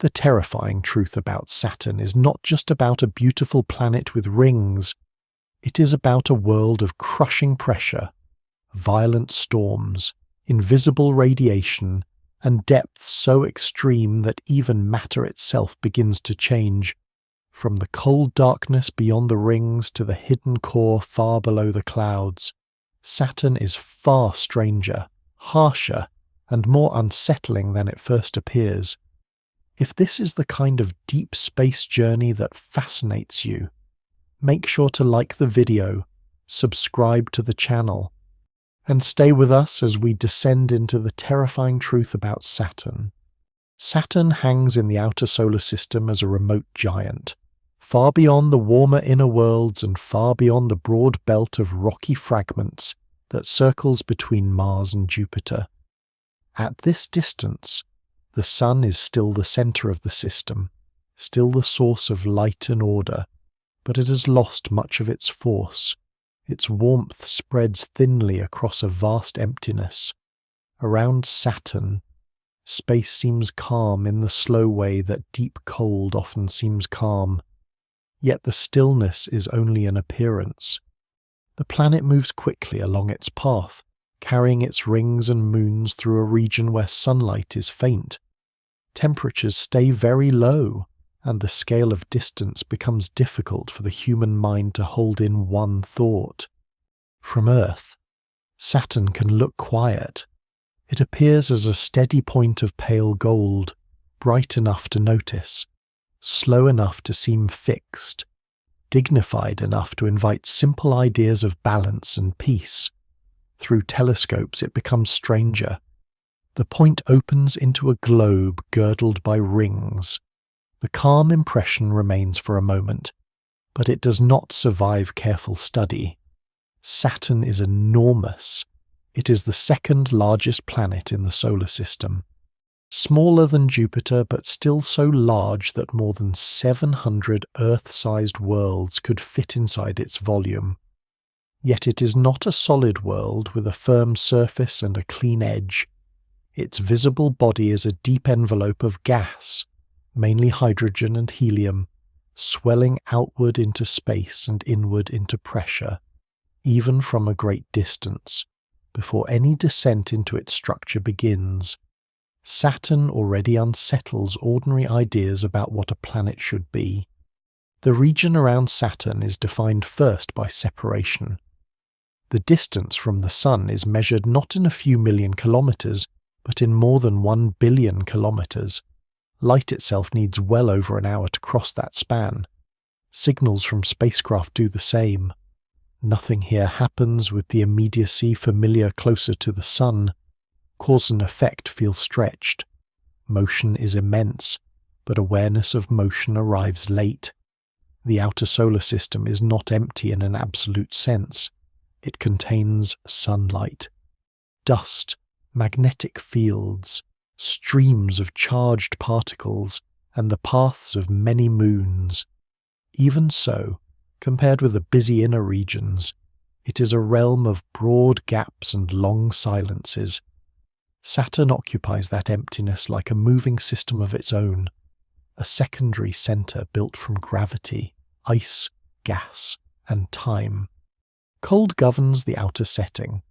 The terrifying truth about Saturn is not just about a beautiful planet with rings. It is about a world of crushing pressure, violent storms, invisible radiation, and depths so extreme that even matter itself begins to change. From the cold darkness beyond the rings to the hidden core far below the clouds, Saturn is far stranger, harsher, and more unsettling than it first appears. If this is the kind of deep space journey that fascinates you, make sure to like the video, subscribe to the channel, and stay with us as we descend into the terrifying truth about Saturn. Saturn hangs in the outer solar system as a remote giant, far beyond the warmer inner worlds and far beyond the broad belt of rocky fragments that circles between Mars and Jupiter. At this distance, the Sun is still the center of the system, still the source of light and order, but it has lost much of its force. Its warmth spreads thinly across a vast emptiness. Around Saturn, space seems calm in the slow way that deep cold often seems calm. Yet the stillness is only an appearance. The planet moves quickly along its path, carrying its rings and moons through a region where sunlight is faint. Temperatures stay very low, and the scale of distance becomes difficult for the human mind to hold in one thought. From Earth, Saturn can look quiet. It appears as a steady point of pale gold, bright enough to notice, slow enough to seem fixed, dignified enough to invite simple ideas of balance and peace. Through telescopes it becomes stranger. The point opens into a globe girdled by rings. The calm impression remains for a moment, but it does not survive careful study. Saturn is enormous. It is the second largest planet in the solar system. Smaller than Jupiter, but still so large that more than 700 Earth-sized worlds could fit inside its volume. Yet it is not a solid world with a firm surface and a clean edge. Its visible body is a deep envelope of gas, mainly hydrogen and helium, swelling outward into space and inward into pressure, even from a great distance, before any descent into its structure begins. Saturn already unsettles ordinary ideas about what a planet should be. The region around Saturn is defined first by separation. The distance from the Sun is measured not in a few million kilometers, but in more than 1 billion kilometers. Light itself needs well over an hour to cross that span. Signals from spacecraft do the same. Nothing here happens with the immediacy familiar closer to the Sun. Cause and effect feel stretched. Motion is immense, but awareness of motion arrives late. The outer solar system is not empty in an absolute sense. It contains sunlight, dust, magnetic fields, streams of charged particles, and the paths of many moons. Even so, compared with the busy inner regions, it is a realm of broad gaps and long silences. Saturn occupies that emptiness like a moving system of its own, a secondary center built from gravity, ice, gas, and time. Cold governs the outer setting.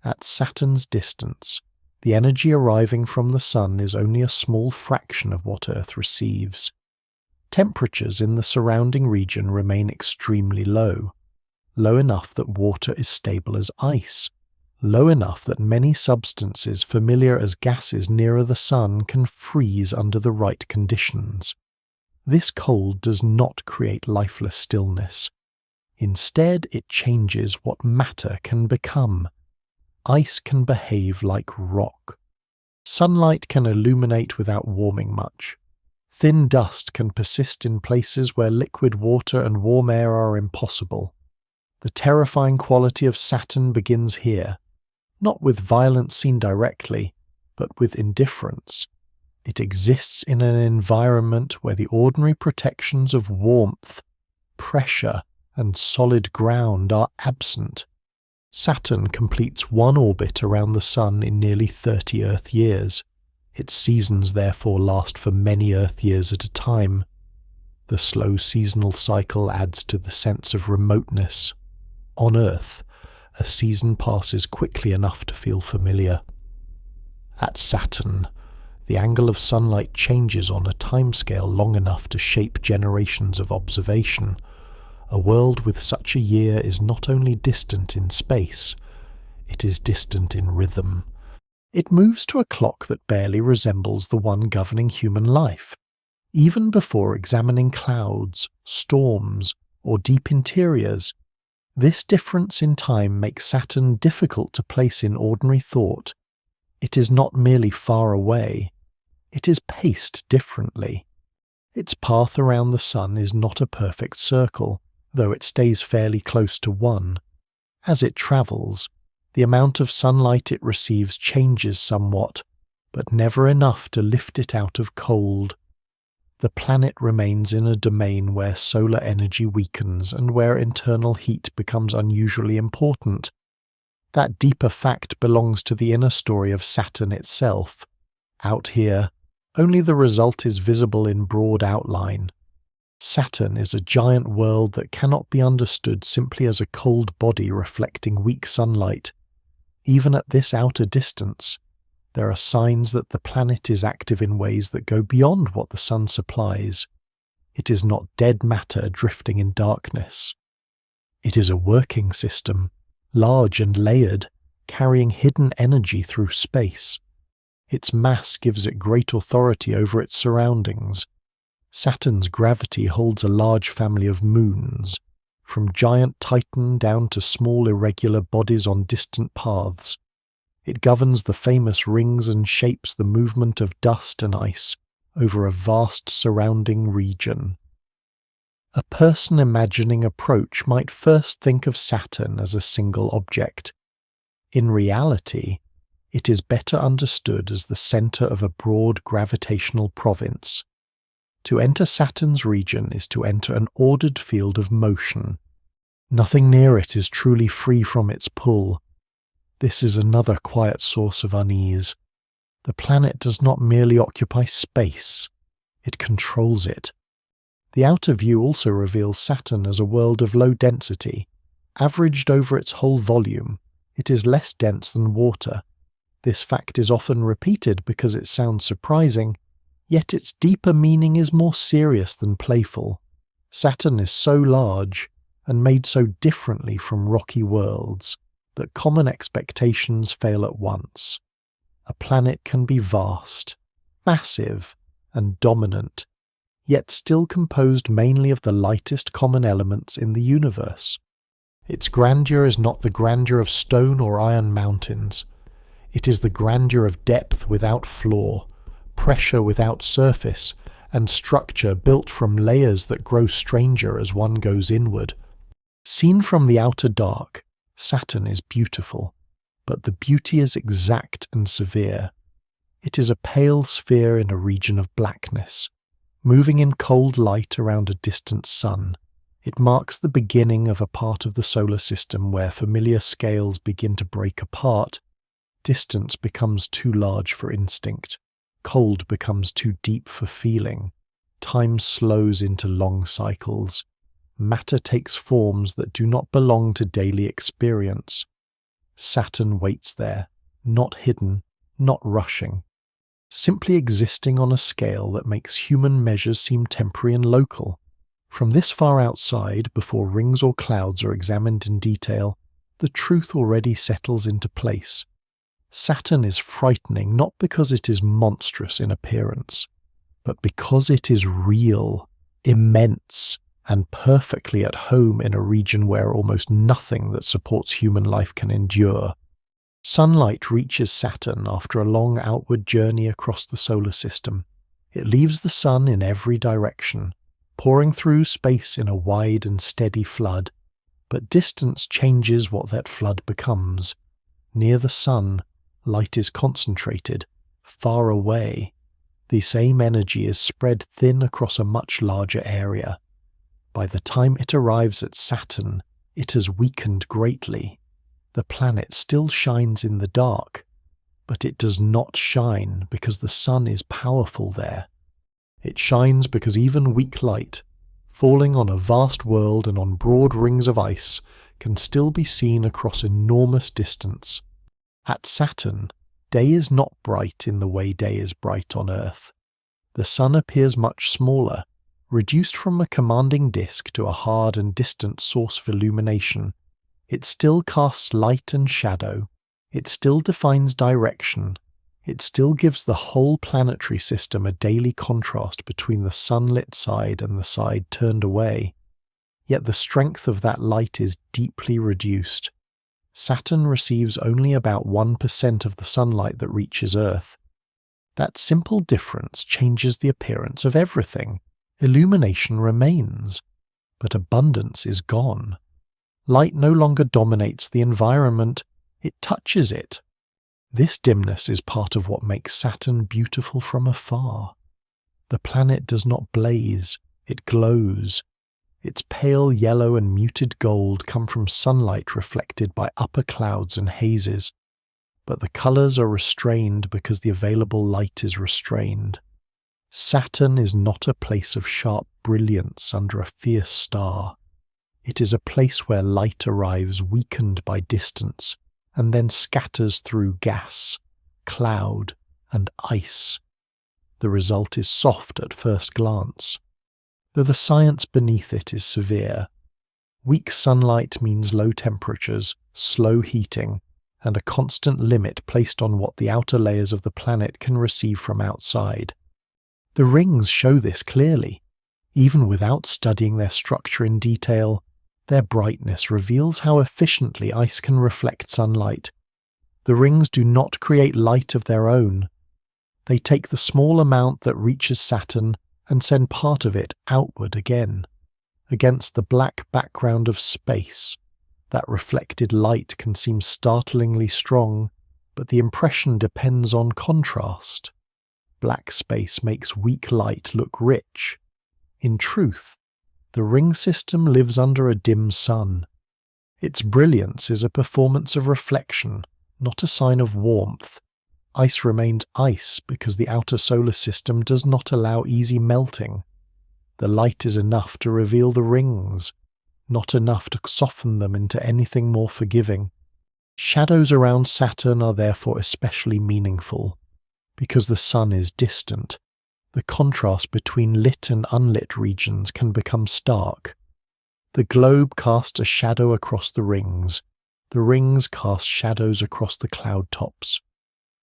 At Saturn's distance, the energy arriving from the Sun is only a small fraction of what Earth receives. Temperatures in the surrounding region remain extremely low, low enough that water is stable as ice, low enough that many substances familiar as gases nearer the Sun can freeze under the right conditions. This cold does not create lifeless stillness. Instead, it changes what matter can become. Ice can behave like rock. Sunlight can illuminate without warming much. Thin dust can persist in places where liquid water and warm air are impossible. The terrifying quality of Saturn begins here, not with violence seen directly, but with indifference. It exists in an environment where the ordinary protections of warmth, pressure, and solid ground are absent. Saturn completes one orbit around the Sun in nearly 30 Earth years. Its seasons therefore last for many Earth years at a time. The slow seasonal cycle adds to the sense of remoteness. On Earth, a season passes quickly enough to feel familiar. At Saturn, the angle of sunlight changes on a timescale long enough to shape generations of observation. A world with such a year is not only distant in space, it is distant in rhythm. It moves to a clock that barely resembles the one governing human life. Even before examining clouds, storms, or deep interiors, this difference in time makes Saturn difficult to place in ordinary thought. It is not merely far away, it is paced differently. Its path around the Sun is not a perfect circle, though it stays fairly close to one. As it travels, the amount of sunlight it receives changes somewhat, but never enough to lift it out of cold. The planet remains in a domain where solar energy weakens and where internal heat becomes unusually important. That deeper fact belongs to the inner story of Saturn itself. Out here, only the result is visible in broad outline. Saturn is a giant world that cannot be understood simply as a cold body reflecting weak sunlight. Even at this outer distance, there are signs that the planet is active in ways that go beyond what the Sun supplies. It is not dead matter drifting in darkness. It is a working system, large and layered, carrying hidden energy through space. Its mass gives it great authority over its surroundings. Saturn's gravity holds a large family of moons, from giant Titan down to small irregular bodies on distant paths. It governs the famous rings and shapes the movement of dust and ice over a vast surrounding region. A person imagining approach might first think of Saturn as a single object. In reality, it is better understood as the center of a broad gravitational province. To enter Saturn's region is to enter an ordered field of motion. Nothing near it is truly free from its pull. This is another quiet source of unease. The planet does not merely occupy space, it controls it. The outer view also reveals Saturn as a world of low density. Averaged over its whole volume, it is less dense than water. This fact is often repeated because it sounds surprising, yet its deeper meaning is more serious than playful. Saturn is so large, and made so differently from rocky worlds, that common expectations fail at once. A planet can be vast, massive, and dominant, yet still composed mainly of the lightest common elements in the universe. Its grandeur is not the grandeur of stone or iron mountains. It is the grandeur of depth without flaw, pressure without surface, and structure built from layers that grow stranger as one goes inward. Seen from the outer dark, Saturn is beautiful, but the beauty is exact and severe. It is a pale sphere in a region of blackness. Moving in cold light around a distant sun, it marks the beginning of a part of the solar system where familiar scales begin to break apart. Distance becomes too large for instinct. Cold becomes too deep for feeling. Time slows into long cycles. Matter takes forms that do not belong to daily experience. Saturn waits there, not hidden, not rushing, simply existing on a scale that makes human measures seem temporary and local. From this far outside, before rings or clouds are examined in detail, the truth already settles into place. Saturn is frightening not because it is monstrous in appearance, but because it is real, immense, and perfectly at home in a region where almost nothing that supports human life can endure. Sunlight reaches Saturn after a long outward journey across the solar system. It leaves the Sun in every direction, pouring through space in a wide and steady flood. But distance changes what that flood becomes. Near the Sun, light is concentrated. Far away, the same energy is spread thin across a much larger area. By the time it arrives at Saturn, it has weakened greatly. The planet still shines in the dark, But it does not shine because the sun is powerful there. It shines because even weak light, falling on a vast world and on broad rings of ice, can still be seen across enormous distance. At Saturn, day is not bright in the way day is bright on Earth. The sun appears much smaller, reduced from a commanding disk to a hard and distant source of illumination. It still casts light and shadow. It still defines direction. It still gives the whole planetary system a daily contrast between the sunlit side and the side turned away. Yet the strength of that light is deeply reduced. Saturn receives only about 1% of the sunlight that reaches Earth. That simple difference changes the appearance of everything. Illumination remains, but abundance is gone. Light no longer dominates the environment, it touches it. This dimness is part of what makes Saturn beautiful from afar. The planet does not blaze, it glows. Its pale yellow and muted gold come from sunlight reflected by upper clouds and hazes, but the colours are restrained because the available light is restrained. Saturn is not a place of sharp brilliance under a fierce star. It is a place where light arrives weakened by distance and then scatters through gas, cloud, and ice. The result is soft at first glance, though the science beneath it is severe. Weak sunlight means low temperatures, slow heating, and a constant limit placed on what the outer layers of the planet can receive from outside. The rings show this clearly. Even without studying their structure in detail, their brightness reveals how efficiently ice can reflect sunlight. The rings do not create light of their own. They take the small amount that reaches Saturn and send part of it outward again. Against the black background of space, that reflected light can seem startlingly strong, but the impression depends on contrast. Black space makes weak light look rich. In truth, the ring system lives under a dim sun. Its brilliance is a performance of reflection, not a sign of warmth. Ice remains ice because the outer solar system does not allow easy melting. The light is enough to reveal the rings, not enough to soften them into anything more forgiving. Shadows around Saturn are therefore especially meaningful. Because the sun is distant, the contrast between lit and unlit regions can become stark. The globe casts a shadow across the rings cast shadows across the cloud tops.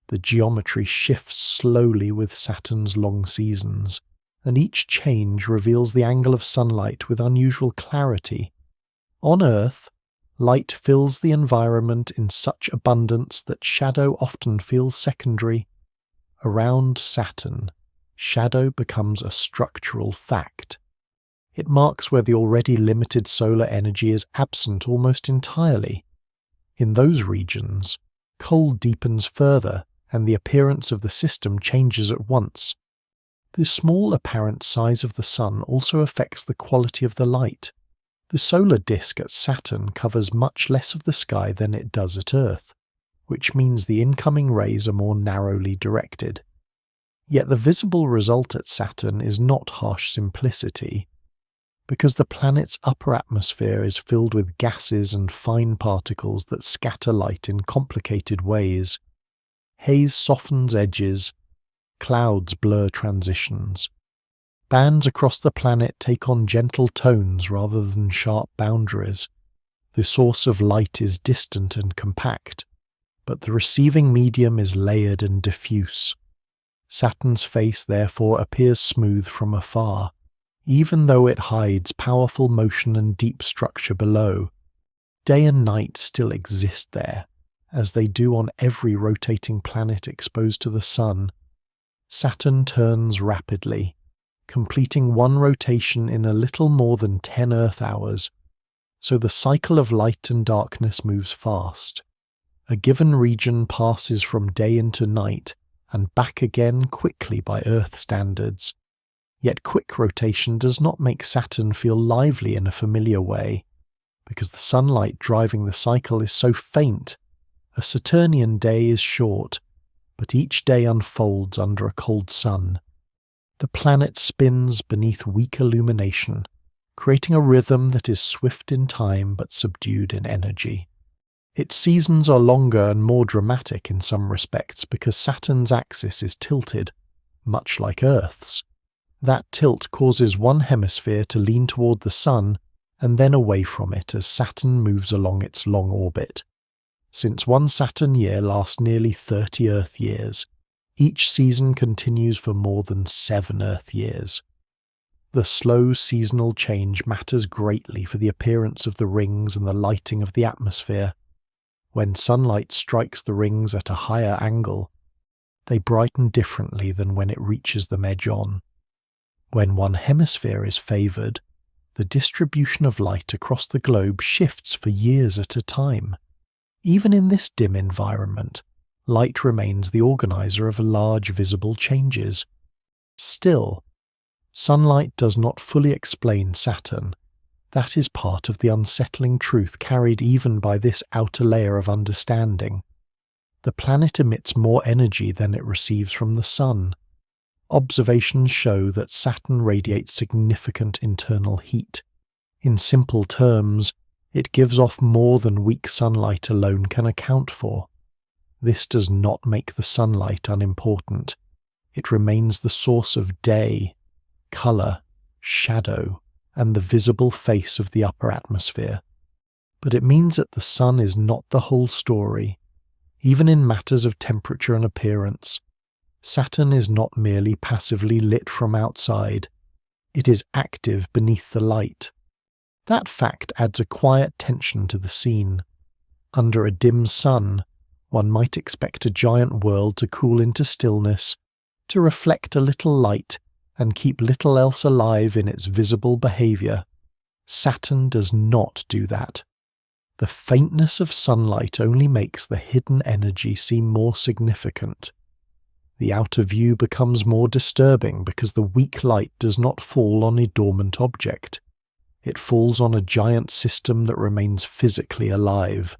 The geometry shifts slowly with Saturn's long seasons, and each change reveals the angle of sunlight with unusual clarity. On Earth, light fills the environment in such abundance that shadow often feels secondary. Around Saturn, shadow becomes a structural fact. It marks where the already limited solar energy is absent almost entirely. In those regions, cold deepens further and the appearance of the system changes at once. The small apparent size of the sun also affects the quality of the light. The solar disk at Saturn covers much less of the sky than it does at Earth, which means the incoming rays are more narrowly directed. Yet the visible result at Saturn is not harsh simplicity. Because the planet's upper atmosphere is filled with gases and fine particles that scatter light in complicated ways, haze softens edges, clouds blur transitions. Bands across the planet take on gentle tones rather than sharp boundaries. The source of light is distant and compact, but the receiving medium is layered and diffuse. Saturn's face therefore appears smooth from afar, even though it hides powerful motion and deep structure below. Day and night still exist there, as they do on every rotating planet exposed to the sun. Saturn turns rapidly, completing one rotation in a little more than 10 Earth hours, so the cycle of light and darkness moves fast. A given region passes from day into night and back again quickly by Earth standards. Yet quick rotation does not make Saturn feel lively in a familiar way, because the sunlight driving the cycle is so faint. A Saturnian day is short, but each day unfolds under a cold sun. The planet spins beneath weak illumination, creating a rhythm that is swift in time but subdued in energy. Its seasons are longer and more dramatic in some respects because Saturn's axis is tilted, much like Earth's. That tilt causes one hemisphere to lean toward the Sun and then away from it as Saturn moves along its long orbit. Since one Saturn year lasts nearly 30 Earth years, each season continues for more than 7 Earth years. The slow seasonal change matters greatly for the appearance of the rings and the lighting of the atmosphere. When sunlight strikes the rings at a higher angle, they brighten differently than when it reaches them edge-on. When one hemisphere is favoured, the distribution of light across the globe shifts for years at a time. Even in this dim environment, light remains the organizer of large visible changes. Still, sunlight does not fully explain Saturn. That is part of the unsettling truth carried even by this outer layer of understanding. The planet emits more energy than it receives from the Sun. Observations show that Saturn radiates significant internal heat. In simple terms, it gives off more than weak sunlight alone can account for. This does not make the sunlight unimportant. It remains the source of day, colour, shadow, and the visible face of the upper atmosphere. But it means that the sun is not the whole story. Even in matters of temperature and appearance, Saturn is not merely passively lit from outside. It is active beneath the light. That fact adds a quiet tension to the scene. Under a dim sun, one might expect a giant world to cool into stillness, to reflect a little light and keep little else alive in its visible behaviour. Saturn does not do that. The faintness of sunlight only makes the hidden energy seem more significant. The outer view becomes more disturbing because the weak light does not fall on a dormant object. It falls on a giant system that remains physically alive,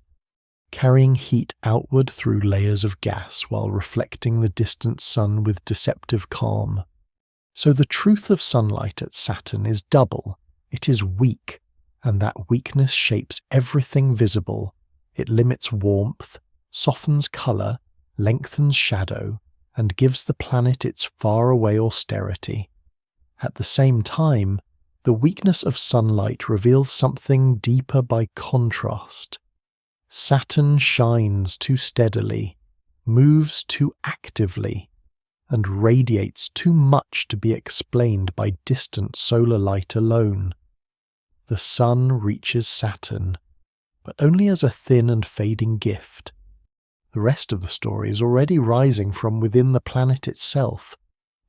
carrying heat outward through layers of gas while reflecting the distant sun with deceptive calm. So the truth of sunlight at Saturn is double. It is weak, and that weakness shapes everything visible. It limits warmth, softens colour, lengthens shadow, and gives the planet its faraway austerity. At the same time, the weakness of sunlight reveals something deeper by contrast. Saturn shines too steadily, moves too actively, and radiates too much to be explained by distant solar light alone. The sun reaches Saturn, but only as a thin and fading gift. The rest of the story is already rising from within the planet itself,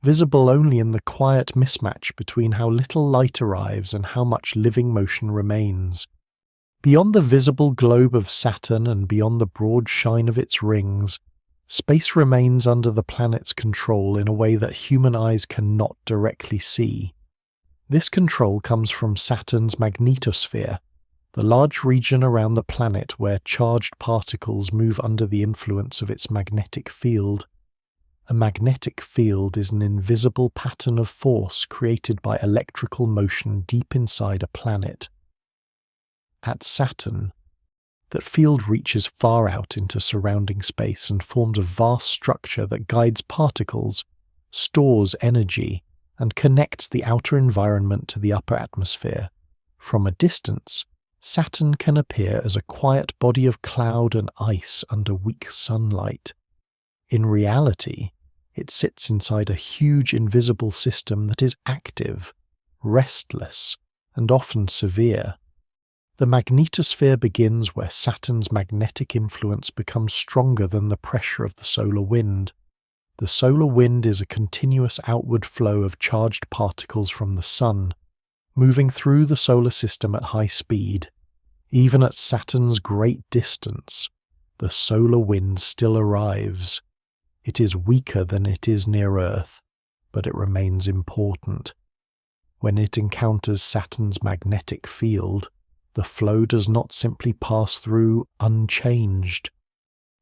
visible only in the quiet mismatch between how little light arrives and how much living motion remains. Beyond the visible globe of Saturn and beyond the broad shine of its rings, space remains under the planet's control in a way that human eyes cannot directly see. This control comes from Saturn's magnetosphere, the large region around the planet where charged particles move under the influence of its magnetic field. A magnetic field is an invisible pattern of force created by electrical motion deep inside a planet. At Saturn, that field reaches far out into surrounding space and forms a vast structure that guides particles, stores energy, and connects the outer environment to the upper atmosphere. From a distance, Saturn can appear as a quiet body of cloud and ice under weak sunlight. In reality, it sits inside a huge invisible system that is active, restless, and often severe. The magnetosphere begins where Saturn's magnetic influence becomes stronger than the pressure of the solar wind. The solar wind is a continuous outward flow of charged particles from the Sun, moving through the solar system at high speed. Even at Saturn's great distance, the solar wind still arrives. It is weaker than it is near Earth, but it remains important. When it encounters Saturn's magnetic field, the flow does not simply pass through unchanged.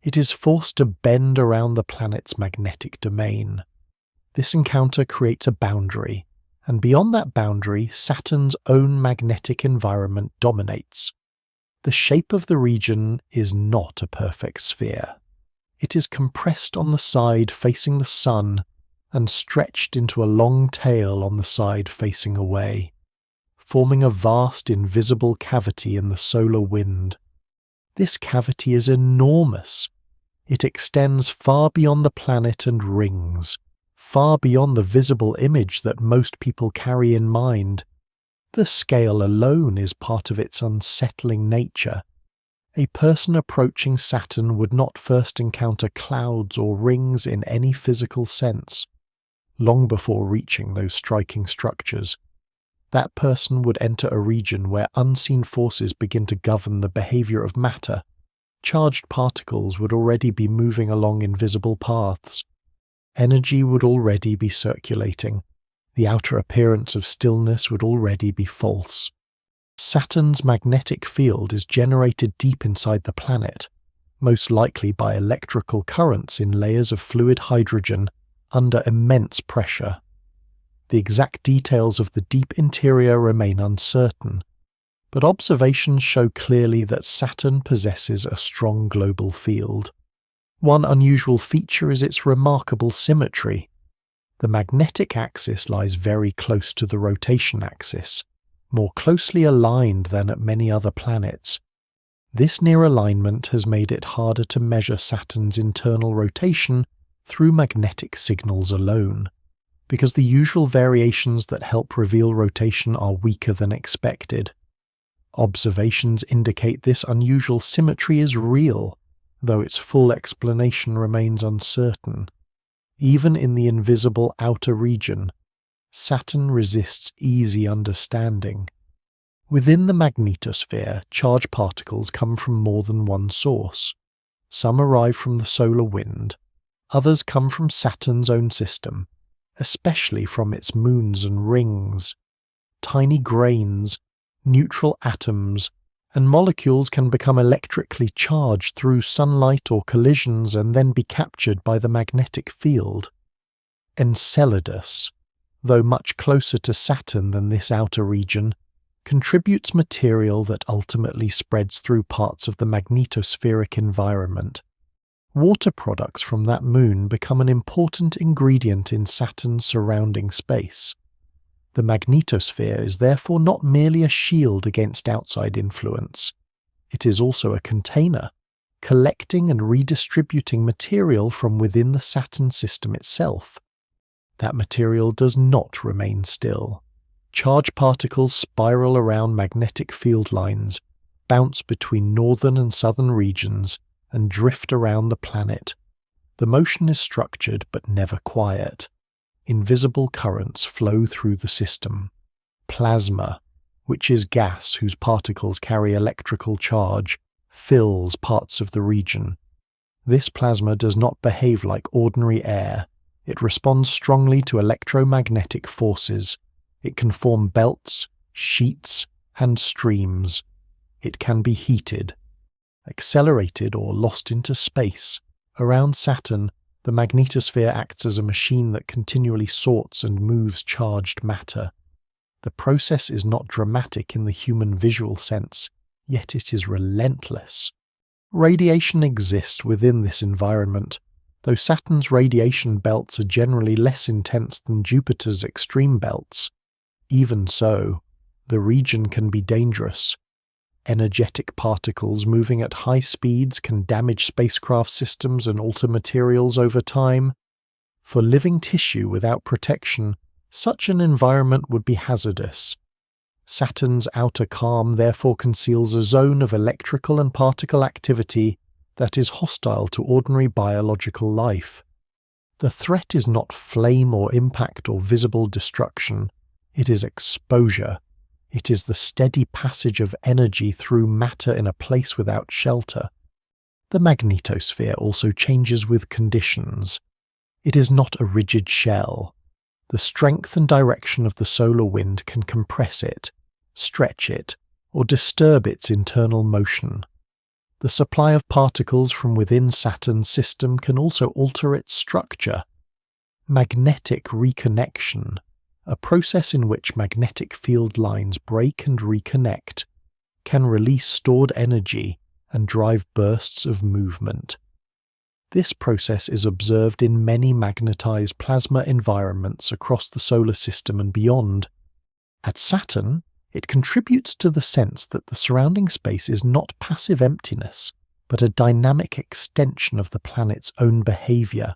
It is forced to bend around the planet's magnetic domain. This encounter creates a boundary, and beyond that boundary, Saturn's own magnetic environment dominates. The shape of the region is not a perfect sphere. It is compressed on the side facing the Sun and stretched into a long tail on the side facing away, forming a vast invisible cavity in the solar wind. This cavity is enormous. It extends far beyond the planet and rings, far beyond the visible image that most people carry in mind. The scale alone is part of its unsettling nature. A person approaching Saturn would not first encounter clouds or rings in any physical sense. Long before reaching those striking structures, that person would enter a region where unseen forces begin to govern the behavior of matter. Charged particles would already be moving along invisible paths. Energy would already be circulating. The outer appearance of stillness would already be false. Saturn's magnetic field is generated deep inside the planet, most likely by electrical currents in layers of fluid hydrogen under immense pressure. The exact details of the deep interior remain uncertain, but observations show clearly that Saturn possesses a strong global field. One unusual feature is its remarkable symmetry. The magnetic axis lies very close to the rotation axis, more closely aligned than at many other planets. This near alignment has made it harder to measure Saturn's internal rotation through magnetic signals alone, because the usual variations that help reveal rotation are weaker than expected. Observations indicate this unusual symmetry is real, though its full explanation remains uncertain. Even in the invisible outer region, Saturn resists easy understanding. Within the magnetosphere, charged particles come from more than one source. Some arrive from the solar wind, others come from Saturn's own system, especially from its moons and rings. Tiny grains, neutral atoms, and molecules can become electrically charged through sunlight or collisions and then be captured by the magnetic field. Enceladus, though much closer to Saturn than this outer region, contributes material that ultimately spreads through parts of the magnetospheric environment. Water products from that moon become an important ingredient in Saturn's surrounding space. The magnetosphere is therefore not merely a shield against outside influence. It is also a container, collecting and redistributing material from within the Saturn system itself. That material does not remain still. Charged particles spiral around magnetic field lines, bounce between northern and southern regions, and drift around the planet. The motion is structured but never quiet. Invisible currents flow through the system. Plasma, which is gas whose particles carry electrical charge, fills parts of the region. This plasma does not behave like ordinary air. It responds strongly to electromagnetic forces. It can form belts, sheets, and streams. It can be heated, accelerated, or lost into space. Around Saturn, the magnetosphere acts as a machine that continually sorts and moves charged matter. The process is not dramatic in the human visual sense, yet it is relentless. Radiation exists within this environment, though Saturn's radiation belts are generally less intense than Jupiter's extreme belts. Even so, the region can be dangerous. Energetic particles moving at high speeds can damage spacecraft systems and alter materials over time. For living tissue without protection, such an environment would be hazardous. Saturn's outer calm therefore conceals a zone of electrical and particle activity that is hostile to ordinary biological life. The threat is not flame or impact or visible destruction. It is exposure. It is the steady passage of energy through matter in a place without shelter. The magnetosphere also changes with conditions. It is not a rigid shell. The strength and direction of the solar wind can compress it, stretch it, or disturb its internal motion. The supply of particles from within Saturn's system can also alter its structure. Magnetic reconnection, a process in which magnetic field lines break and reconnect, can release stored energy and drive bursts of movement. This process is observed in many magnetized plasma environments across the solar system and beyond. At Saturn, it contributes to the sense that the surrounding space is not passive emptiness, but a dynamic extension of the planet's own behavior.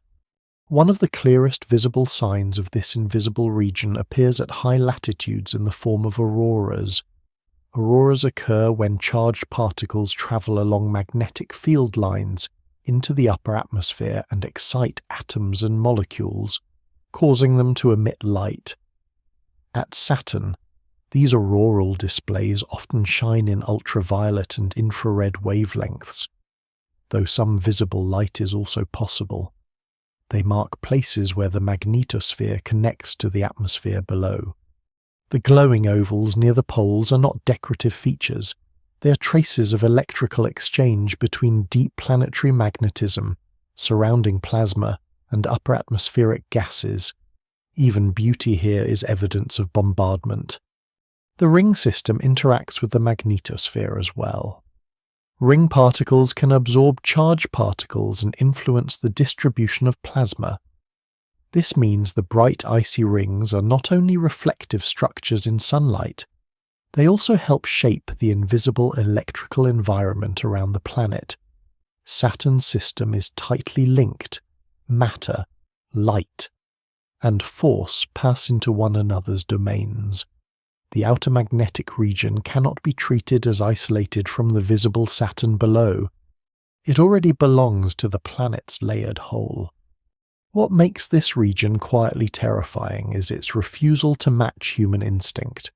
One of the clearest visible signs of this invisible region appears at high latitudes in the form of auroras. Auroras occur when charged particles travel along magnetic field lines into the upper atmosphere and excite atoms and molecules, causing them to emit light. At Saturn, these auroral displays often shine in ultraviolet and infrared wavelengths, though some visible light is also possible. They mark places where the magnetosphere connects to the atmosphere below. The glowing ovals near the poles are not decorative features. They are traces of electrical exchange between deep planetary magnetism, surrounding plasma, and upper atmospheric gases. Even beauty here is evidence of bombardment. The ring system interacts with the magnetosphere as well. Ring particles can absorb charged particles and influence the distribution of plasma. This means the bright icy rings are not only reflective structures in sunlight, they also help shape the invisible electrical environment around the planet. Saturn's system is tightly linked. Matter, light, and force pass into one another's domains. The outer magnetic region cannot be treated as isolated from the visible Saturn below. It already belongs to the planet's layered whole. What makes this region quietly terrifying is its refusal to match human instinct.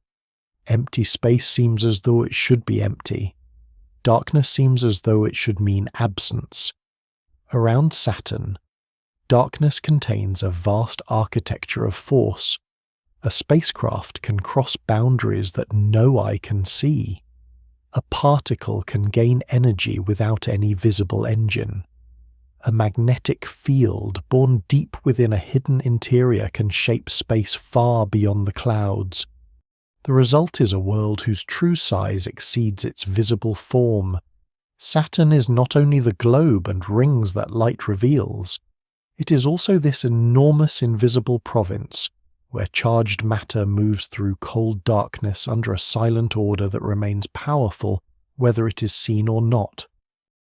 Empty space seems as though it should be empty. Darkness seems as though it should mean absence. Around Saturn, darkness contains a vast architecture of force. A spacecraft can cross boundaries that no eye can see. A particle can gain energy without any visible engine. A magnetic field born deep within a hidden interior can shape space far beyond the clouds. The result is a world whose true size exceeds its visible form. Saturn is not only the globe and rings that light reveals, it is also this enormous invisible province where charged matter moves through cold darkness under a silent order that remains powerful whether it is seen or not.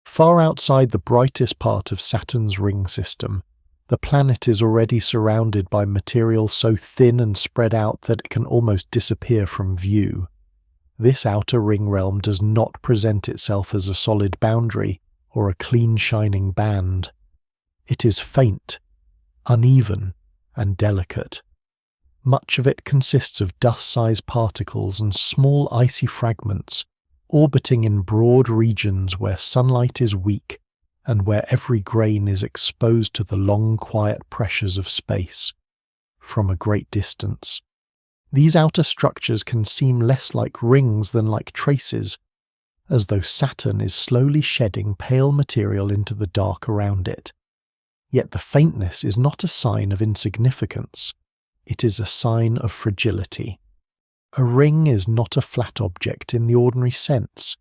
Far outside the brightest part of Saturn's ring system, the planet is already surrounded by material so thin and spread out that it can almost disappear from view. This outer ring realm does not present itself as a solid boundary or a clean shining band. It is faint, uneven, and delicate. Much of it consists of dust-sized particles and small icy fragments, orbiting in broad regions where sunlight is weak and where every grain is exposed to the long, quiet pressures of space. From a great distance, these outer structures can seem less like rings than like traces, as though Saturn is slowly shedding pale material into the dark around it. Yet the faintness is not a sign of insignificance. It is a sign of fragility. A ring is not a flat object in the ordinary sense.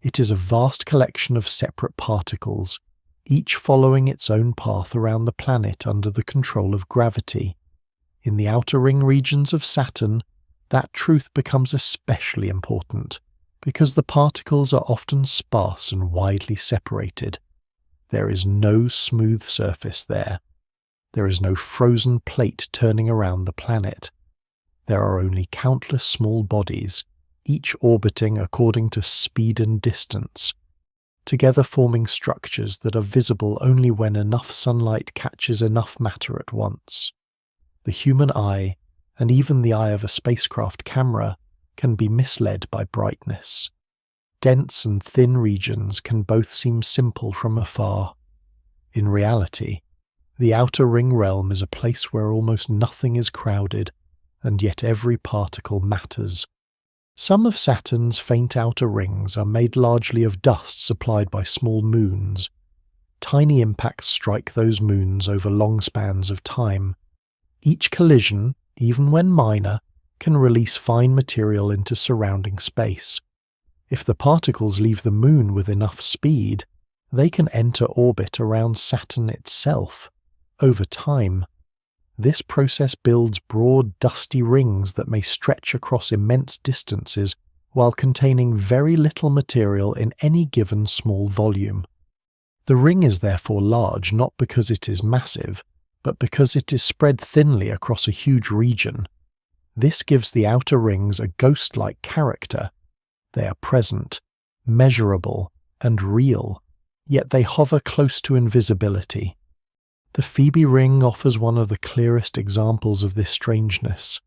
It is a vast collection of separate particles, each following its own path around the planet under the control of gravity. In the outer ring regions of Saturn, that truth becomes especially important, because the particles are often sparse and widely separated. There is no smooth surface there. There is no frozen plate turning around the planet. There are only countless small bodies, each orbiting according to speed and distance, together forming structures that are visible only when enough sunlight catches enough matter at once. The human eye, and even the eye of a spacecraft camera, can be misled by brightness. Dense and thin regions can both seem simple from afar. In reality, the outer ring realm is a place where almost nothing is crowded, and yet every particle matters. Some of Saturn's faint outer rings are made largely of dust supplied by small moons. Tiny impacts strike those moons over long spans of time. Each collision, even when minor, can release fine material into surrounding space. If the particles leave the moon with enough speed, they can enter orbit around Saturn itself. Over time, this process builds broad, dusty rings that may stretch across immense distances while containing very little material in any given small volume. The ring is therefore large not because it is massive, but because it is spread thinly across a huge region. This gives the outer rings a ghost-like character. They are present, measurable, and real, yet they hover close to invisibility. The Phoebe ring offers one of the clearest examples of this strangeness.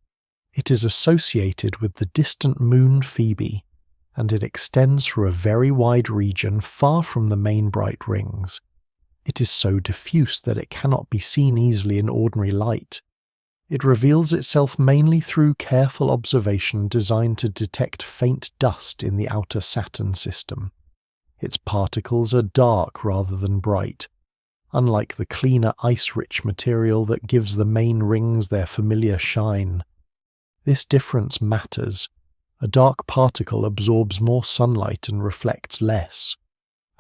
It is associated with the distant moon Phoebe, and it extends through a very wide region far from the main bright rings. It is so diffuse that it cannot be seen easily in ordinary light. It reveals itself mainly through careful observation designed to detect faint dust in the outer Saturn system. Its particles are dark rather than bright, unlike the cleaner ice-rich material that gives the main rings their familiar shine. This difference matters. A dark particle absorbs more sunlight and reflects less.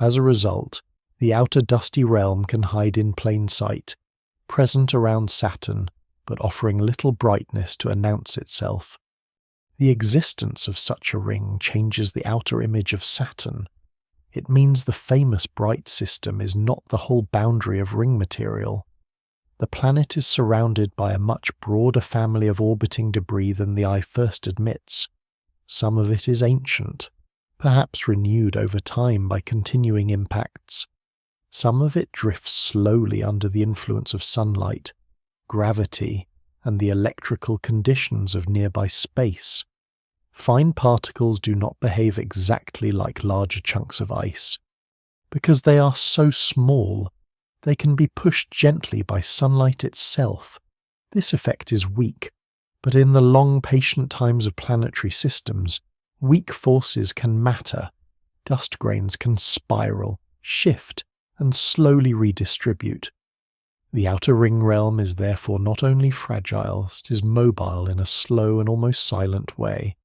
As a result, the outer dusty realm can hide in plain sight, present around Saturn, but offering little brightness to announce itself. The existence of such a ring changes the outer image of Saturn. It means the famous bright system is not the whole boundary of ring material. The planet is surrounded by a much broader family of orbiting debris than the eye first admits. Some of it is ancient, perhaps renewed over time by continuing impacts. Some of it drifts slowly under the influence of sunlight, gravity, and the electrical conditions of nearby space. Fine particles do not behave exactly like larger chunks of ice. Because they are so small, they can be pushed gently by sunlight itself. This effect is weak, but in the long patient times of planetary systems, weak forces can matter. Dust grains can spiral, shift, and slowly redistribute. The outer ring realm is therefore not only fragile, it is mobile in a slow and almost silent way.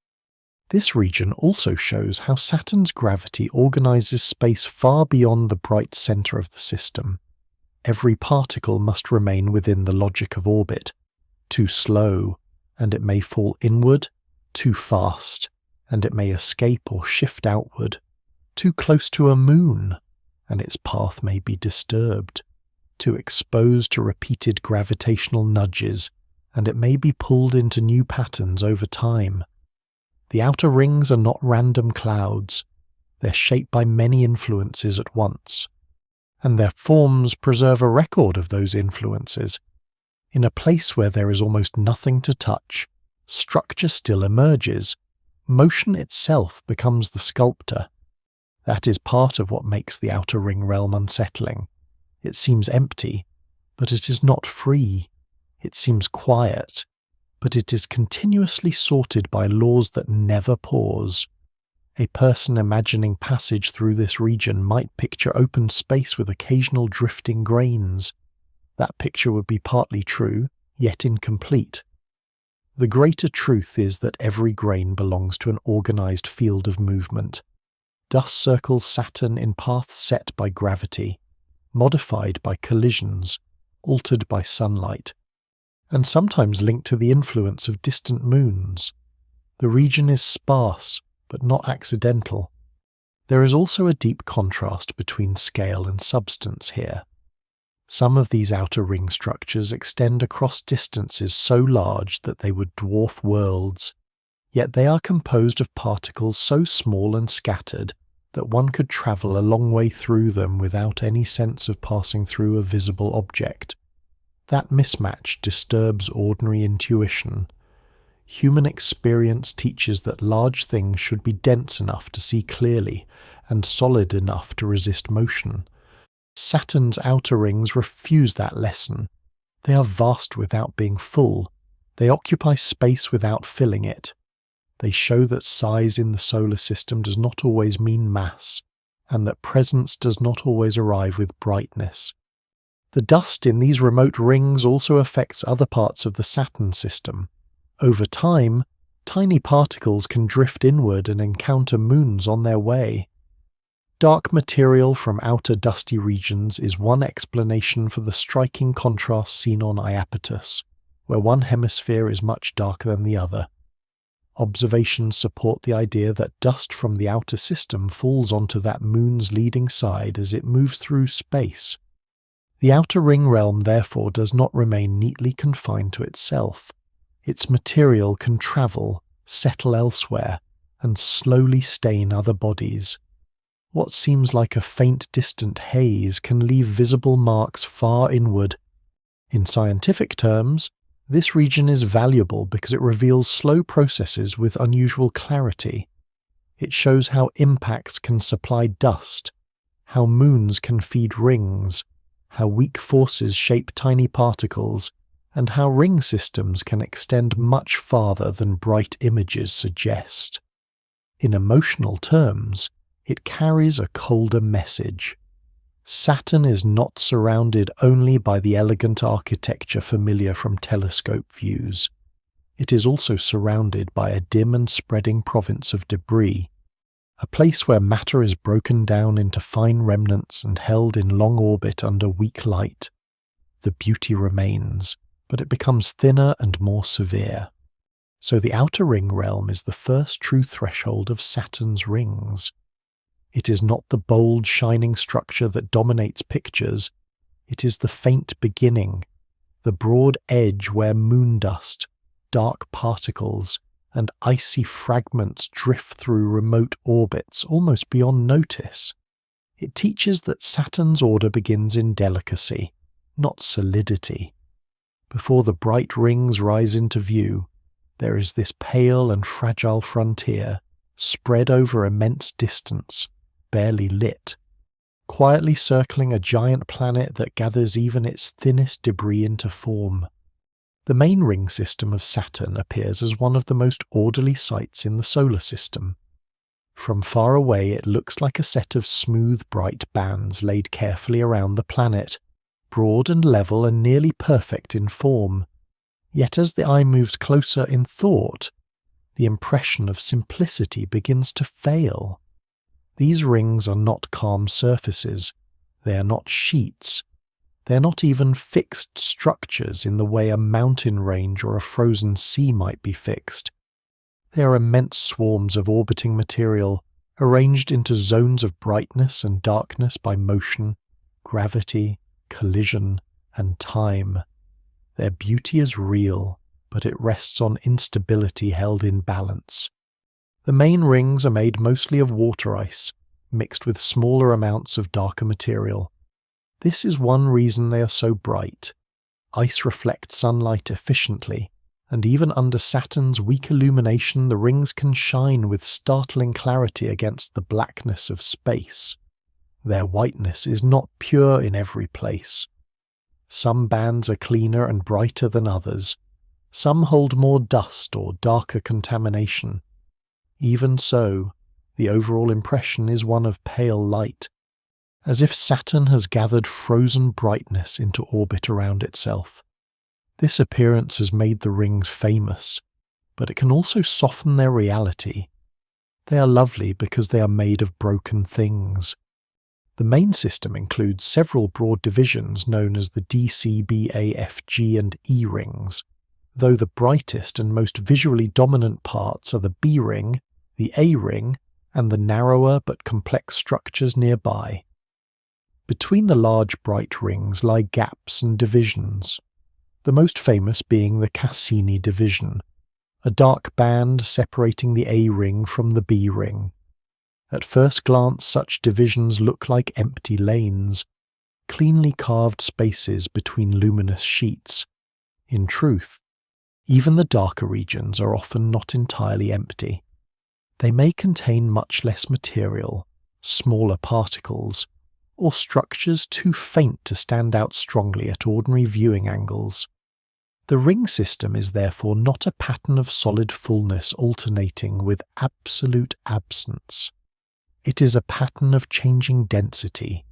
This region also shows how Saturn's gravity organizes space far beyond the bright center of the system. Every particle must remain within the logic of orbit. Too slow, and it may fall inward; too fast, and it may escape or shift outward; too close to a moon, and its path may be disturbed; too exposed to repeated gravitational nudges, and it may be pulled into new patterns over time. The outer rings are not random clouds. They're shaped by many influences at once, and their forms preserve a record of those influences. In a place where there is almost nothing to touch, structure still emerges. Motion itself becomes the sculptor. That is part of what makes the outer ring realm unsettling. It seems empty, but it is not free. It seems quiet, but it is continuously sorted by laws that never pause. A person imagining passage through this region might picture open space with occasional drifting grains. That picture would be partly true, yet incomplete. The greater truth is that every grain belongs to an organized field of movement. Dust circles Saturn in paths set by gravity, modified by collisions, altered by sunlight, and sometimes linked to the influence of distant moons. The region is sparse, but not accidental. There is also a deep contrast between scale and substance here. Some of these outer ring structures extend across distances so large that they would dwarf worlds, yet they are composed of particles so small and scattered that one could travel a long way through them without any sense of passing through a visible object. That mismatch disturbs ordinary intuition. Human experience teaches that large things should be dense enough to see clearly and solid enough to resist motion. Saturn's outer rings refuse that lesson. They are vast without being full. They occupy space without filling it. They show that size in the solar system does not always mean mass, and that presence does not always arrive with brightness. The dust in these remote rings also affects other parts of the Saturn system. Over time, tiny particles can drift inward and encounter moons on their way. Dark material from outer dusty regions is one explanation for the striking contrast seen on Iapetus, where one hemisphere is much darker than the other. Observations support the idea that dust from the outer system falls onto that moon's leading side as it moves through space. The outer ring realm therefore does not remain neatly confined to itself. Its material can travel, settle elsewhere, and slowly stain other bodies. What seems like a faint distant haze can leave visible marks far inward. In scientific terms, this region is valuable because it reveals slow processes with unusual clarity. It shows how impacts can supply dust, how moons can feed rings, how weak forces shape tiny particles, and how ring systems can extend much farther than bright images suggest. In emotional terms, it carries a colder message. Saturn is not surrounded only by the elegant architecture familiar from telescope views. It is also surrounded by a dim and spreading province of debris, a place where matter is broken down into fine remnants and held in long orbit under weak light. The beauty remains, but it becomes thinner and more severe. So the outer ring realm is the first true threshold of Saturn's rings. It is not the bold, shining structure that dominates pictures. It is the faint beginning, the broad edge where moon dust, dark particles, and icy fragments drift through remote orbits almost beyond notice. It teaches that Saturn's order begins in delicacy, not solidity. Before the bright rings rise into view, there is this pale and fragile frontier, spread over immense distance, barely lit, quietly circling a giant planet that gathers even its thinnest debris into form. The main ring system of Saturn appears as one of the most orderly sights in the solar system. From far away it looks like a set of smooth, bright bands laid carefully around the planet, broad and level and nearly perfect in form. Yet as the eye moves closer in thought, the impression of simplicity begins to fail. These rings are not calm surfaces, they are not sheets, they are not even fixed structures in the way a mountain range or a frozen sea might be fixed. They are immense swarms of orbiting material, arranged into zones of brightness and darkness by motion, gravity, collision, and time. Their beauty is real, but it rests on instability held in balance. The main rings are made mostly of water ice, mixed with smaller amounts of darker material. This is one reason they are so bright. Ice reflects sunlight efficiently, and even under Saturn's weak illumination the rings can shine with startling clarity against the blackness of space. Their whiteness is not pure in every place. Some bands are cleaner and brighter than others. Some hold more dust or darker contamination. Even so, the overall impression is one of pale light, as if Saturn has gathered frozen brightness into orbit around itself. This appearance has made the rings famous, but it can also soften their reality. They are lovely because they are made of broken things. The main system includes several broad divisions known as the D, C, B, A, F, G, and E rings, though the brightest and most visually dominant parts are the B ring, the A ring, and the narrower but complex structures nearby. Between the large bright rings lie gaps and divisions, the most famous being the Cassini division, a dark band separating the A ring from the B ring. At first glance, such divisions look like empty lanes, cleanly carved spaces between luminous sheets. In truth, even the darker regions are often not entirely empty. They may contain much less material, smaller particles, or structures too faint to stand out strongly at ordinary viewing angles. The ring system is therefore not a pattern of solid fullness alternating with absolute absence. It is a pattern of changing density.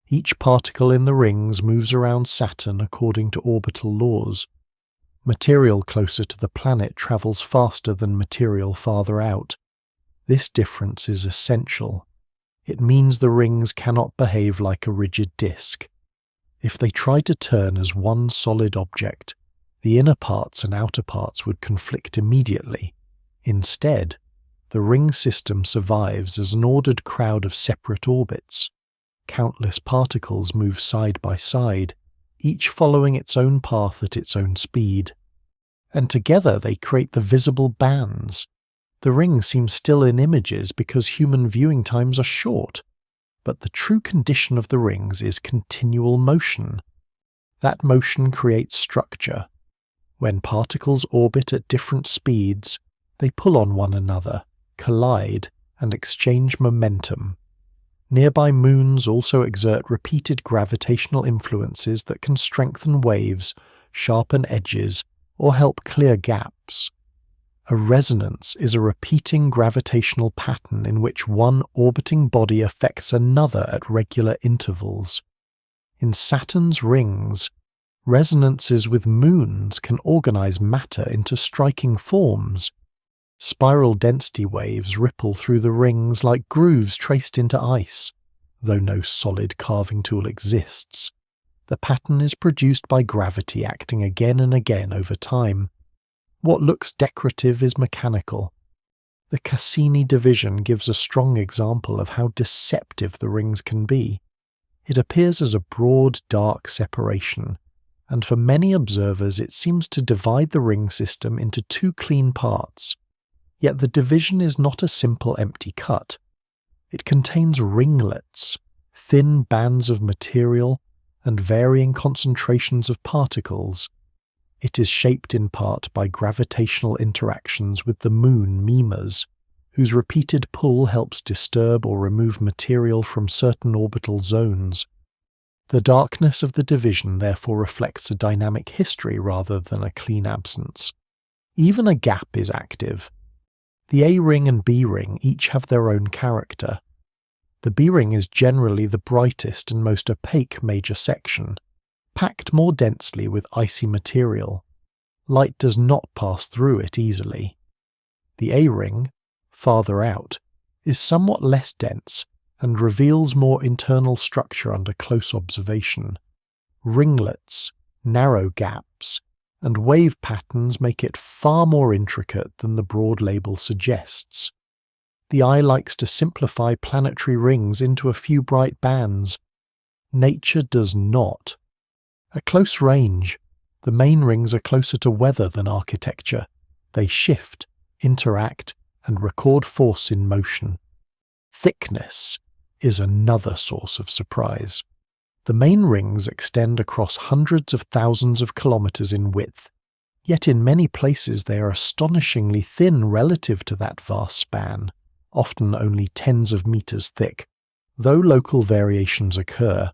Each particle in the rings moves around Saturn according to orbital laws. Material closer to the planet travels faster than material farther out. This difference is essential. It means the rings cannot behave like a rigid disk. If they tried to turn as one solid object, the inner parts and outer parts would conflict immediately. Instead, the ring system survives as an ordered crowd of separate orbits. Countless particles move side by side, each following its own path at its own speed. And together they create the visible bands. The rings seem still in images because human viewing times are short, but the true condition of the rings is continual motion. That motion creates structure. When particles orbit at different speeds, they pull on one another, collide, and exchange momentum. Nearby moons also exert repeated gravitational influences that can strengthen waves, sharpen edges, or help clear gaps. A resonance is a repeating gravitational pattern in which one orbiting body affects another at regular intervals. In Saturn's rings, resonances with moons can organize matter into striking forms. Spiral density waves ripple through the rings like grooves traced into ice. Though no solid carving tool exists, the pattern is produced by gravity acting again and again over time. What looks decorative is mechanical. The Cassini division gives a strong example of how deceptive the rings can be. It appears as a broad, dark separation, and for many observers it seems to divide the ring system into two clean parts. Yet the division is not a simple empty cut. It contains ringlets, thin bands of material, and varying concentrations of particles. It is shaped in part by gravitational interactions with the moon Mimas, whose repeated pull helps disturb or remove material from certain orbital zones. The darkness of the division therefore reflects a dynamic history rather than a clean absence. Even a gap is active. The A ring and B ring each have their own character. The B ring is generally the brightest and most opaque major section, packed more densely with icy material. Light does not pass through it easily. The A ring, farther out, is somewhat less dense and reveals more internal structure under close observation. Ringlets, narrow gaps, and wave patterns make it far more intricate than the broad label suggests. The eye likes to simplify planetary rings into a few bright bands. Nature does not. At close range, the main rings are closer to weather than architecture. They shift, interact, and record force in motion. Thickness is another source of surprise. The main rings extend across hundreds of thousands of kilometers in width, yet in many places they are astonishingly thin relative to that vast span, often only tens of meters thick. Though local variations occur,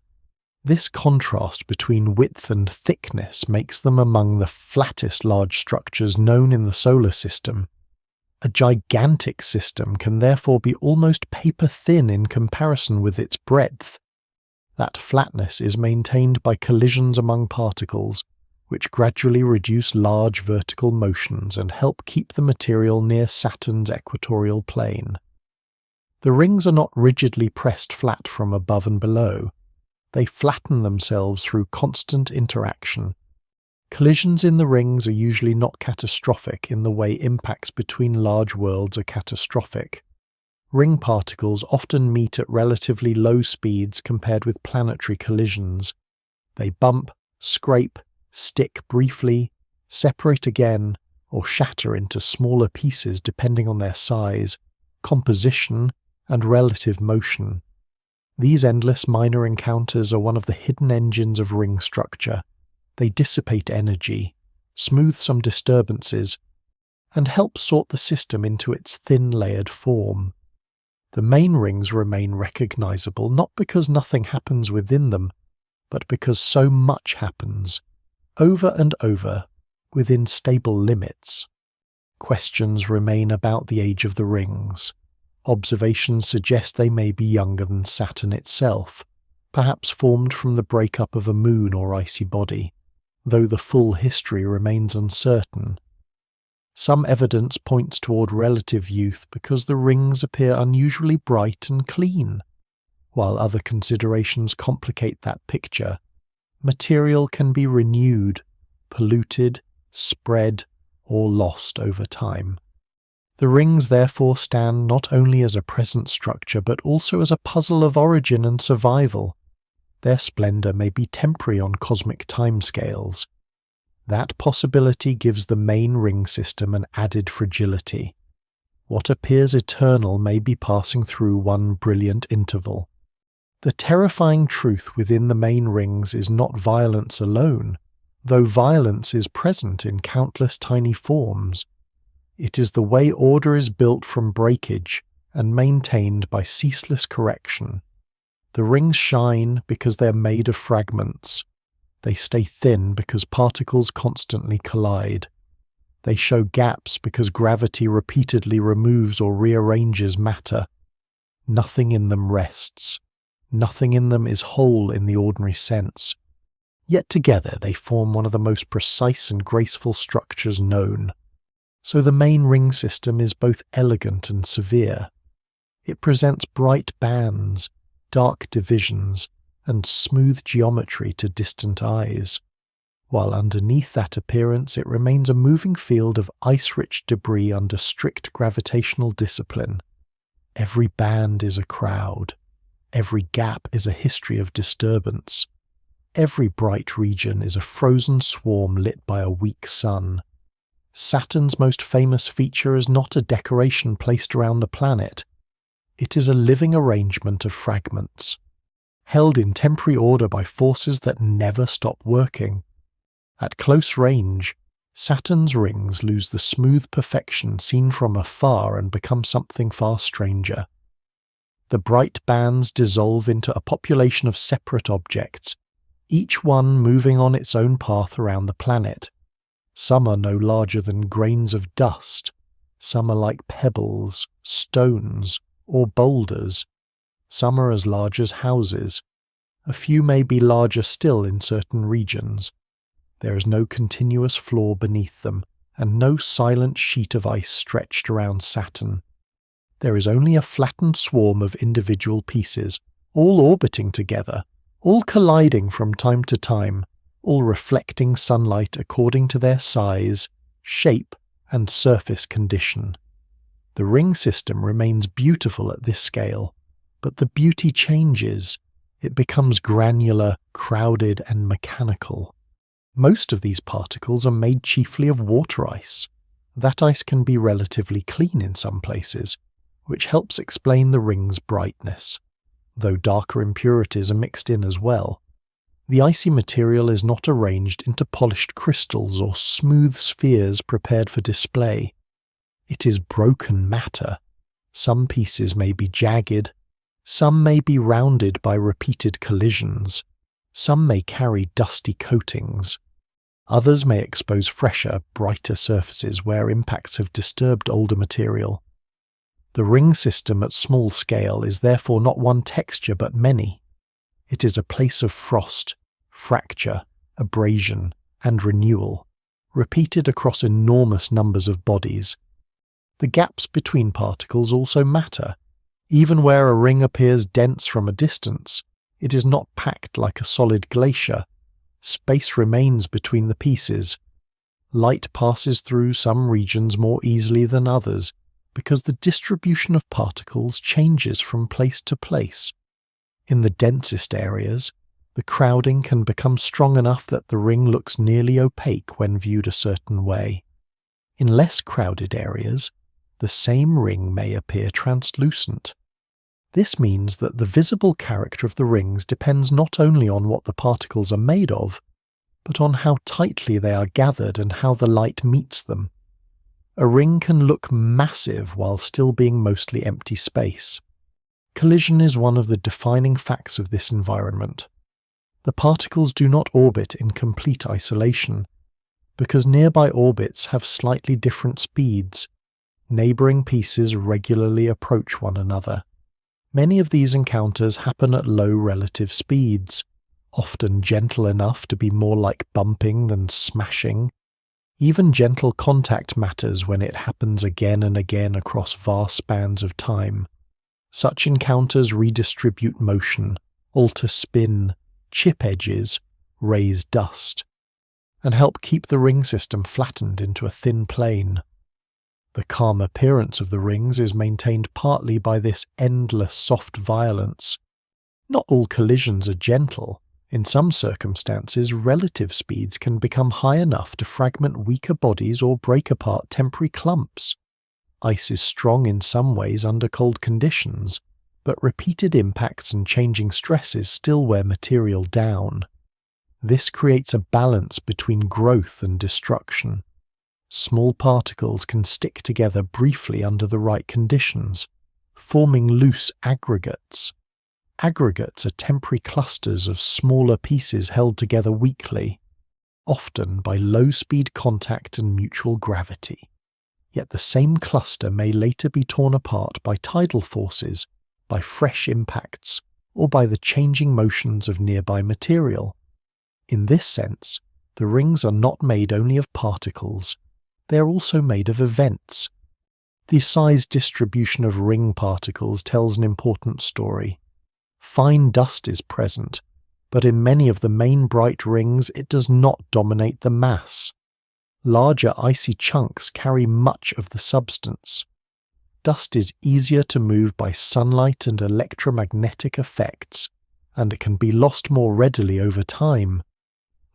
this contrast between width and thickness makes them among the flattest large structures known in the solar system. A gigantic system can therefore be almost paper-thin in comparison with its breadth. That flatness is maintained by collisions among particles, which gradually reduce large vertical motions and help keep the material near Saturn's equatorial plane. The rings are not rigidly pressed flat from above and below. They flatten themselves through constant interaction. Collisions in the rings are usually not catastrophic in the way impacts between large worlds are catastrophic. Ring particles often meet at relatively low speeds compared with planetary collisions. They bump, scrape, stick briefly, separate again, or shatter into smaller pieces depending on their size, composition, and relative motion. These endless minor encounters are one of the hidden engines of ring structure. They dissipate energy, smooth some disturbances, and help sort the system into its thin layered form. The main rings remain recognizable not because nothing happens within them, but because so much happens. Over and over, within stable limits. Questions remain about the age of the rings. Observations suggest they may be younger than Saturn itself, perhaps formed from the breakup of a moon or icy body, though the full history remains uncertain. Some evidence points toward relative youth because the rings appear unusually bright and clean, while other considerations complicate that picture. Material can be renewed, polluted, spread, or lost over time. The rings therefore stand not only as a present structure but also as a puzzle of origin and survival. Their splendor may be temporary on cosmic timescales. That possibility gives the main ring system an added fragility. What appears eternal may be passing through one brilliant interval. The terrifying truth within the main rings is not violence alone, though violence is present in countless tiny forms. It is the way order is built from breakage and maintained by ceaseless correction. The rings shine because they're made of fragments. They stay thin because particles constantly collide. They show gaps because gravity repeatedly removes or rearranges matter. Nothing in them rests. Nothing in them is whole in the ordinary sense. Yet together they form one of the most precise and graceful structures known. So the main ring system is both elegant and severe. It presents bright bands, dark divisions, and smooth geometry to distant eyes, while underneath that appearance it remains a moving field of ice-rich debris under strict gravitational discipline. Every band is a crowd. Every gap is a history of disturbance. Every bright region is a frozen swarm lit by a weak sun. Saturn's most famous feature is not a decoration placed around the planet. It is a living arrangement of fragments, held in temporary order by forces that never stop working. At close range, Saturn's rings lose the smooth perfection seen from afar and become something far stranger. The bright bands dissolve into a population of separate objects, each one moving on its own path around the planet. Some are no larger than grains of dust. Some are like pebbles, stones, or boulders. Some are as large as houses. A few may be larger still in certain regions. There is no continuous floor beneath them, and no silent sheet of ice stretched around Saturn. There is only a flattened swarm of individual pieces, all orbiting together, all colliding from time to time, all reflecting sunlight according to their size, shape, and surface condition. The ring system remains beautiful at this scale, but the beauty changes. It becomes granular, crowded, and mechanical. Most of these particles are made chiefly of water ice. That ice can be relatively clean in some places, which helps explain the ring's brightness, though darker impurities are mixed in as well. The icy material is not arranged into polished crystals or smooth spheres prepared for display. It is broken matter. Some pieces may be jagged, some may be rounded by repeated collisions, some may carry dusty coatings. Others may expose fresher, brighter surfaces where impacts have disturbed older material. The ring system at small scale is therefore not one texture but many. It is a place of frost, fracture, abrasion, and renewal, repeated across enormous numbers of bodies. The gaps between particles also matter. Even where a ring appears dense from a distance, it is not packed like a solid glacier. Space remains between the pieces. Light passes through some regions more easily than others, because the distribution of particles changes from place to place. In the densest areas, the crowding can become strong enough that the ring looks nearly opaque when viewed a certain way. In less crowded areas, the same ring may appear translucent. This means that the visible character of the rings depends not only on what the particles are made of, but on how tightly they are gathered and how the light meets them. A ring can look massive while still being mostly empty space. Collision is one of the defining facts of this environment. The particles do not orbit in complete isolation. because nearby orbits have slightly different speeds. Neighbouring pieces regularly approach one another. Many of these encounters happen at low relative speeds, often gentle enough to be more like bumping than smashing. Even gentle contact matters when it happens again and again across vast spans of time. Such encounters redistribute motion, alter spin, chip edges, raise dust, and help keep the ring system flattened into a thin plane. The calm appearance of the rings is maintained partly by this endless soft violence. Not all collisions are gentle. In some circumstances, relative speeds can become high enough to fragment weaker bodies or break apart temporary clumps. Ice is strong in some ways under cold conditions, but repeated impacts and changing stresses still wear material down. This creates a balance between growth and destruction. Small particles can stick together briefly under the right conditions, forming loose aggregates. Aggregates are temporary clusters of smaller pieces held together weakly, often by low-speed contact and mutual gravity. Yet the same cluster may later be torn apart by tidal forces, by fresh impacts, or by the changing motions of nearby material. In this sense, the rings are not made only of particles, they are also made of events. The size distribution of ring particles tells an important story. Fine dust is present, but in many of the main bright rings it does not dominate the mass. Larger icy chunks carry much of the substance. Dust is easier to move by sunlight and electromagnetic effects, and it can be lost more readily over time.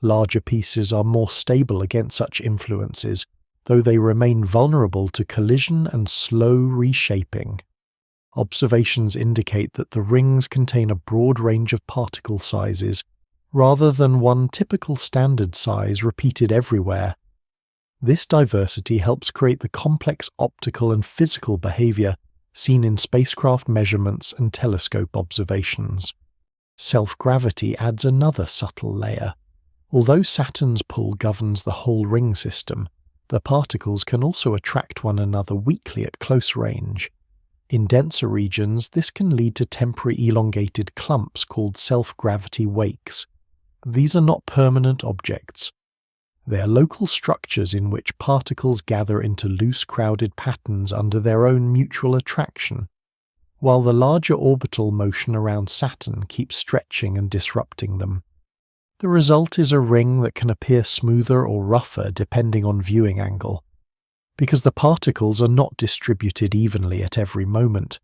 Larger pieces are more stable against such influences, though they remain vulnerable to collision and slow reshaping. Observations indicate that the rings contain a broad range of particle sizes, rather than one typical standard size repeated everywhere. This diversity helps create the complex optical and physical behavior seen in spacecraft measurements and telescope observations. Self-gravity adds another subtle layer. Although Saturn's pull governs the whole ring system, the particles can also attract one another weakly at close range. In denser regions, this can lead to temporary elongated clumps called self-gravity wakes. These are not permanent objects. They are local structures in which particles gather into loose crowded patterns under their own mutual attraction, while the larger orbital motion around Saturn keeps stretching and disrupting them. The result is a ring that can appear smoother or rougher depending on viewing angle. Because the particles are not distributed evenly at every moment,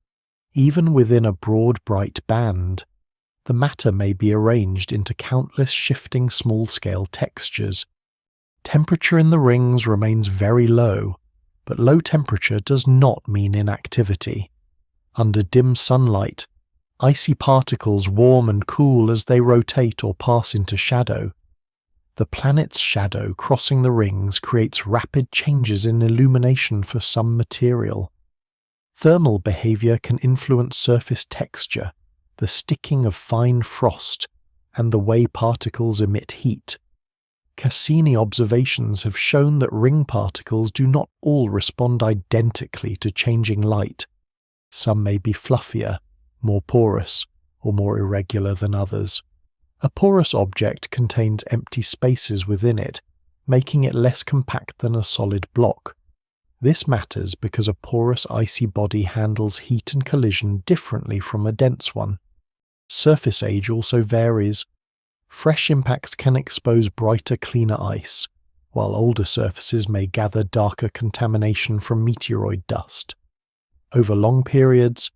even within a broad bright band, the matter may be arranged into countless shifting small-scale textures. Temperature in the rings remains very low, but low temperature does not mean inactivity. Under dim sunlight, icy particles warm and cool as they rotate or pass into shadow. The planet's shadow crossing the rings creates rapid changes in illumination for some material. Thermal behavior can influence surface texture, the sticking of fine frost, and the way particles emit heat. Cassini observations have shown that ring particles do not all respond identically to changing light. Some may be fluffier, more porous, or more irregular than others. A porous object contains empty spaces within it, making it less compact than a solid block. This matters because a porous icy body handles heat and collision differently from a dense one. Surface age also varies. Fresh impacts can expose brighter, cleaner ice, while older surfaces may gather darker contamination from meteoroid dust. Over long periods,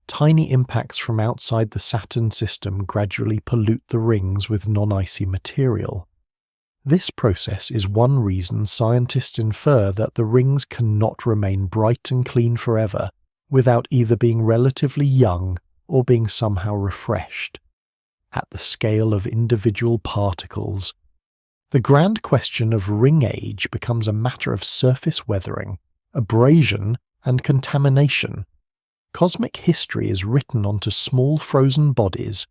tiny impacts from outside the Saturn system gradually pollute the rings with non-icy material. This process is one reason scientists infer that the rings cannot remain bright and clean forever without either being relatively young or being somehow refreshed. At the scale of individual particles, the grand question of ring age becomes a matter of surface weathering, abrasion, and contamination. Cosmic history is written onto small frozen bodies.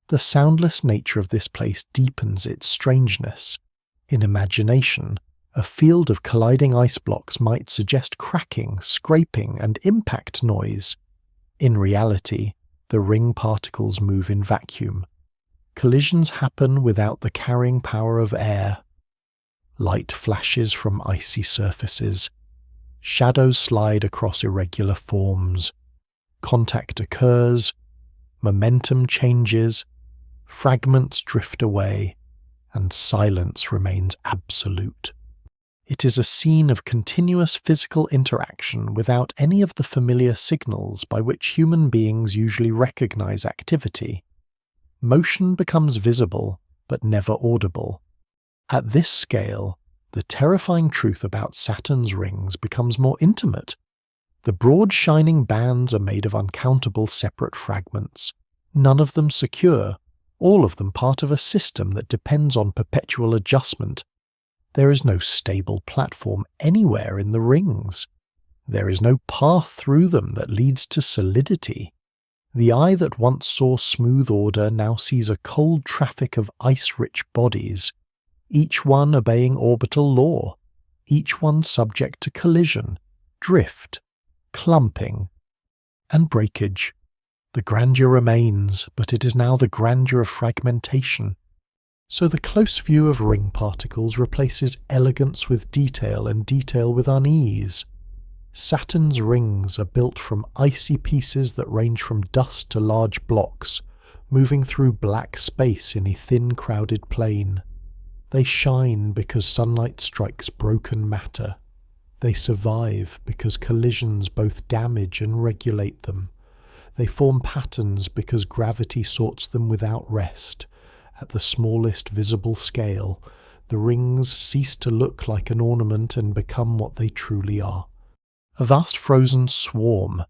The soundless nature of this place deepens its strangeness. In imagination, A field of colliding ice blocks might suggest cracking, scraping, and impact noise. In reality, the ring particles move in vacuum. Collisions happen without the carrying power of air. Light flashes from icy surfaces. Shadows slide across irregular forms. Contact occurs. Momentum changes. Fragments drift away, and silence remains absolute. It is a scene of continuous physical interaction without any of the familiar signals by which human beings usually recognize activity. Motion becomes visible, but never audible. At this scale, the terrifying truth about Saturn's rings becomes more intimate. The broad shining bands are made of uncountable separate fragments, none of them secure, all of them part of a system that depends on perpetual adjustment. There is no stable platform anywhere in the rings. There is no path through them that leads to solidity. The eye that once saw smooth order now sees a cold traffic of ice-rich bodies, each one obeying orbital law, each one subject to collision, drift, clumping, and breakage. The grandeur remains, but it is now the grandeur of fragmentation. So the close view of ring particles replaces elegance with detail and detail with unease. Saturn's rings are built from icy pieces that range from dust to large blocks, moving through black space in a thin, crowded plane. They shine because sunlight strikes broken matter. They survive because collisions both damage and regulate them. They form patterns because gravity sorts them without rest. At the smallest visible scale, the rings cease to look like an ornament and become what they truly are. A vast frozen swarm,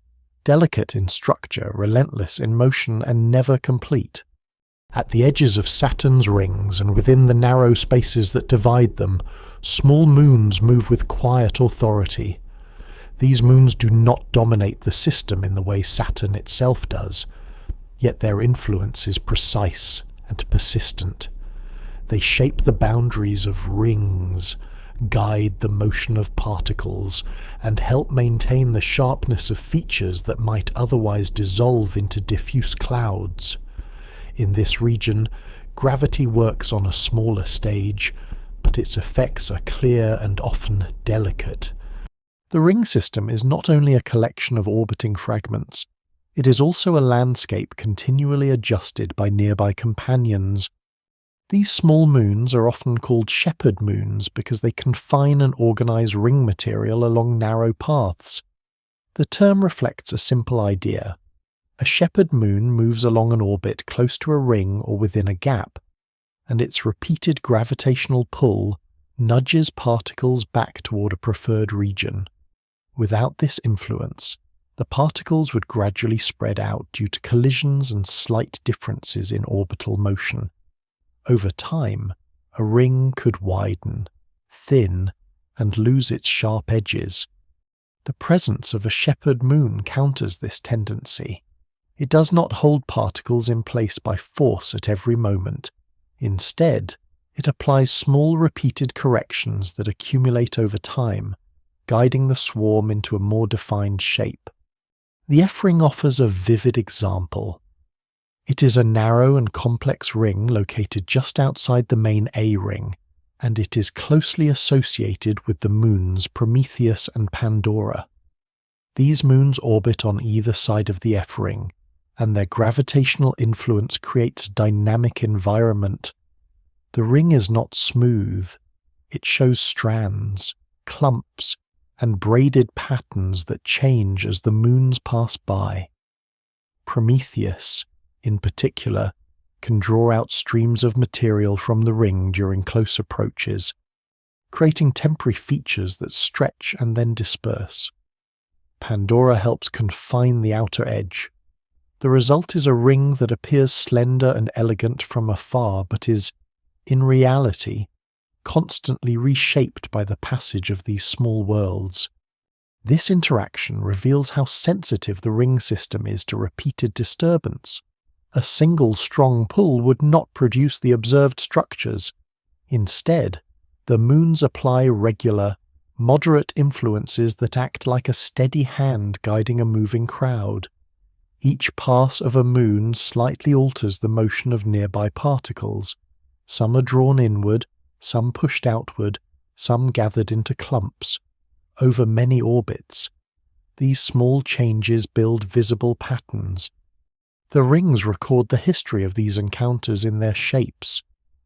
delicate in structure, relentless in motion, and never complete. At the edges of Saturn's rings and within the narrow spaces that divide them, small moons move with quiet authority. These moons do not dominate the system in the way Saturn itself does, yet their influence is precise and persistent. They shape the boundaries of rings, guide the motion of particles, and help maintain the sharpness of features that might otherwise dissolve into diffuse clouds. In this region, gravity works on a smaller stage, but its effects are clear and often delicate. The ring system is not only a collection of orbiting fragments, it is also a landscape continually adjusted by nearby companions. These small moons are often called shepherd moons because they confine and organize ring material along narrow paths. The term reflects a simple idea. A shepherd moon moves along an orbit close to a ring or within a gap, and its repeated gravitational pull nudges particles back toward a preferred region. Without this influence, the particles would gradually spread out due to collisions and slight differences in orbital motion. Over time, a ring could widen, thin, and lose its sharp edges. The presence of a shepherd moon counters this tendency. It does not hold particles in place by force at every moment. Instead, it applies small repeated corrections that accumulate over time, guiding the swarm into a more defined shape. The F ring offers a vivid example. It is a narrow and complex ring located just outside the main A ring, and it is closely associated with the moons Prometheus and Pandora. These moons orbit on either side of the F ring, and their gravitational influence creates a dynamic environment. The ring is not smooth. It shows strands, clumps, and braided patterns that change as the moons pass by. Prometheus, in particular, can draw out streams of material from the ring during close approaches, creating temporary features that stretch and then disperse. Pandora helps confine the outer edge. The result is a ring that appears slender and elegant from afar, but is, in reality, constantly reshaped by the passage of these small worlds. This interaction reveals how sensitive the ring system is to repeated disturbance. A single strong pull would not produce the observed structures. Instead, The moons apply regular, moderate influences that act like a steady hand guiding a moving crowd. Each pass of a moon slightly alters the motion of nearby particles. Some are drawn inward, some pushed outward, some gathered into clumps. Over many orbits, these small changes build visible patterns. The rings record the history of these encounters in their shapes.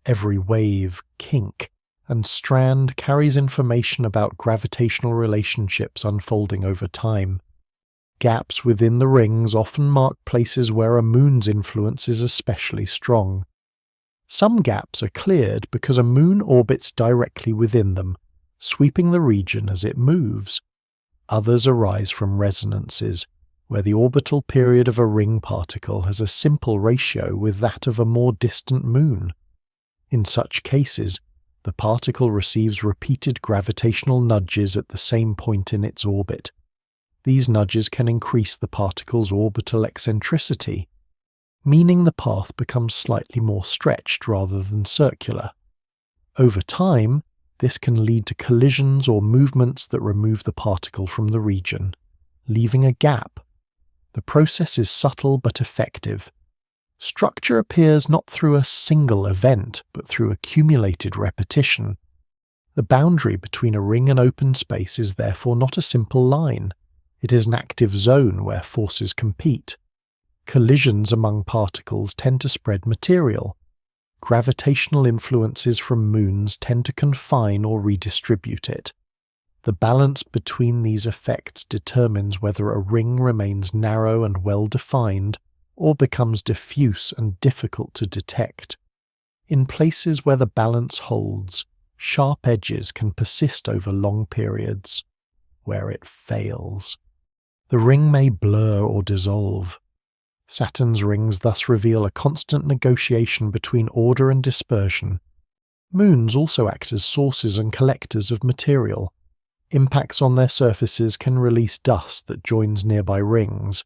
Every wave, kink, and strand carries information about gravitational relationships unfolding over time. Gaps within the rings often mark places where a moon's influence is especially strong. Some gaps are cleared because a moon orbits directly within them, sweeping the region as it moves. Others arise from resonances, where the orbital period of a ring particle has a simple ratio with that of a more distant moon. In such cases, the particle receives repeated gravitational nudges at the same point in its orbit. These nudges can increase the particle's orbital eccentricity, meaning the path becomes slightly more stretched rather than circular. Over time, this can lead to collisions or movements that remove the particle from the region, leaving a gap. The process is subtle but effective. Structure appears not through a single event, but through accumulated repetition. The boundary between a ring and open space is therefore not a simple line. It is an active zone where forces compete. Collisions among particles tend to spread material. Gravitational influences from moons tend to confine or redistribute it. The balance between these effects determines whether a ring remains narrow and well-defined or becomes diffuse and difficult to detect. In places where the balance holds, sharp edges can persist over long periods. Where it fails, the ring may blur or dissolve. Saturn's rings thus reveal a constant negotiation between order and dispersion. Moons also act as sources and collectors of material. Impacts on their surfaces can release dust that joins nearby rings.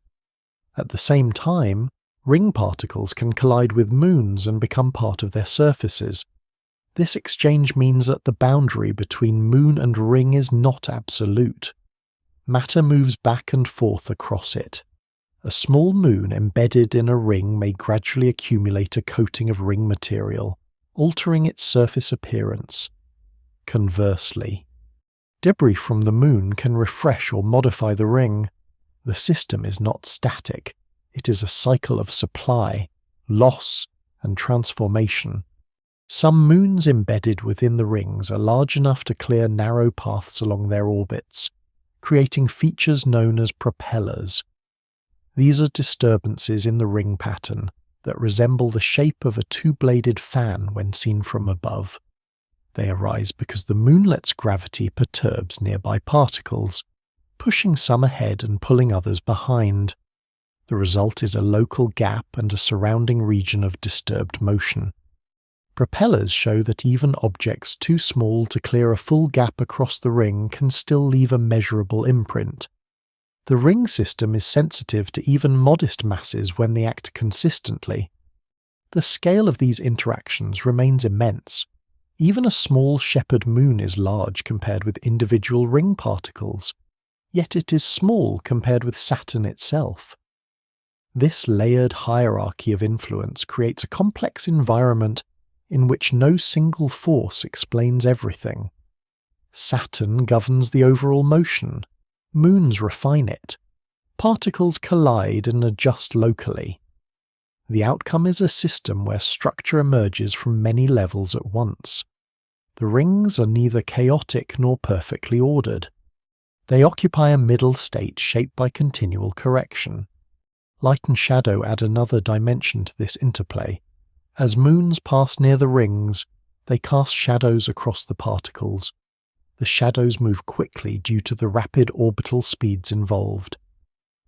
At the same time, ring particles can collide with moons and become part of their surfaces. This exchange means that the boundary between moon and ring is not absolute. Matter moves back and forth across it. A small moon embedded in a ring may gradually accumulate a coating of ring material, altering its surface appearance. Conversely, debris from the moon can refresh or modify the ring. The system is not static. It is a cycle of supply, loss, and transformation. Some moons embedded within the rings are large enough to clear narrow paths along their orbits, creating features known as propellers. These are disturbances in the ring pattern that resemble the shape of a two-bladed fan when seen from above. They arise because the moonlet's gravity perturbs nearby particles, pushing some ahead and pulling others behind. The result is a local gap and a surrounding region of disturbed motion. Propellers show that even objects too small to clear a full gap across the ring can still leave a measurable imprint. The ring system is sensitive to even modest masses when they act consistently. The scale of these interactions remains immense. Even a small shepherd moon is large compared with individual ring particles, yet it is small compared with Saturn itself. This layered hierarchy of influence creates a complex environment in which no single force explains everything. Saturn governs the overall motion. Moons refine it. Particles collide and adjust locally. The outcome is a system where structure emerges from many levels at once. The rings are neither chaotic nor perfectly ordered. They occupy a middle state shaped by continual correction. Light and shadow add another dimension to this interplay. As moons pass near the rings, they cast shadows across the particles. The shadows move quickly due to the rapid orbital speeds involved.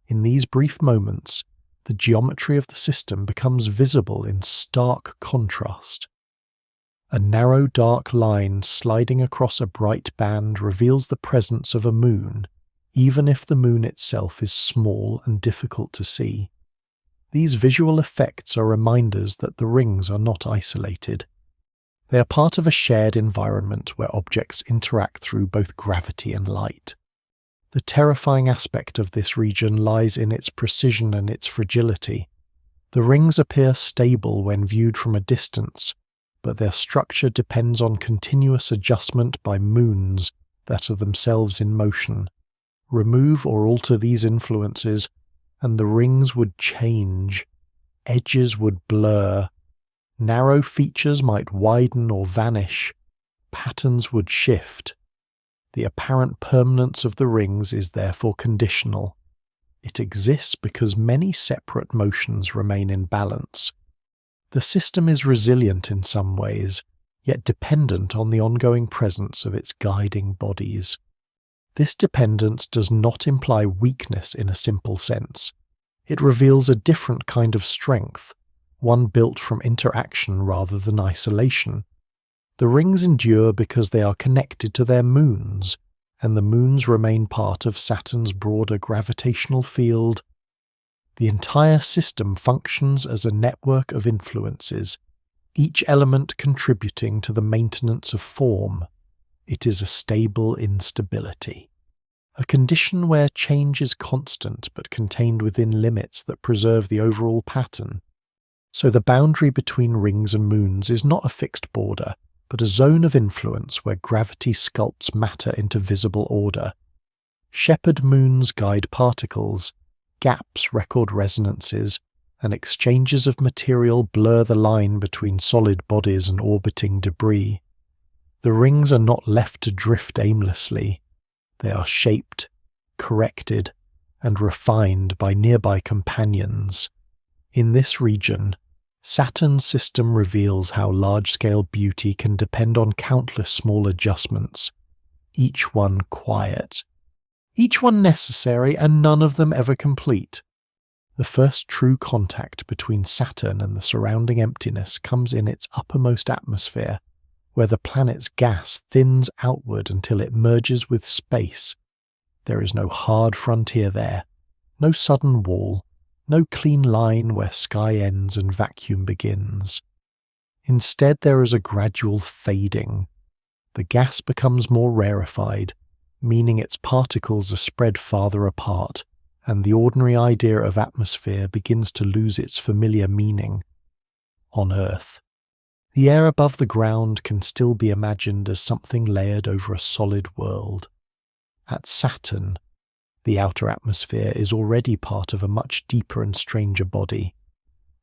In these brief moments, the geometry of the system becomes visible in stark contrast. A narrow dark line sliding across a bright band reveals the presence of a moon, even if the moon itself is small and difficult to see. These visual effects are reminders that the rings are not isolated. They are part of a shared environment where objects interact through both gravity and light. The terrifying aspect of this region lies in its precision and its fragility. The rings appear stable when viewed from a distance, but their structure depends on continuous adjustment by moons that are themselves in motion. Remove or alter these influences, and the rings would change. Edges would blur. Narrow features might widen or vanish. Patterns would shift. The apparent permanence of the rings is therefore conditional. It exists because many separate motions remain in balance. The system is resilient in some ways, yet dependent on the ongoing presence of its guiding bodies. This dependence does not imply weakness in a simple sense. It reveals a different kind of strength, one built from interaction rather than isolation. The rings endure because they are connected to their moons, and the moons remain part of Saturn's broader gravitational field. The entire system functions as a network of influences, each element contributing to the maintenance of form. It is a stable instability, a condition where change is constant but contained within limits that preserve the overall pattern. So the boundary between rings and moons is not a fixed border, but a zone of influence where gravity sculpts matter into visible order. Shepherd moons guide particles, gaps record resonances, and exchanges of material blur the line between solid bodies and orbiting debris. The rings are not left to drift aimlessly. They are shaped, corrected, and refined by nearby companions. In this region, Saturn's system reveals how large-scale beauty can depend on countless small adjustments, each one quiet, each one necessary, and none of them ever complete. The first true contact between Saturn and the surrounding emptiness comes in its uppermost atmosphere, where the planet's gas thins outward until it merges with space. There is no hard frontier there, no sudden wall, no clean line where sky ends and vacuum begins. Instead, there is a gradual fading. The gas becomes more rarefied, meaning its particles are spread farther apart, and the ordinary idea of atmosphere begins to lose its familiar meaning. On Earth, the air above the ground can still be imagined as something layered over a solid world. At Saturn, the outer atmosphere is already part of a much deeper and stranger body.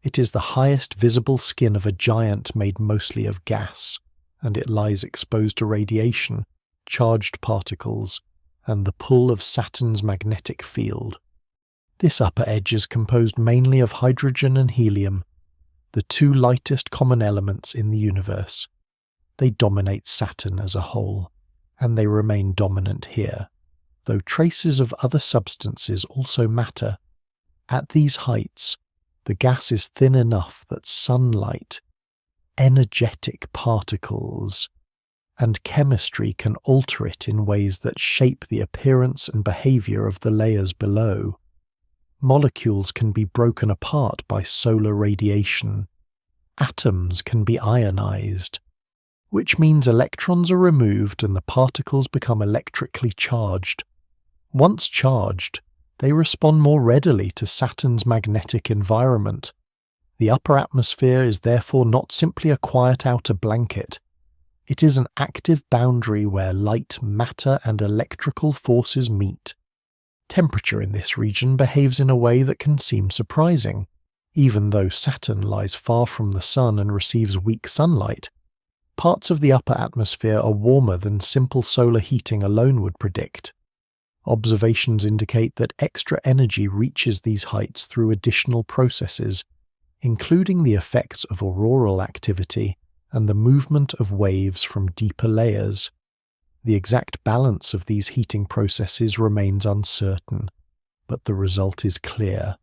It is the highest visible skin of a giant made mostly of gas, and it lies exposed to radiation, charged particles, and the pull of Saturn's magnetic field. This upper edge is composed mainly of hydrogen and helium, the two lightest common elements in the universe. They dominate Saturn as a whole, and they remain dominant here, though traces of other substances also matter. At these heights, the gas is thin enough that sunlight, energetic particles, and chemistry can alter it in ways that shape the appearance and behavior of the layers below. Molecules can be broken apart by solar radiation. Atoms can be ionized, which means electrons are removed and the particles become electrically charged. Once charged, they respond more readily to Saturn's magnetic environment. The upper atmosphere is therefore not simply a quiet outer blanket. It is an active boundary where light, matter, and electrical forces meet. Temperature in this region behaves in a way that can seem surprising. Even though Saturn lies far from the Sun and receives weak sunlight, parts of the upper atmosphere are warmer than simple solar heating alone would predict. Observations indicate that extra energy reaches these heights through additional processes, including the effects of auroral activity and the movement of waves from deeper layers. The exact balance of these heating processes remains uncertain, but the result is clear.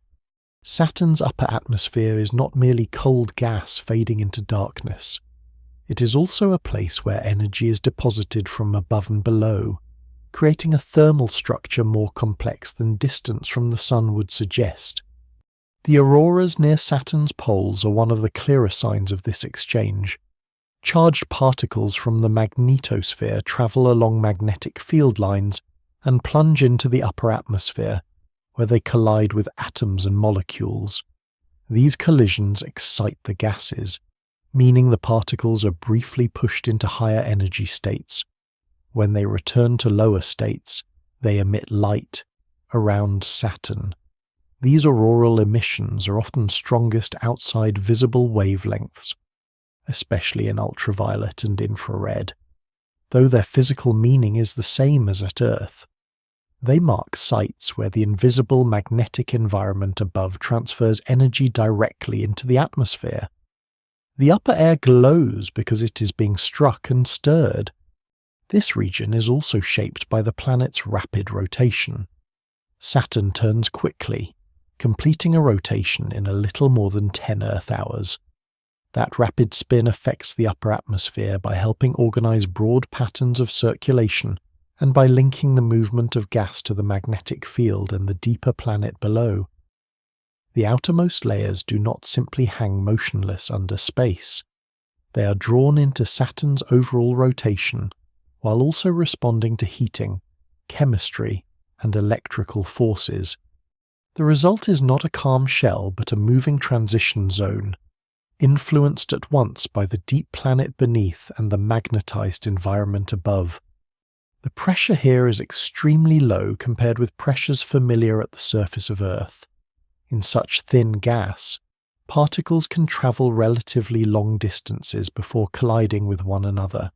Saturn's upper atmosphere is not merely cold gas fading into darkness. It is also a place where energy is deposited from above and below, creating a thermal structure more complex than distance from the Sun would suggest. The auroras near Saturn's poles are one of the clearer signs of this exchange. Charged particles from the magnetosphere travel along magnetic field lines and plunge into the upper atmosphere, where they collide with atoms and molecules. These collisions excite the gases, meaning the particles are briefly pushed into higher energy states. When they return to lower states, they emit light around Saturn. These auroral emissions are often strongest outside visible wavelengths, especially in ultraviolet and infrared. Though their physical meaning is the same as at Earth, they mark sites where the invisible magnetic environment above transfers energy directly into the atmosphere. The upper air glows because it is being struck and stirred. This region is also shaped by the planet's rapid rotation. Saturn turns quickly, completing a rotation in a little more than 10 Earth hours. That rapid spin affects the upper atmosphere by helping organize broad patterns of circulation and by linking the movement of gas to the magnetic field and the deeper planet below. The outermost layers do not simply hang motionless under space. They are drawn into Saturn's overall rotation, while also responding to heating, chemistry, and electrical forces. The result is not a calm shell but a moving transition zone, influenced at once by the deep planet beneath and the magnetized environment above. The pressure here is extremely low compared with pressures familiar at the surface of Earth. In such thin gas, particles can travel relatively long distances before colliding with one another.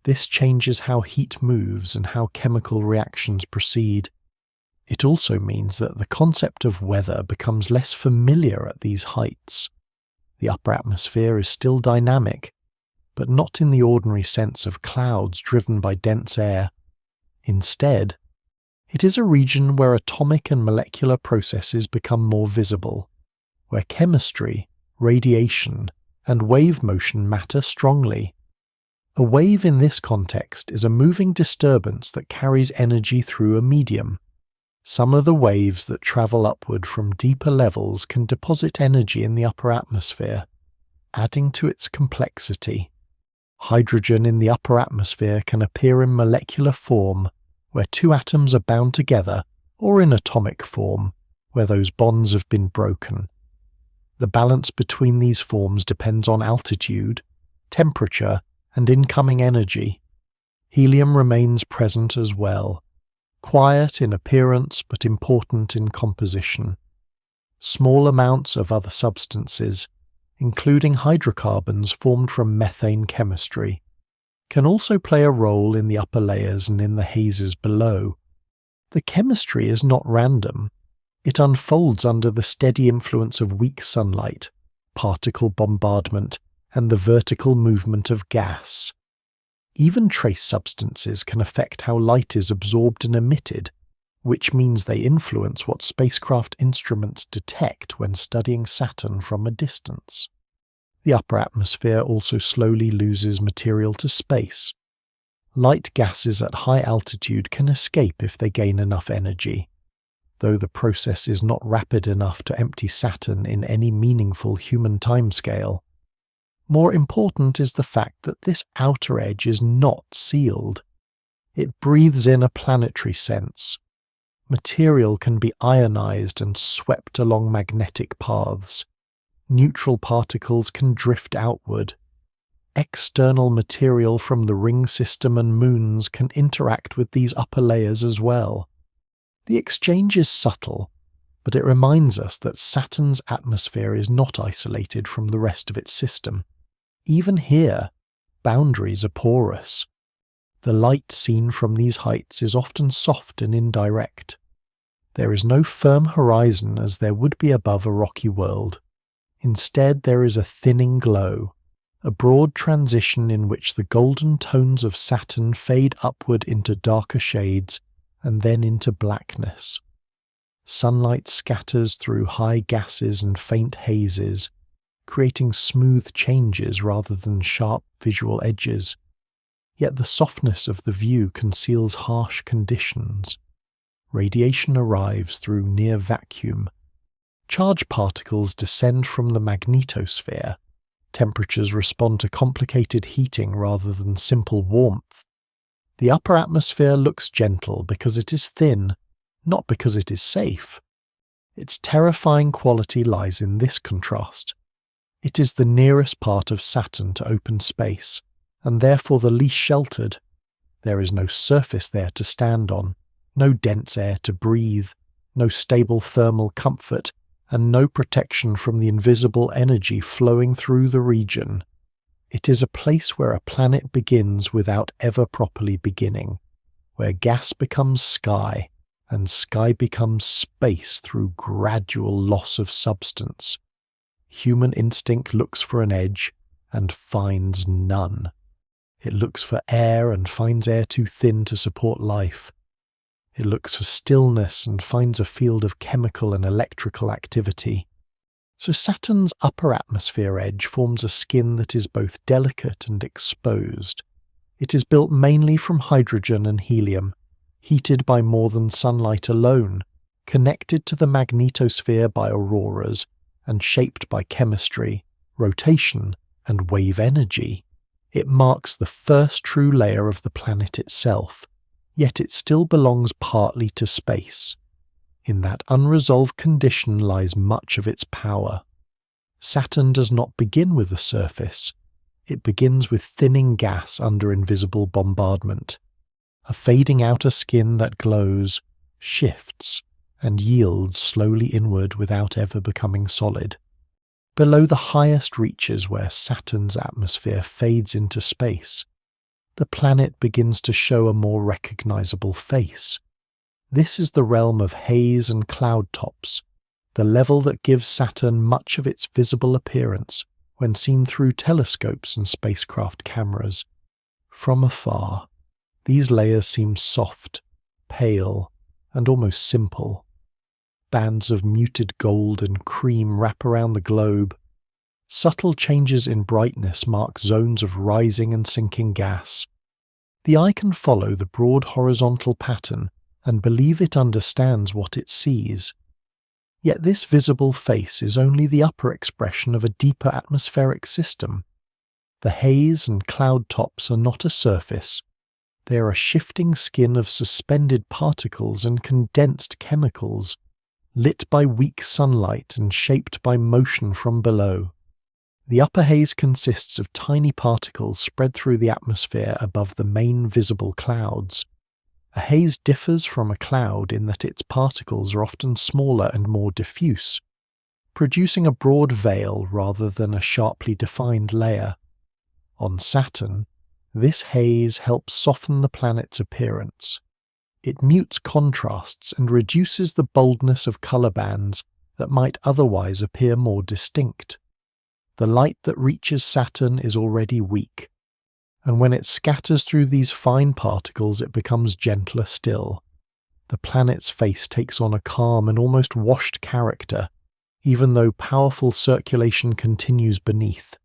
This changes how heat moves and how chemical reactions proceed. It also means that the concept of weather becomes less familiar at these heights. The upper atmosphere is still dynamic, but not in the ordinary sense of clouds driven by dense air. Instead, it is a region where atomic and molecular processes become more visible, where chemistry, radiation, and wave motion matter strongly. A wave in this context is a moving disturbance that carries energy through a medium. Some of the waves that travel upward from deeper levels can deposit energy in the upper atmosphere, adding to its complexity. Hydrogen in the upper atmosphere can appear in molecular form, where two atoms are bound together, or in atomic form, where those bonds have been broken. The balance between these forms depends on altitude, temperature, and incoming energy. Helium remains present as well, quiet in appearance but important in composition. Small amounts of other substances, including hydrocarbons formed from methane chemistry, can also play a role in the upper layers and in the hazes below. The chemistry is not random. It unfolds under the steady influence of weak sunlight, particle bombardment, and the vertical movement of gas. Even trace substances can affect how light is absorbed and emitted, which means they influence what spacecraft instruments detect when studying Saturn from a distance. The upper atmosphere also slowly loses material to space. Light gases at high altitude can escape if they gain enough energy, though the process is not rapid enough to empty Saturn in any meaningful human timescale. More important is the fact that this outer edge is not sealed. It breathes in a planetary sense. Material can be ionized and swept along magnetic paths. Neutral particles can drift outward. External material from the ring system and moons can interact with these upper layers as well. The exchange is subtle, but it reminds us that Saturn's atmosphere is not isolated from the rest of its system. Even here, boundaries are porous. The light seen from these heights is often soft and indirect. There is no firm horizon as there would be above a rocky world. Instead, there is a thinning glow, a broad transition in which the golden tones of Saturn fade upward into darker shades and then into blackness. Sunlight scatters through high gases and faint hazes, creating smooth changes rather than sharp visual edges. Yet the softness of the view conceals harsh conditions. Radiation arrives through near vacuum. Charged particles descend from the magnetosphere, Temperatures respond to complicated heating rather than simple warmth. The upper atmosphere looks gentle because it is thin, not because it is safe. Its terrifying quality lies in this contrast. It is the nearest part of Saturn to open space, and therefore the least sheltered. There is no surface there to stand on, no dense air to breathe, no stable thermal comfort, and no protection from the invisible energy flowing through the region. It is a place where a planet begins without ever properly beginning, where gas becomes sky, and sky becomes space through gradual loss of substance. Human instinct looks for an edge and finds none. It looks for air and finds air too thin to support life. It looks for stillness and finds a field of chemical and electrical activity. So Saturn's upper atmosphere edge forms a skin that is both delicate and exposed. It is built mainly from hydrogen and helium, heated by more than sunlight alone, connected to the magnetosphere by auroras, and shaped by chemistry, rotation, and wave energy. It marks the first true layer of the planet itself, yet it still belongs partly to space. In that unresolved condition lies much of its power. Saturn does not begin with a surface. It begins with thinning gas under invisible bombardment. A fading outer skin that glows, shifts, and yields slowly inward without ever becoming solid. Below the highest reaches where Saturn's atmosphere fades into space, the planet begins to show a more recognizable face. This is the realm of haze and cloud tops, the level that gives Saturn much of its visible appearance when seen through telescopes and spacecraft cameras. From afar, these layers seem soft, pale, and almost simple. Bands of muted gold and cream wrap around the globe. Subtle changes in brightness mark zones of rising and sinking gas. The eye can follow the broad horizontal pattern and believe it understands what it sees. Yet this visible face is only the upper expression of a deeper atmospheric system. The haze and cloud tops are not a surface. They are a shifting skin of suspended particles and condensed chemicals, lit by weak sunlight and shaped by motion from below. The upper haze consists of tiny particles spread through the atmosphere above the main visible clouds. A haze differs from a cloud in that its particles are often smaller and more diffuse, producing a broad veil rather than a sharply defined layer. On Saturn, this haze helps soften the planet's appearance. It mutes contrasts and reduces the boldness of color bands that might otherwise appear more distinct. The light that reaches Saturn is already weak, and when it scatters through these fine particles it becomes gentler still. The planet's face takes on a calm and almost washed character, even though powerful circulation continues beneath.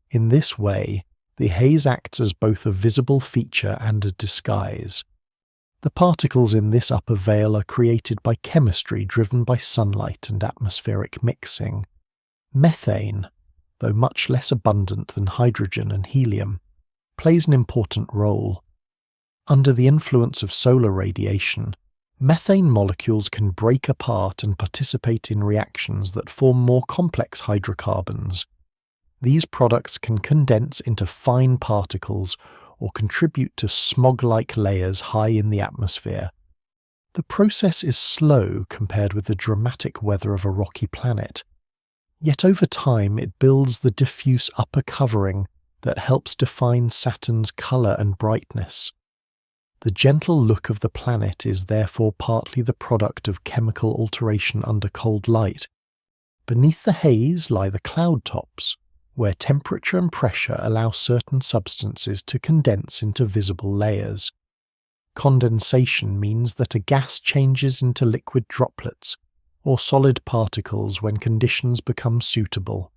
In this way, the haze acts as both a visible feature and a disguise. The particles in this upper veil are created by chemistry driven by sunlight and atmospheric mixing. Methane, though much less abundant than hydrogen and helium, plays an important role. Under the influence of solar radiation, methane molecules can break apart and participate in reactions that form more complex hydrocarbons. These products can condense into fine particles or contribute to smog-like layers high in the atmosphere. The process is slow compared with the dramatic weather of a rocky planet, yet over time it builds the diffuse upper covering that helps define Saturn's colour and brightness. The gentle look of the planet is therefore partly the product of chemical alteration under cold light. Beneath the haze lie the cloud tops, where temperature and pressure allow certain substances to condense into visible layers. Condensation means that a gas changes into liquid droplets or solid particles when conditions become suitable.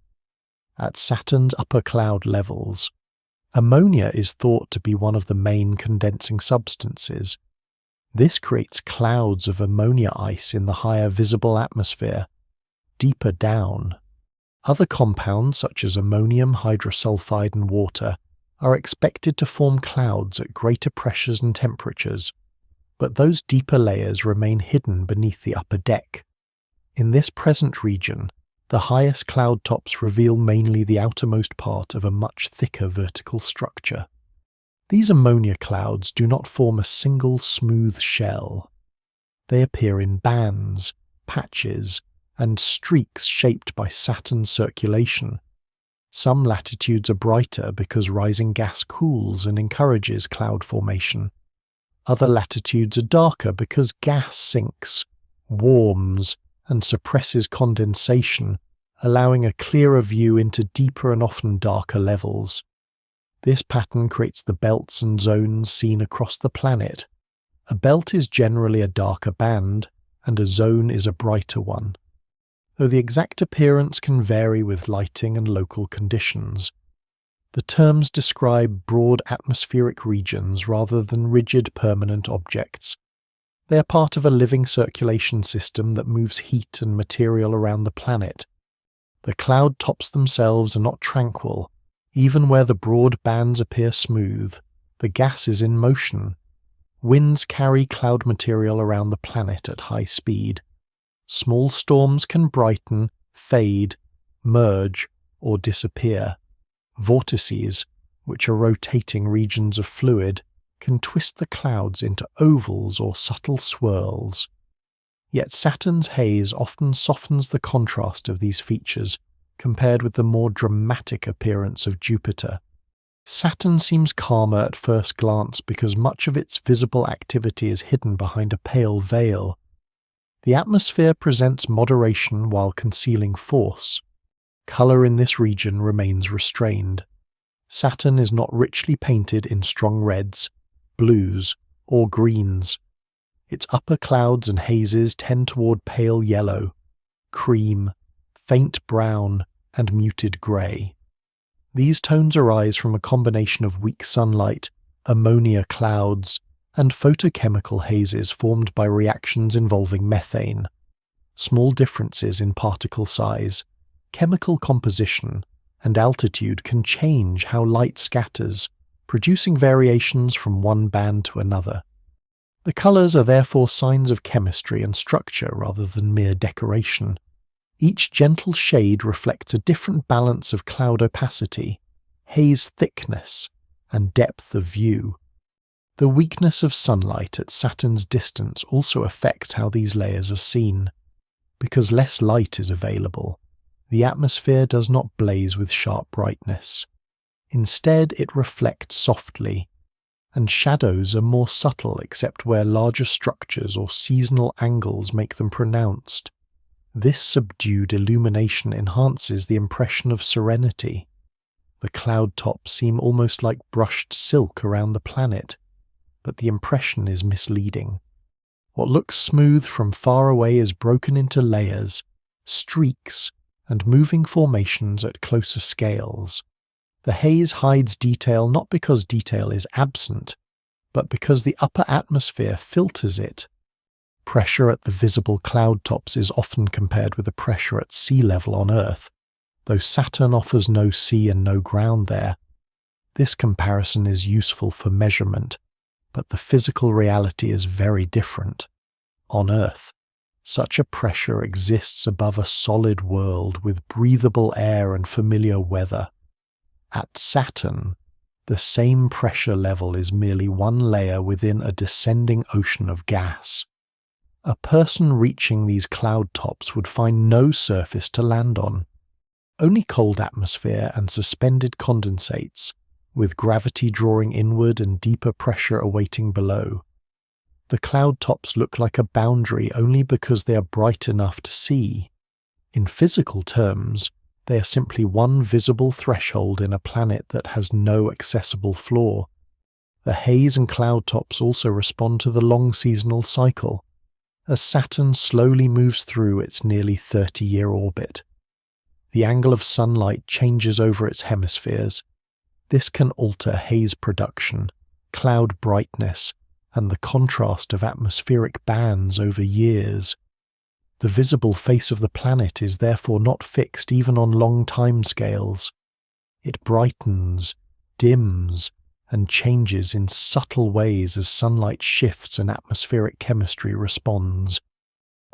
At Saturn's upper cloud levels, ammonia is thought to be one of the main condensing substances. This creates clouds of ammonia ice in the higher visible atmosphere. Deeper down, Other compounds, such as ammonium hydrosulfide and water, are expected to form clouds at greater pressures and temperatures, but those deeper layers remain hidden beneath the upper deck. In this present region, the highest cloud tops reveal mainly the outermost part of a much thicker vertical structure. These ammonia clouds do not form a single smooth shell. They appear in bands, patches, and streaks shaped by Saturn's circulation. Some latitudes are brighter because rising gas cools and encourages cloud formation. Other latitudes are darker because gas sinks, warms, and suppresses condensation, allowing a clearer view into deeper and often darker levels. This pattern creates the belts and zones seen across the planet. A belt is generally a darker band, and a zone is a brighter one, though the exact appearance can vary with lighting and local conditions. The terms describe broad atmospheric regions rather than rigid permanent objects. They are part of a living circulation system that moves heat and material around the planet. The cloud tops themselves are not tranquil. Even where the broad bands appear smooth, the gas is in motion. Winds carry cloud material around the planet at high speed. Small storms can brighten, fade, merge, or disappear. Vortices, which are rotating regions of fluid, can twist the clouds into ovals or subtle swirls. Yet Saturn's haze often softens the contrast of these features compared with the more dramatic appearance of Jupiter. Saturn seems calmer at first glance because much of its visible activity is hidden behind a pale veil. The atmosphere presents moderation while concealing force. Color in this region remains restrained. Saturn is not richly painted in strong reds, blues, or greens. Its upper clouds and hazes tend toward pale yellow, cream, faint brown, and muted grey. These tones arise from a combination of weak sunlight, ammonia clouds, and photochemical hazes formed by reactions involving methane. Small differences in particle size, chemical composition, and altitude can change how light scatters, producing variations from one band to another. The colours are therefore signs of chemistry and structure rather than mere decoration. Each gentle shade reflects a different balance of cloud opacity, haze thickness, and depth of view. The weakness of sunlight at Saturn's distance also affects how these layers are seen. Because less light is available, the atmosphere does not blaze with sharp brightness. Instead, it reflects softly, and shadows are more subtle except where larger structures or seasonal angles make them pronounced. This subdued illumination enhances the impression of serenity. The cloud tops seem almost like brushed silk around the planet, but the impression is misleading. What looks smooth from far away is broken into layers, streaks, and moving formations at closer scales. The haze hides detail not because detail is absent, but because the upper atmosphere filters it. Pressure at the visible cloud tops is often compared with the pressure at sea level on Earth, though Saturn offers no sea and no ground there. This comparison is useful for measurement, but the physical reality is very different. On Earth, such a pressure exists above a solid world with breathable air and familiar weather. At Saturn, the same pressure level is merely one layer within a descending ocean of gas. A person reaching these cloud tops would find no surface to land on, only cold atmosphere and suspended condensates, with gravity drawing inward and deeper pressure awaiting below. The cloud tops look like a boundary only because they are bright enough to see. In physical terms, they are simply one visible threshold in a planet that has no accessible floor. The haze and cloud tops also respond to the long seasonal cycle, as Saturn slowly moves through its nearly 30-year orbit. The angle of sunlight changes over its hemispheres. This can alter haze production, cloud brightness, and the contrast of atmospheric bands over years. The visible face of the planet is therefore not fixed even on long time scales. It brightens, dims, and changes in subtle ways as sunlight shifts and atmospheric chemistry responds.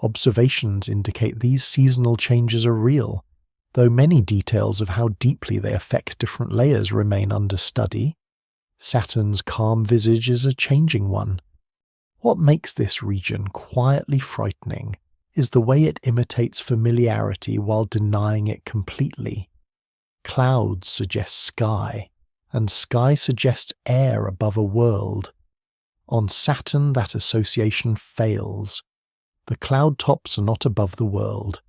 Observations indicate these seasonal changes are real, though many details of how deeply they affect different layers remain under study. Saturn's calm visage is a changing one. What makes this region quietly frightening is the way it imitates familiarity while denying it completely. Clouds suggest sky, and sky suggests air above a world. On Saturn, that association fails. The cloud tops are not above the world.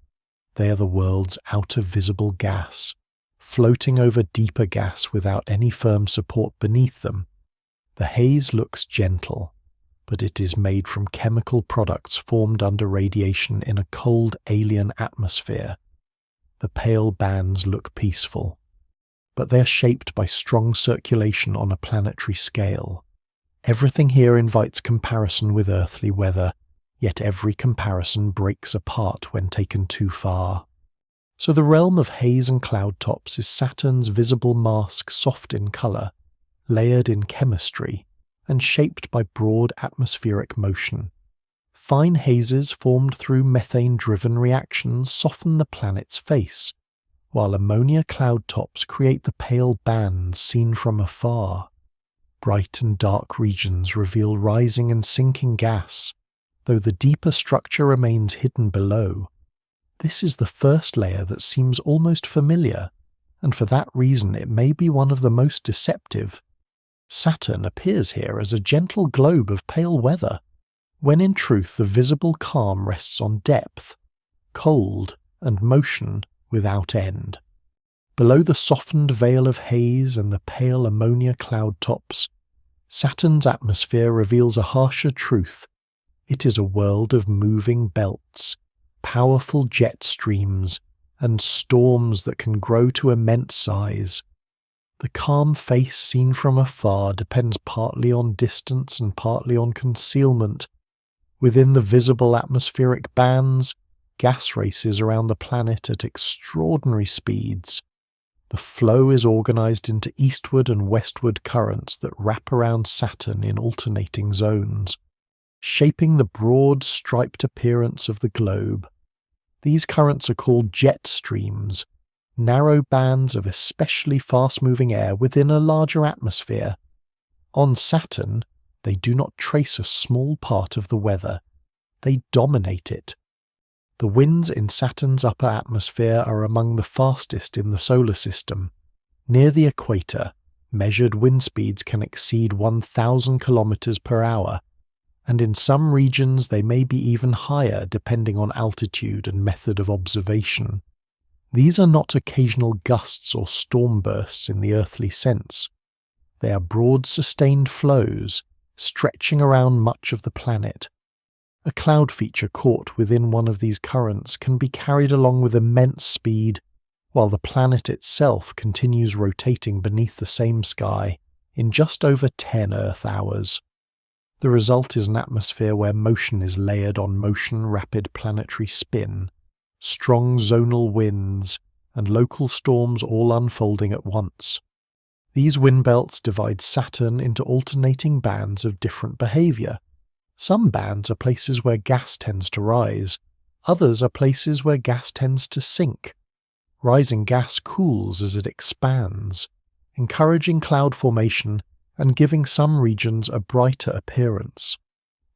They are the world's outer visible gas, floating over deeper gas without any firm support beneath them. The haze looks gentle, but it is made from chemical products formed under radiation in a cold alien atmosphere. The pale bands look peaceful, but they are shaped by strong circulation on a planetary scale. Everything here invites comparison with earthly weather, yet every comparison breaks apart when taken too far. So the realm of haze and cloud tops is Saturn's visible mask, soft in colour, layered in chemistry, and shaped by broad atmospheric motion. Fine hazes formed through methane-driven reactions soften the planet's face, while ammonia cloud tops create the pale bands seen from afar. Bright and dark regions reveal rising and sinking gas, though the deeper structure remains hidden below. This is the first layer that seems almost familiar, and for that reason it may be one of the most deceptive. Saturn appears here as a gentle globe of pale weather, when in truth the visible calm rests on depth, cold, and motion without end. Below the softened veil of haze and the pale ammonia cloud tops, Saturn's atmosphere reveals a harsher truth. It is a world of moving belts, powerful jet streams, and storms that can grow to immense size. The calm face seen from afar depends partly on distance and partly on concealment. Within the visible atmospheric bands, gas races around the planet at extraordinary speeds. The flow is organized into eastward and westward currents that wrap around Saturn in alternating zones, shaping the broad striped appearance of the globe. These currents are called jet streams, narrow bands of especially fast-moving air within a larger atmosphere. On Saturn, they do not trace a small part of the weather. They dominate it. The winds in Saturn's upper atmosphere are among the fastest in the solar system. Near the equator, measured wind speeds can exceed 1,000 kilometers per hour, and in some regions they may be even higher depending on altitude and method of observation. These are not occasional gusts or storm bursts in the earthly sense. They are broad sustained flows, stretching around much of the planet. A cloud feature caught within one of these currents can be carried along with immense speed, while the planet itself continues rotating beneath the same sky in just over 10 Earth hours. The result is an atmosphere where motion is layered on motion, rapid planetary spin, strong zonal winds, and local storms all unfolding at once. These wind belts divide Saturn into alternating bands of different behavior. Some bands are places where gas tends to rise, others are places where gas tends to sink. Rising gas cools as it expands, encouraging cloud formation and giving some regions a brighter appearance.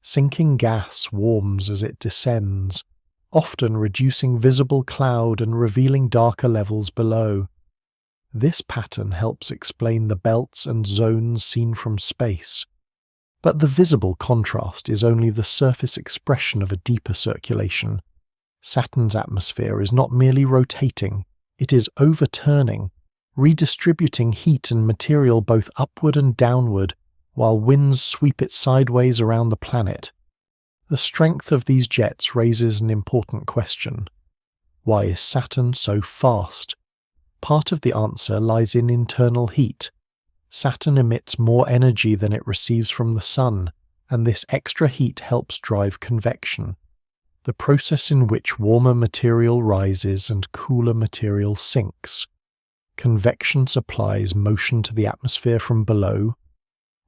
Sinking gas warms as it descends, often reducing visible cloud and revealing darker levels below. This pattern helps explain the belts and zones seen from space. But the visible contrast is only the surface expression of a deeper circulation. Saturn's atmosphere is not merely rotating, it is overturning, redistributing heat and material both upward and downward, while winds sweep it sideways around the planet. The strength of these jets raises an important question. Why is Saturn so fast? Part of the answer lies in internal heat. Saturn emits more energy than it receives from the Sun, and this extra heat helps drive convection. the process in which warmer material rises and cooler material sinks. Convection supplies motion to the atmosphere from below.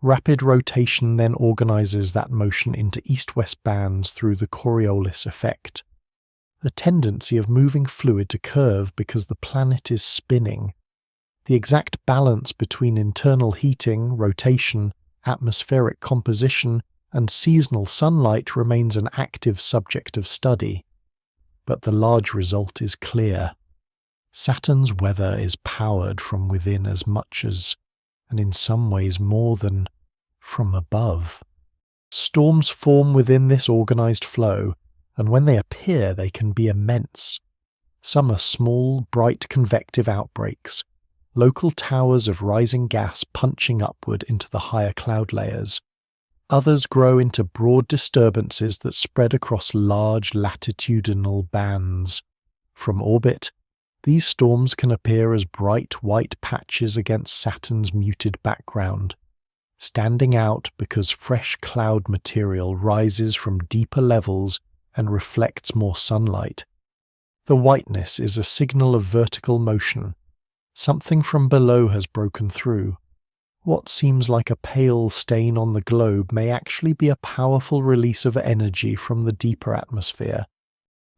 Rapid rotation then organizes that motion into east-west bands through the Coriolis effect. The tendency of moving fluid to curve because the planet is spinning. The exact balance between internal heating, rotation, atmospheric composition, and seasonal sunlight remains an active subject of study. But the large result is clear. Saturn's weather is powered from within as much as, and in some ways more than, from above. Storms form within this organized flow, and when they appear they can be immense. Some are small, bright convective outbreaks, local towers of rising gas punching upward into the higher cloud layers. Others grow into broad disturbances that spread across large latitudinal bands. From orbit, these storms can appear as bright white patches against Saturn's muted background, standing out because fresh cloud material rises from deeper levels and reflects more sunlight. The whiteness is a signal of vertical motion. Something from below has broken through. What seems like a pale stain on the globe may actually be a powerful release of energy from the deeper atmosphere.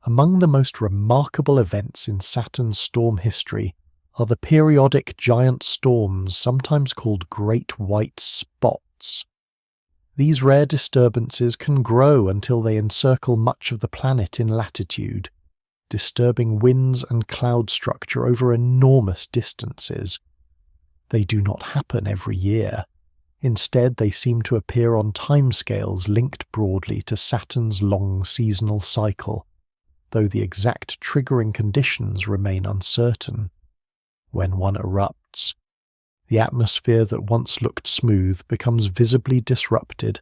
Among the most remarkable events in Saturn's storm history are the periodic giant storms, sometimes called Great White Spots. These rare disturbances can grow until they encircle much of the planet in latitude, disturbing winds and cloud structure over enormous distances. They do not happen every year. Instead, they seem to appear on timescales linked broadly to Saturn's long seasonal cycle, though the exact triggering conditions remain uncertain. When one erupts, the atmosphere that once looked smooth becomes visibly disrupted.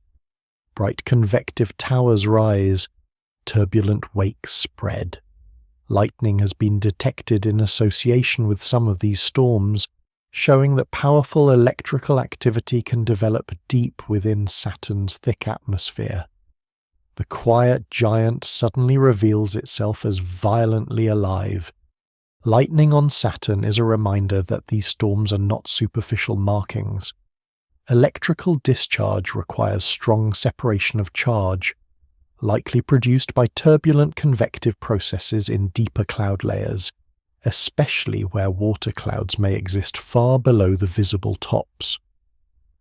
Bright convective towers rise, turbulent wakes spread. Lightning has been detected in association with some of these storms, showing that powerful electrical activity can develop deep within Saturn's thick atmosphere. The quiet giant suddenly reveals itself as violently alive. Lightning on Saturn is a reminder that these storms are not superficial markings. Electrical discharge requires strong separation of charge, likely produced by turbulent convective processes in deeper cloud layers, especially where water clouds may exist far below the visible tops.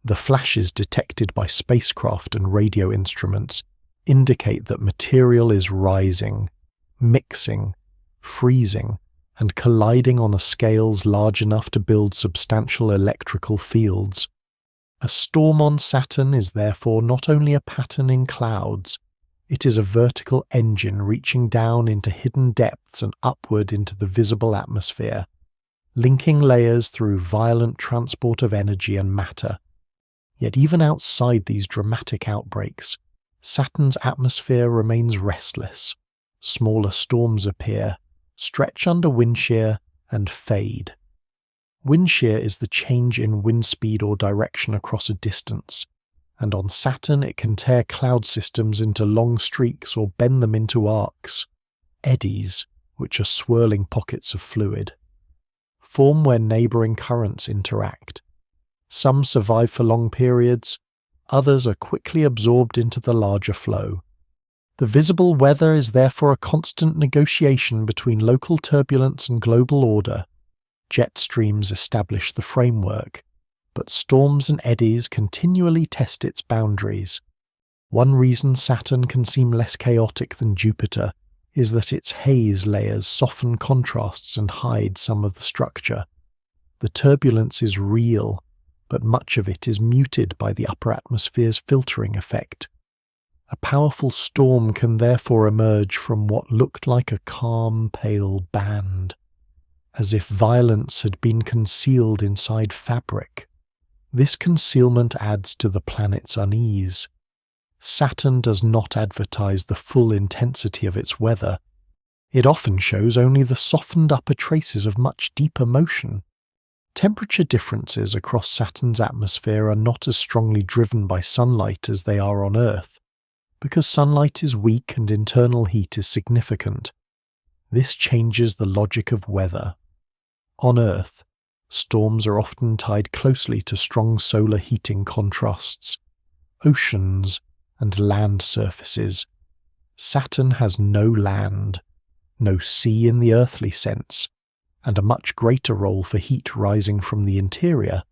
The flashes detected by spacecraft and radio instruments indicate that material is rising, mixing, freezing, and colliding on a scales large enough to build substantial electrical fields. A storm on Saturn is therefore not only a pattern in clouds, it is a vertical engine reaching down into hidden depths and upward into the visible atmosphere, linking layers through violent transport of energy and matter. Yet even outside these dramatic outbreaks, Saturn's atmosphere remains restless. Smaller storms appear, stretch under wind shear, and fade. Wind shear is the change in wind speed or direction across a distance, and on Saturn it can tear cloud systems into long streaks or bend them into arcs. Eddies, which are swirling pockets of fluid, form where neighbouring currents interact. Some survive for long periods, others are quickly absorbed into the larger flow. The visible weather is therefore a constant negotiation between local turbulence and global order. Jet streams establish the framework, but storms and eddies continually test its boundaries. One reason Saturn can seem less chaotic than Jupiter is that its haze layers soften contrasts and hide some of the structure. The turbulence is real, but much of it is muted by the upper atmosphere's filtering effect. A powerful storm can therefore emerge from what looked like a calm, pale band, as if violence had been concealed inside fabric. This concealment adds to the planet's unease. Saturn does not advertise the full intensity of its weather. It often shows only the softened upper traces of much deeper motion. Temperature differences across Saturn's atmosphere are not as strongly driven by sunlight as they are on Earth. Because sunlight is weak and internal heat is significant, this changes the logic of weather. On Earth, storms are often tied closely to strong solar heating contrasts, oceans, and land surfaces. Saturn has no land, no sea in the earthly sense, and a much greater role for heat rising from the interior.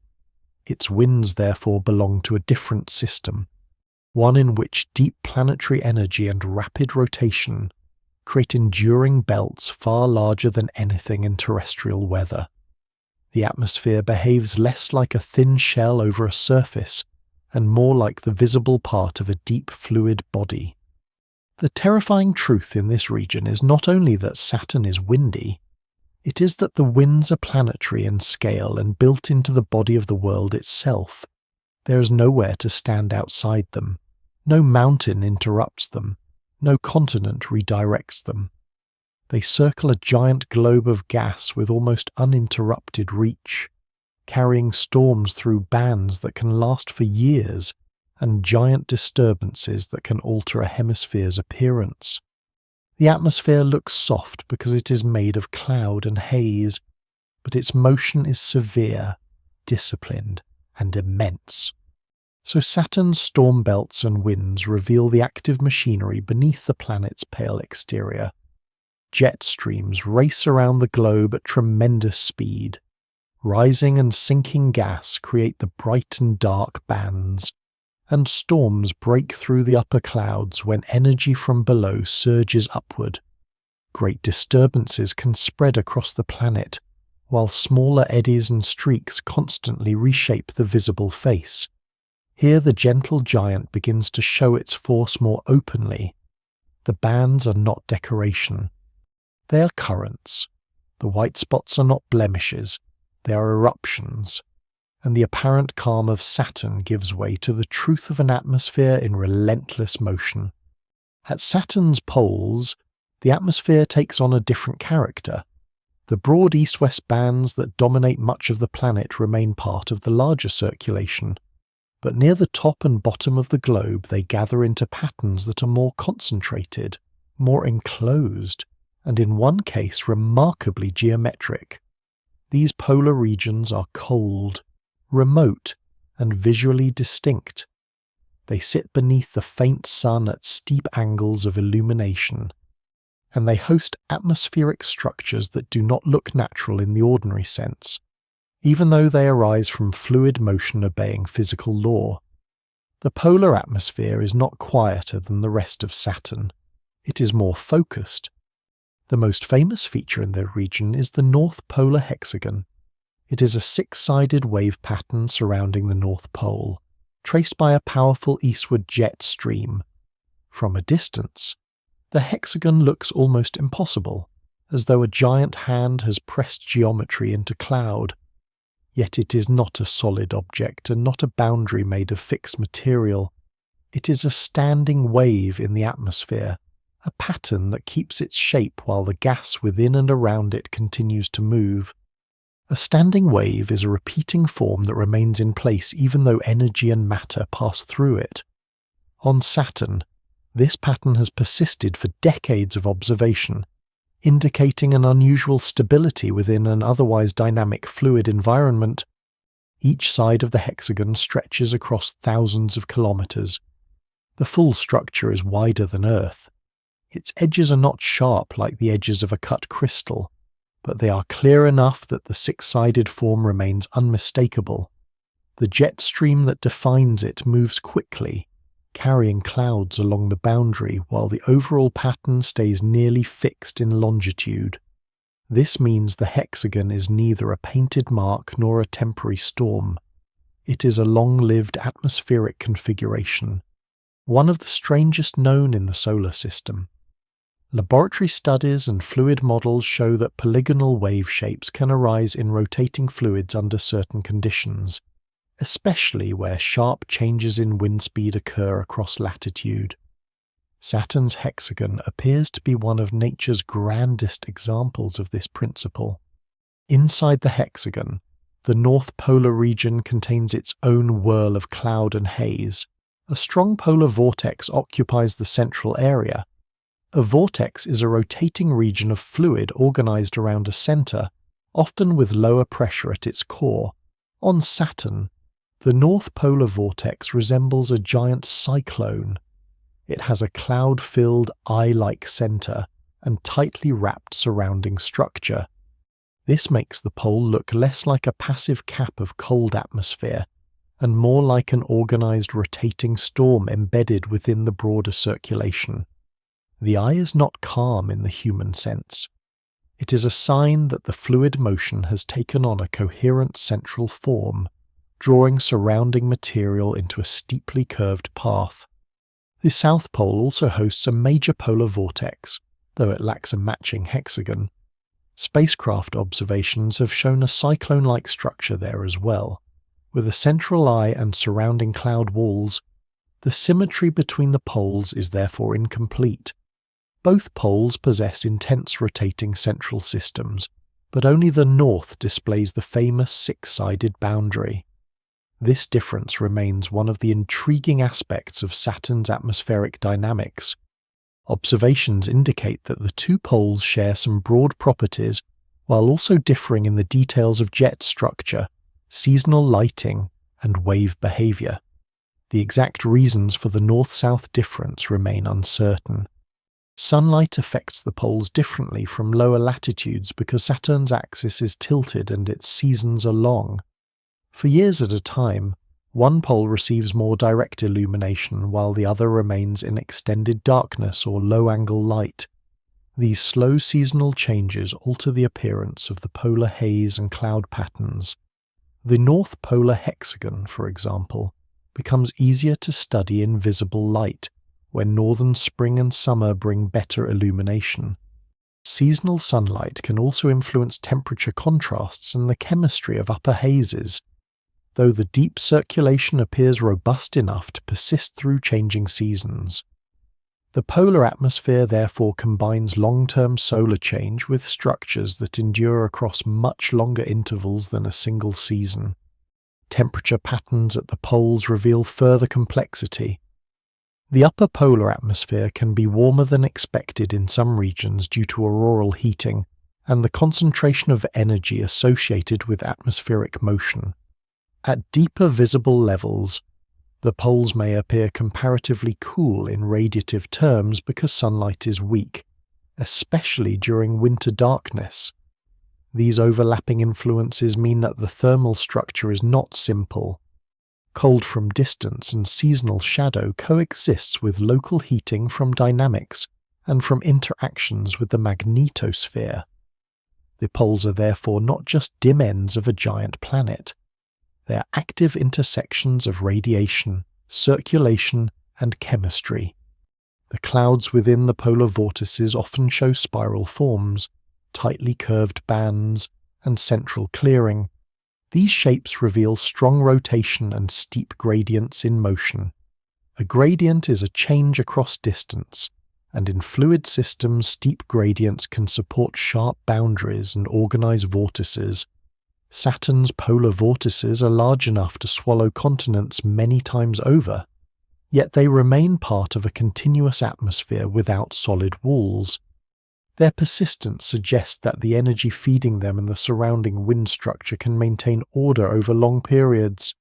Its winds therefore belong to a different system, one in which deep planetary energy and rapid rotation create enduring belts far larger than anything in terrestrial weather. The atmosphere behaves less like a thin shell over a surface and more like the visible part of a deep fluid body. The terrifying truth in this region is not only that Saturn is windy, it is that the winds are planetary in scale and built into the body of the world itself. There is nowhere to stand outside them. No mountain interrupts them. No continent redirects them. They circle a giant globe of gas with almost uninterrupted reach, carrying storms through bands that can last for years and giant disturbances that can alter a hemisphere's appearance. The atmosphere looks soft because it is made of cloud and haze, but its motion is severe, disciplined, and immense. So Saturn's storm belts and winds reveal the active machinery beneath the planet's pale exterior. Jet streams race around the globe at tremendous speed. Rising and sinking gas create the bright and dark bands, and storms break through the upper clouds when energy from below surges upward. Great disturbances can spread across the planet, while smaller eddies and streaks constantly reshape the visible face. Here the gentle giant begins to show its force more openly. The bands are not decoration. They are currents. The white spots are not blemishes. They are eruptions. And the apparent calm of Saturn gives way to the truth of an atmosphere in relentless motion. At Saturn's poles, the atmosphere takes on a different character. The broad east-west bands that dominate much of the planet remain part of the larger circulation, but near the top and bottom of the globe they gather into patterns that are more concentrated, more enclosed, and in one case remarkably geometric. These polar regions are cold, remote, and visually distinct. They sit beneath the faint sun at steep angles of illumination, and they host atmospheric structures that do not look natural in the ordinary sense, even though they arise from fluid motion obeying physical law. The polar atmosphere is not quieter than the rest of Saturn. It is more focused. The most famous feature in the region is the North Polar Hexagon. It is a six-sided wave pattern surrounding the North Pole, traced by a powerful eastward jet stream. From a distance, the hexagon looks almost impossible, as though a giant hand has pressed geometry into cloud. Yet it is not a solid object and not a boundary made of fixed material. It is a standing wave in the atmosphere, a pattern that keeps its shape while the gas within and around it continues to move. A standing wave is a repeating form that remains in place even though energy and matter pass through it. On Saturn, this pattern has persisted for decades of observation, indicating an unusual stability within an otherwise dynamic fluid environment. Each side of the hexagon stretches across thousands of kilometers. The full structure is wider than Earth. Its edges are not sharp like the edges of a cut crystal, but they are clear enough that the six-sided form remains unmistakable. The jet stream that defines it moves quickly, carrying clouds along the boundary while the overall pattern stays nearly fixed in longitude. This means the hexagon is neither a painted mark nor a temporary storm. It is a long-lived atmospheric configuration, one of the strangest known in the solar system. Laboratory studies and fluid models show that polygonal wave shapes can arise in rotating fluids under certain conditions, especially where sharp changes in wind speed occur across latitude. Saturn's hexagon appears to be one of nature's grandest examples of this principle. Inside the hexagon, the North Polar region contains its own whirl of cloud and haze, A strong polar vortex occupies the central area. A vortex is a rotating region of fluid organized around a center, often with lower pressure at its core. On Saturn, the North Polar Vortex resembles a giant cyclone. It has a cloud-filled eye-like center and tightly wrapped surrounding structure. This makes the pole look less like a passive cap of cold atmosphere and more like an organized rotating storm embedded within the broader circulation. The eye is not calm in the human sense. It is a sign that the fluid motion has taken on a coherent central form, drawing surrounding material into a steeply curved path. The South Pole also hosts a major polar vortex, though it lacks a matching hexagon. Spacecraft observations have shown a cyclone-like structure there as well. With a central eye and surrounding cloud walls, the symmetry between the poles is therefore incomplete. Both poles possess intense rotating central systems, but only the north displays the famous six-sided boundary. This difference remains one of the intriguing aspects of Saturn's atmospheric dynamics. Observations indicate that the two poles share some broad properties, while also differing in the details of jet structure, seasonal lighting, and wave behavior. The exact reasons for the north-south difference remain uncertain. Sunlight affects the poles differently from lower latitudes because Saturn's axis is tilted and its seasons are long. For years at a time, one pole receives more direct illumination while the other remains in extended darkness or low-angle light. These slow seasonal changes alter the appearance of the polar haze and cloud patterns. The North Polar Hexagon, for example, becomes easier to study in visible light when northern spring and summer bring better illumination. Seasonal sunlight can also influence temperature contrasts and the chemistry of upper hazes, though the deep circulation appears robust enough to persist through changing seasons. The polar atmosphere therefore combines long-term solar change with structures that endure across much longer intervals than a single season. Temperature patterns at the poles reveal further complexity. The upper polar atmosphere can be warmer than expected in some regions due to auroral heating and the concentration of energy associated with atmospheric motion. At deeper visible levels, the poles may appear comparatively cool in radiative terms because sunlight is weak, especially during winter darkness. These overlapping influences mean that the thermal structure is not simple. Cold from distance and seasonal shadow coexists with local heating from dynamics and from interactions with the magnetosphere. The poles are therefore not just dim ends of a giant planet. They are active intersections of radiation, circulation, and chemistry. The clouds within the polar vortices often show spiral forms, tightly curved bands, and central clearing. These shapes reveal strong rotation and steep gradients in motion. A gradient is a change across distance, and in fluid systems steep gradients can support sharp boundaries and organize vortices. Saturn's polar vortices are large enough to swallow continents many times over, yet they remain part of a continuous atmosphere without solid walls. Their persistence suggests that the energy feeding them and the surrounding wind structure can maintain order over long periods.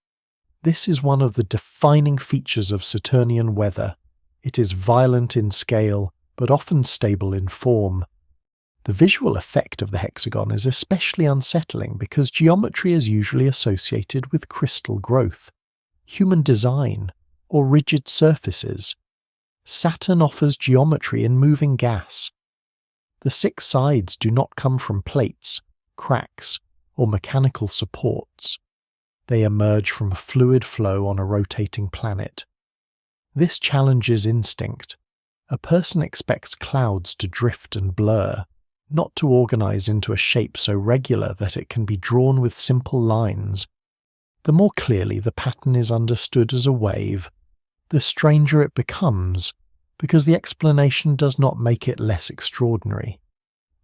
This is one of the defining features of Saturnian weather. It is violent in scale, but often stable in form. The visual effect of the hexagon is especially unsettling because geometry is usually associated with crystal growth, human design, or rigid surfaces. Saturn offers geometry in moving gas. The six sides do not come from plates, cracks, or mechanical supports. They emerge from a fluid flow on a rotating planet. This challenges instinct. A person expects clouds to drift and blur, not to organize into a shape so regular that it can be drawn with simple lines. The more clearly the pattern is understood as a wave, the stranger it becomes, because the explanation does not make it less extraordinary.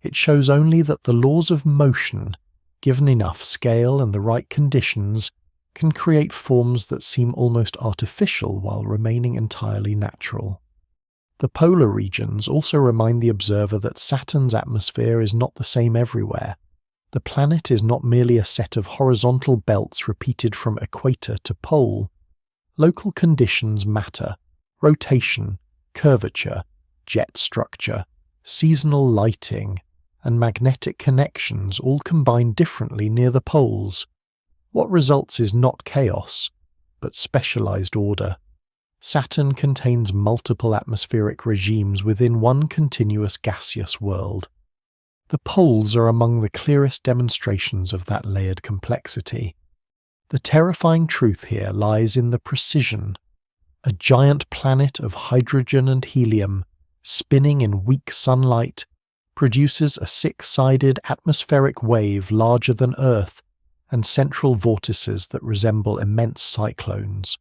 It shows only that the laws of motion, given enough scale and the right conditions, can create forms that seem almost artificial while remaining entirely natural. The polar regions also remind the observer that Saturn's atmosphere is not the same everywhere. The planet is not merely a set of horizontal belts repeated from equator to pole. Local conditions matter: rotation, curvature, jet structure, seasonal lighting, and magnetic connections all combine differently near the poles. What results is not chaos, but specialized order. Saturn contains multiple atmospheric regimes within one continuous gaseous world. The poles are among the clearest demonstrations of that layered complexity. The terrifying truth here lies in the precision. A giant planet of hydrogen and helium, spinning in weak sunlight, produces a six-sided atmospheric wave larger than Earth and central vortices that resemble immense cyclones.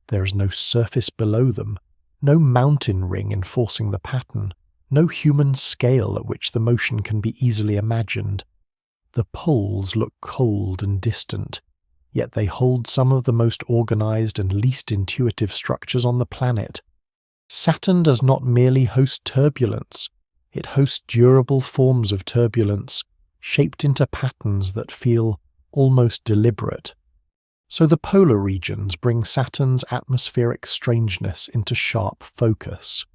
There is no surface below them, no mountain ring enforcing the pattern, no human scale at which the motion can be easily imagined. The poles look cold and distant, yet they hold some of the most organized and least intuitive structures on the planet. Saturn does not merely host turbulence, it hosts durable forms of turbulence, shaped into patterns that feel almost deliberate. So the polar regions bring Saturn's atmospheric strangeness into sharp focus.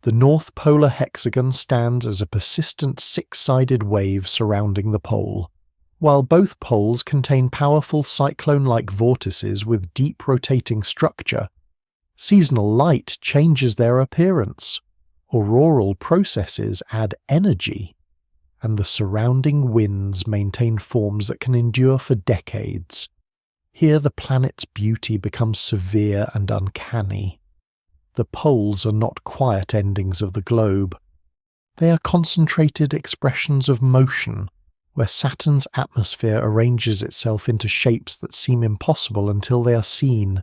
The North Polar hexagon stands as a persistent six-sided wave surrounding the pole. While both poles contain powerful cyclone-like vortices with deep rotating structure, seasonal light changes their appearance, auroral processes add energy, and the surrounding winds maintain forms that can endure for decades. Here the planet's beauty becomes severe and uncanny. The poles are not quiet endings of the globe. They are concentrated expressions of motion, where Saturn's atmosphere arranges itself into shapes that seem impossible until they are seen,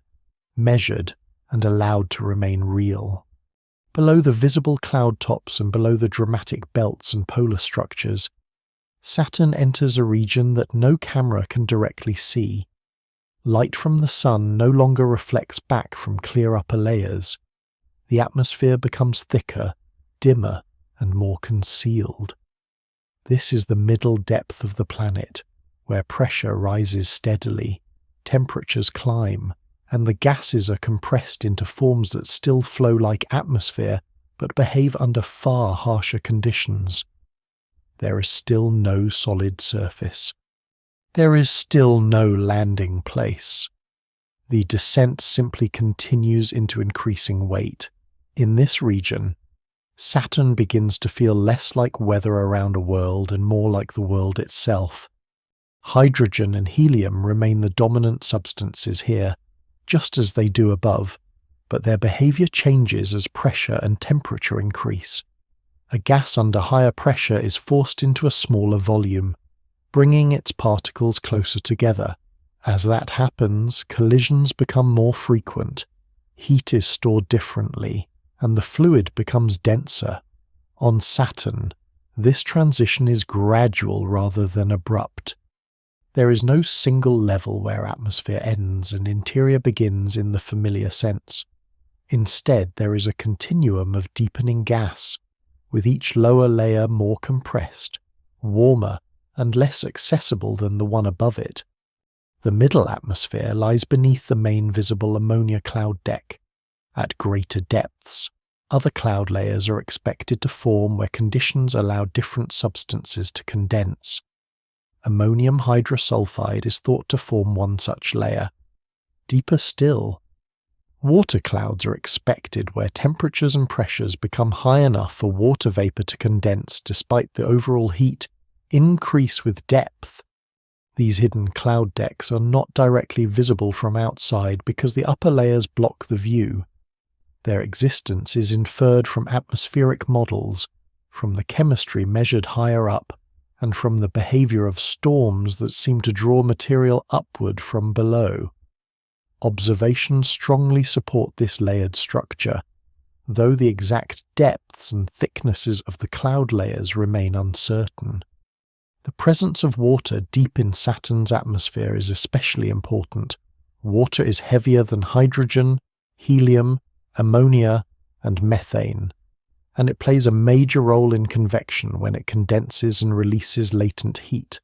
measured, and allowed to remain real. Below the visible cloud tops and below the dramatic belts and polar structures, Saturn enters a region that no camera can directly see. Light from the sun no longer reflects back from clear upper layers. The atmosphere becomes thicker, dimmer, and more concealed. This is the middle depth of the planet, where pressure rises steadily, temperatures climb, and the gases are compressed into forms that still flow like atmosphere, but behave under far harsher conditions. There is still no solid surface. There is still no landing place. The descent simply continues into increasing weight. In this region, Saturn begins to feel less like weather around a world and more like the world itself. Hydrogen and helium remain the dominant substances here, just as they do above, but their behavior changes as pressure and temperature increase. A gas under higher pressure is forced into a smaller volume, bringing its particles closer together. As that happens, collisions become more frequent, heat is stored differently, and the fluid becomes denser. On Saturn, this transition is gradual rather than abrupt. There is no single level where atmosphere ends and interior begins in the familiar sense. Instead, there is a continuum of deepening gas, with each lower layer more compressed, warmer, and less accessible than the one above it. The middle atmosphere lies beneath the main visible ammonia cloud deck. At greater depths, other cloud layers are expected to form where conditions allow different substances to condense. Ammonium hydrosulfide is thought to form one such layer. Deeper still, water clouds are expected where temperatures and pressures become high enough for water vapor to condense despite the overall heat increase with depth. These hidden cloud decks are not directly visible from outside because the upper layers block the view. Their existence is inferred from atmospheric models, from the chemistry measured higher up, and from the behavior of storms that seem to draw material upward from below. Observations strongly support this layered structure, though the exact depths and thicknesses of the cloud layers remain uncertain. The presence of water deep in Saturn's atmosphere is especially important. Water is heavier than hydrogen, helium, ammonia, and methane, and it plays a major role in convection when it condenses and releases latent heat.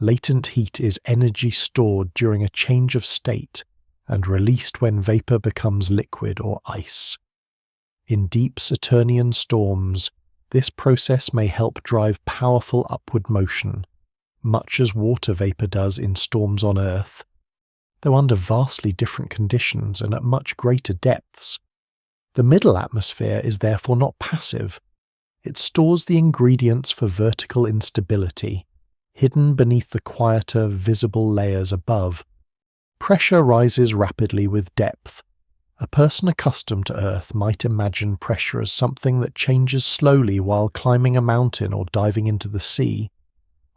Latent heat is energy stored during a change of state and released when vapor becomes liquid or ice. In deep Saturnian storms, this process may help drive powerful upward motion, much as water vapor does in storms on Earth, though under vastly different conditions and at much greater depths. The middle atmosphere is therefore not passive. It stores the ingredients for vertical instability, hidden beneath the quieter, visible layers above. Pressure rises rapidly with depth. A person accustomed to Earth might imagine pressure as something that changes slowly while climbing a mountain or diving into the sea.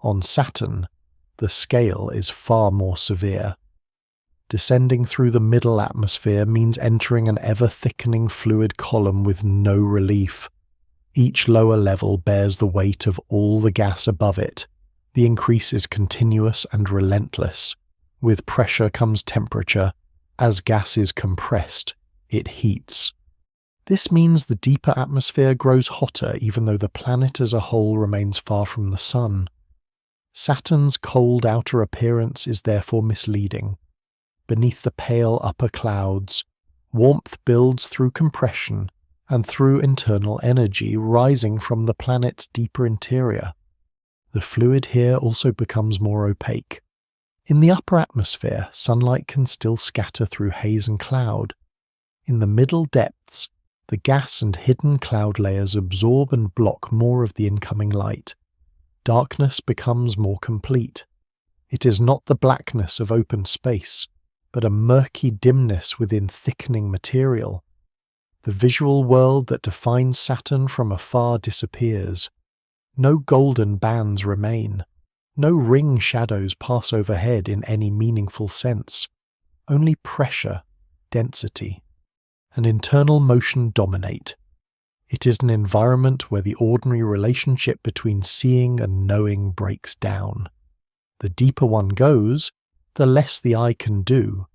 On Saturn, the scale is far more severe. Descending through the middle atmosphere means entering an ever-thickening fluid column with no relief. Each lower level bears the weight of all the gas above it. The increase is continuous and relentless. With pressure comes temperature. As gas is compressed, it heats. This means the deeper atmosphere grows hotter even though the planet as a whole remains far from the Sun. Saturn's cold outer appearance is therefore misleading. Beneath the pale upper clouds, warmth builds through compression and through internal energy rising from the planet's deeper interior. The fluid here also becomes more opaque. In the upper atmosphere, sunlight can still scatter through haze and cloud. In the middle depths, the gas and hidden cloud layers absorb and block more of the incoming light. Darkness becomes more complete. It is not the blackness of open space, but a murky dimness within thickening material. The visual world that defines Saturn from afar disappears. No golden bands remain. No ring shadows pass overhead in any meaningful sense. Only pressure, density, and internal motion dominate. It is an environment where the ordinary relationship between seeing and knowing breaks down. The deeper one goes, the less the eye can do.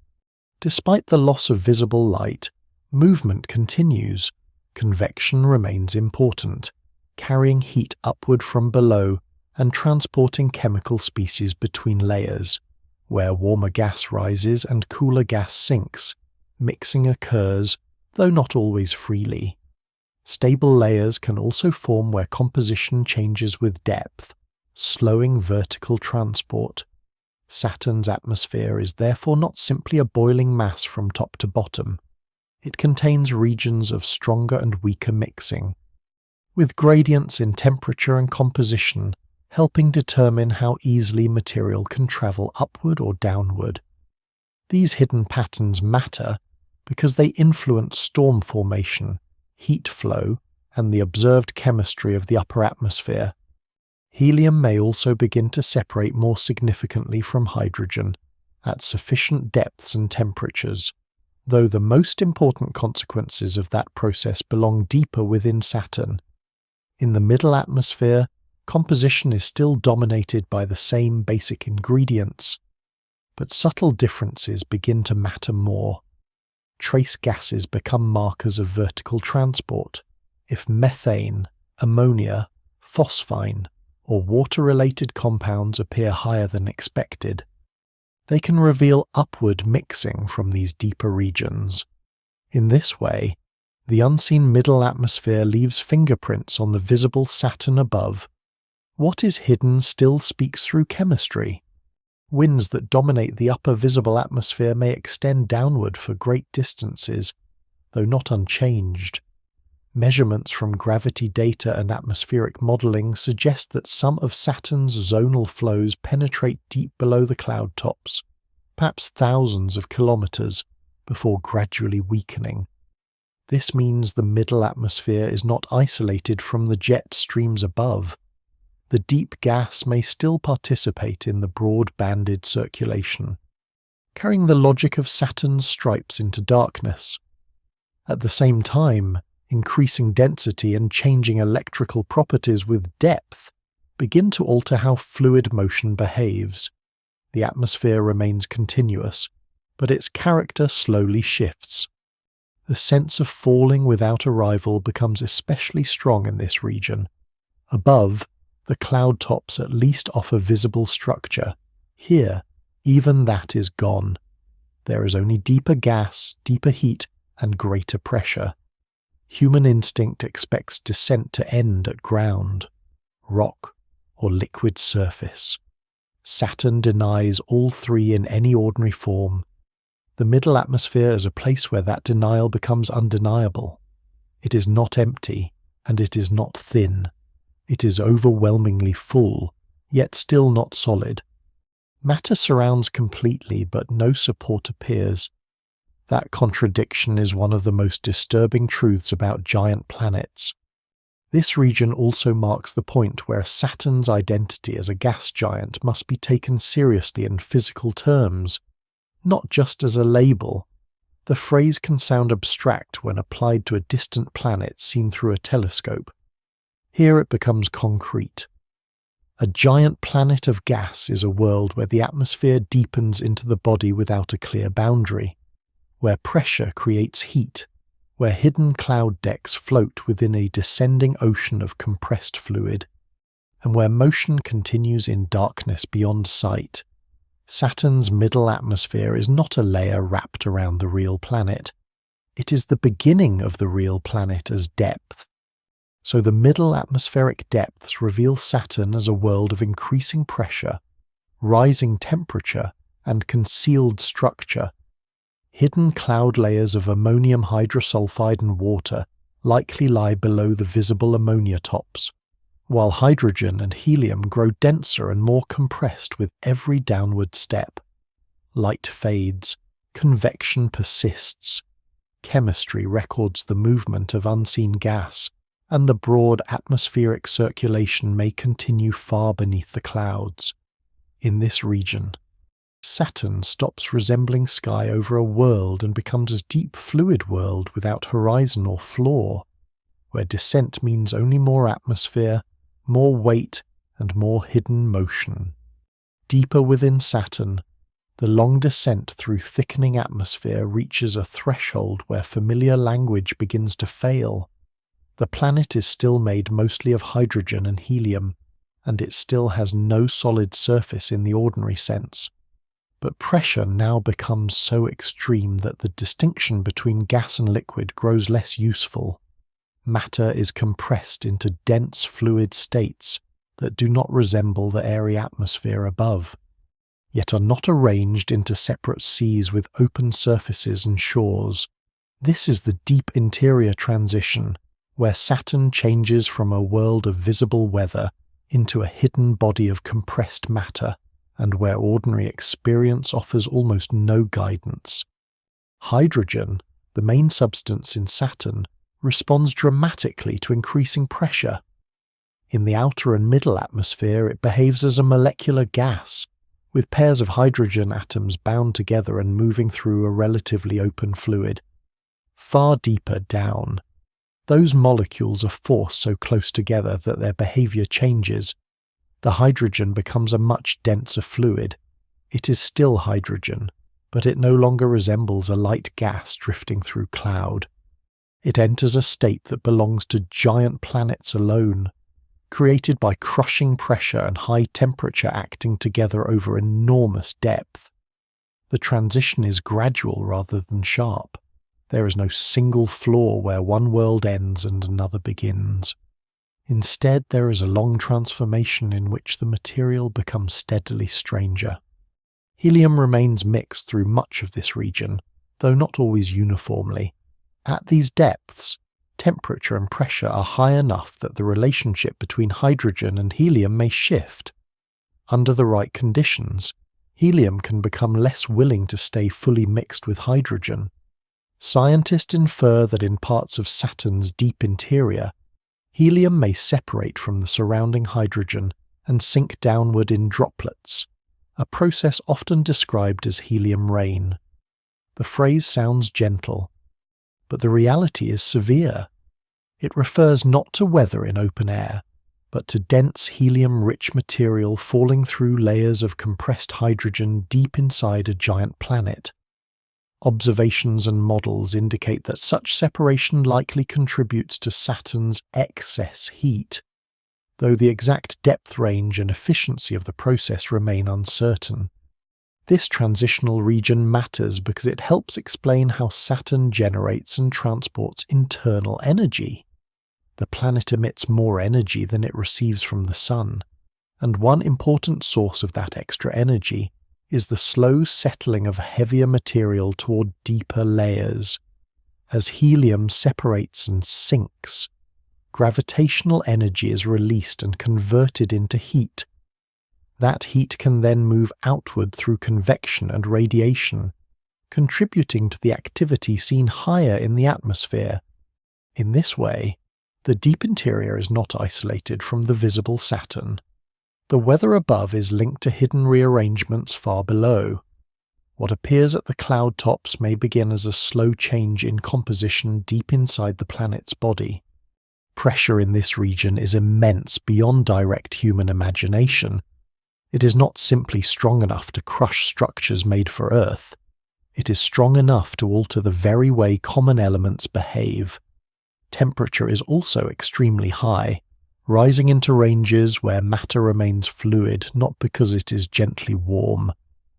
Despite the loss of visible light, movement continues. Convection remains important, carrying heat upward from below and transporting chemical species between layers. Where warmer gas rises and cooler gas sinks, mixing occurs, though not always freely. Stable layers can also form where composition changes with depth, slowing vertical transport. Saturn's atmosphere is therefore not simply a boiling mass from top to bottom. It contains regions of stronger and weaker mixing, with gradients in temperature and composition helping determine how easily material can travel upward or downward. These hidden patterns matter because they influence storm formation, heat flow, and the observed chemistry of the upper atmosphere. Helium may also begin to separate more significantly from hydrogen at sufficient depths and temperatures, though the most important consequences of that process belong deeper within Saturn. In the middle atmosphere, composition is still dominated by the same basic ingredients, but subtle differences begin to matter more. Trace gases become markers of vertical transport. If methane, ammonia, phosphine, or water-related compounds appear higher than expected, they can reveal upward mixing from these deeper regions. In this way, the unseen middle atmosphere leaves fingerprints on the visible Saturn above. What is hidden still speaks through chemistry. Winds that dominate the upper visible atmosphere may extend downward for great distances, though not unchanged. Measurements from gravity data and atmospheric modelling suggest that some of Saturn's zonal flows penetrate deep below the cloud tops, perhaps thousands of kilometres, before gradually weakening. This means the middle atmosphere is not isolated from the jet streams above. The deep gas may still participate in the broad-banded circulation, carrying the logic of Saturn's stripes into darkness. At the same time, increasing density and changing electrical properties with depth begin to alter how fluid motion behaves. The atmosphere remains continuous, but its character slowly shifts. The sense of falling without arrival becomes especially strong in this region. Above, the cloud tops at least offer visible structure. Here, even that is gone. There is only deeper gas, deeper heat, and greater pressure. Human instinct expects descent to end at ground, rock, or liquid surface. Saturn denies all three in any ordinary form. The middle atmosphere is a place where that denial becomes undeniable. It is not empty, and it is not thin. It is overwhelmingly full, yet still not solid. Matter surrounds completely, but no support appears. That contradiction is one of the most disturbing truths about giant planets. This region also marks the point where Saturn's identity as a gas giant must be taken seriously in physical terms, not just as a label. The phrase can sound abstract when applied to a distant planet seen through a telescope. Here it becomes concrete. A giant planet of gas is a world where the atmosphere deepens into the body without a clear boundary, where pressure creates heat, where hidden cloud decks float within a descending ocean of compressed fluid, and where motion continues in darkness beyond sight. Saturn's middle atmosphere is not a layer wrapped around the real planet. It is the beginning of the real planet as depth. So the middle atmospheric depths reveal Saturn as a world of increasing pressure, rising temperature, and concealed structure. Hidden cloud layers of ammonium hydrosulfide and water likely lie below the visible ammonia tops, while hydrogen and helium grow denser and more compressed with every downward step. Light fades, convection persists. Chemistry records the movement of unseen gas, and the broad atmospheric circulation may continue far beneath the clouds. In this region, Saturn stops resembling sky over a world and becomes a deep fluid world without horizon or floor, where descent means only more atmosphere, more weight, and more hidden motion. Deeper within Saturn, the long descent through thickening atmosphere reaches a threshold where familiar language begins to fail. The planet is still made mostly of hydrogen and helium, and it still has no solid surface in the ordinary sense. But pressure now becomes so extreme that the distinction between gas and liquid grows less useful. Matter is compressed into dense fluid states that do not resemble the airy atmosphere above, yet are not arranged into separate seas with open surfaces and shores. This is the deep interior transition, where Saturn changes from a world of visible weather into a hidden body of compressed matter, and where ordinary experience offers almost no guidance. Hydrogen, the main substance in Saturn, responds dramatically to increasing pressure. In the outer and middle atmosphere, it behaves as a molecular gas, with pairs of hydrogen atoms bound together and moving through a relatively open fluid. Far deeper down, those molecules are forced so close together that their behavior changes. The hydrogen becomes a much denser fluid. It is still hydrogen, but it no longer resembles a light gas drifting through cloud. It enters a state that belongs to giant planets alone, created by crushing pressure and high temperature acting together over enormous depth. The transition is gradual rather than sharp. There is no single floor where one world ends and another begins. Instead, there is a long transformation in which the material becomes steadily stranger. Helium remains mixed through much of this region, though not always uniformly. At these depths, temperature and pressure are high enough that the relationship between hydrogen and helium may shift. Under the right conditions, helium can become less willing to stay fully mixed with hydrogen. Scientists infer that in parts of Saturn's deep interior, helium may separate from the surrounding hydrogen and sink downward in droplets, a process often described as helium rain. The phrase sounds gentle, but the reality is severe. It refers not to weather in open air, but to dense helium-rich material falling through layers of compressed hydrogen deep inside a giant planet. Observations and models indicate that such separation likely contributes to Saturn's excess heat, though the exact depth range and efficiency of the process remain uncertain. This transitional region matters because it helps explain how Saturn generates and transports internal energy. The planet emits more energy than it receives from the Sun, and one important source of that extra energy is the slow settling of heavier material toward deeper layers. As helium separates and sinks, gravitational energy is released and converted into heat. That heat can then move outward through convection and radiation, contributing to the activity seen higher in the atmosphere. In this way, the deep interior is not isolated from the visible Saturn. The weather above is linked to hidden rearrangements far below. What appears at the cloud tops may begin as a slow change in composition deep inside the planet's body. Pressure in this region is immense beyond direct human imagination. It is not simply strong enough to crush structures made for Earth. It is strong enough to alter the very way common elements behave. Temperature is also extremely high, rising into ranges where matter remains fluid not because it is gently warm,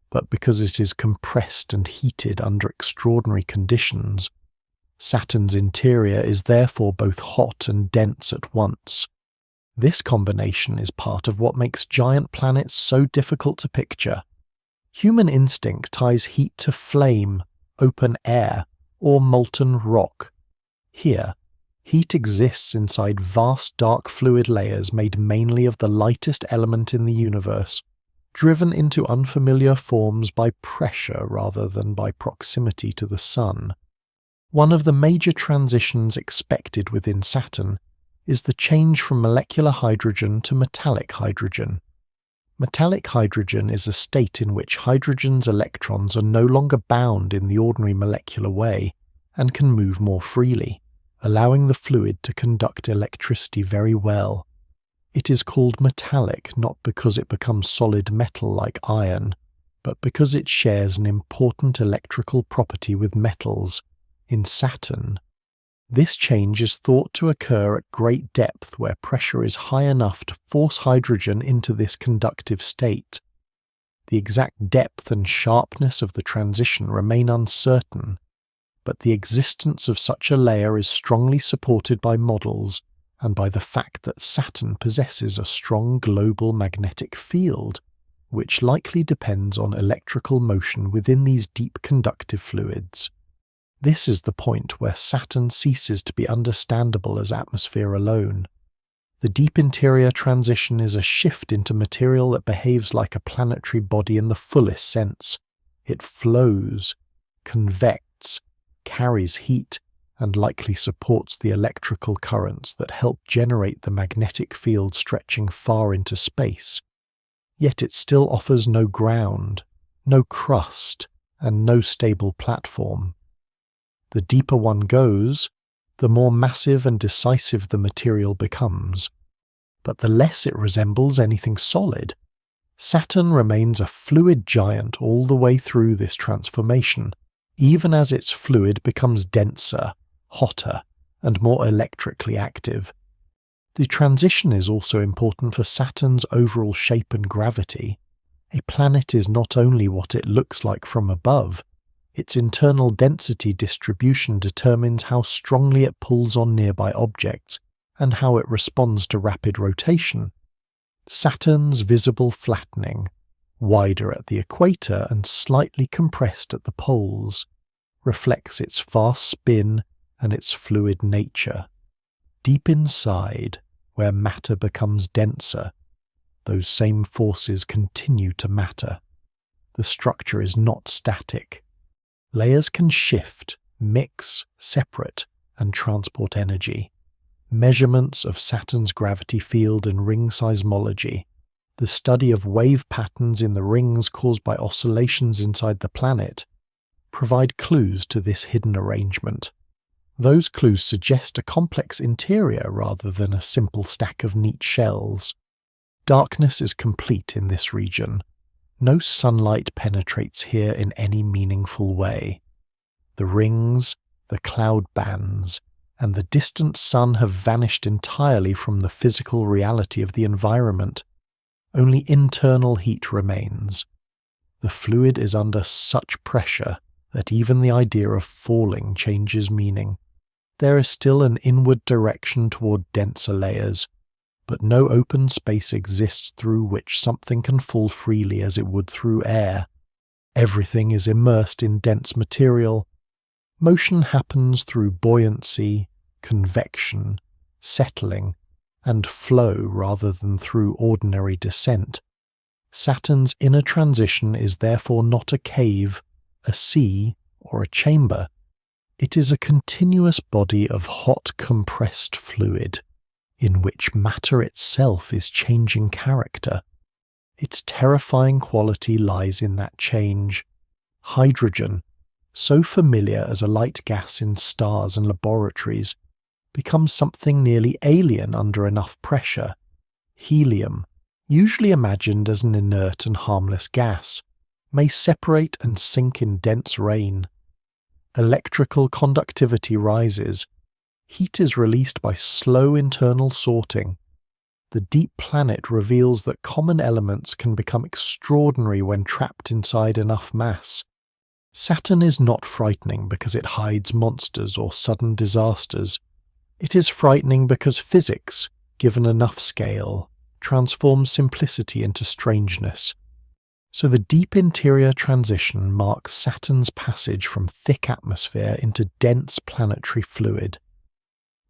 but because it is compressed and heated under extraordinary conditions. Saturn's interior is therefore both hot and dense at once. This combination is part of what makes giant planets so difficult to picture. Human instinct ties heat to flame, open air, or molten rock. Here, heat exists inside vast dark fluid layers made mainly of the lightest element in the universe, driven into unfamiliar forms by pressure rather than by proximity to the Sun. One of the major transitions expected within Saturn is the change from molecular hydrogen to metallic hydrogen. Metallic hydrogen is a state in which hydrogen's electrons are no longer bound in the ordinary molecular way and can move more freely, allowing the fluid to conduct electricity very well. It is called metallic not because it becomes solid metal like iron, but because it shares an important electrical property with metals. In Saturn, this change is thought to occur at great depth where pressure is high enough to force hydrogen into this conductive state. The exact depth and sharpness of the transition remain uncertain, but the existence of such a layer is strongly supported by models and by the fact that Saturn possesses a strong global magnetic field, which likely depends on electrical motion within these deep conductive fluids. This is the point where Saturn ceases to be understandable as atmosphere alone. The deep interior transition is a shift into material that behaves like a planetary body in the fullest sense. It flows, convects, carries heat, and likely supports the electrical currents that help generate the magnetic field stretching far into space. Yet it still offers no ground, no crust, and no stable platform. The deeper one goes, the more massive and decisive the material becomes, but the less it resembles anything solid. Saturn remains a fluid giant all the way through this transformation, even as its fluid becomes denser, hotter, and more electrically active. The transition is also important for Saturn's overall shape and gravity. A planet is not only what it looks like from above, its internal density distribution determines how strongly it pulls on nearby objects and how it responds to rapid rotation. Saturn's visible flattening, wider at the equator and slightly compressed at the poles, reflects its fast spin and its fluid nature. Deep inside, where matter becomes denser, those same forces continue to matter. The structure is not static. Layers can shift, mix, separate, and transport energy. Measurements of Saturn's gravity field and ring seismology, the study of wave patterns in the rings caused by oscillations inside the planet, provide clues to this hidden arrangement. Those clues suggest a complex interior rather than a simple stack of neat shells. Darkness is complete in this region. No sunlight penetrates here in any meaningful way. The rings, the cloud bands, and the distant sun have vanished entirely from the physical reality of the environment. Only internal heat remains. The fluid is under such pressure that even the idea of falling changes meaning. There is still an inward direction toward denser layers, but no open space exists through which something can fall freely as it would through air. Everything is immersed in dense material. Motion happens through buoyancy, convection, settling, and flow rather than through ordinary descent. Saturn's inner transition is therefore not a cave, a sea, or a chamber. It is a continuous body of hot compressed fluid, in which matter itself is changing character. Its terrifying quality lies in that change. Hydrogen, so familiar as a light gas in stars and laboratories, becomes something nearly alien under enough pressure. Helium, usually imagined as an inert and harmless gas, may separate and sink in dense rain. Electrical conductivity rises. Heat is released by slow internal sorting. The deep planet reveals that common elements can become extraordinary when trapped inside enough mass. Saturn is not frightening because it hides monsters or sudden disasters. It is frightening because physics, given enough scale, transforms simplicity into strangeness. So the deep interior transition marks Saturn's passage from thick atmosphere into dense planetary fluid.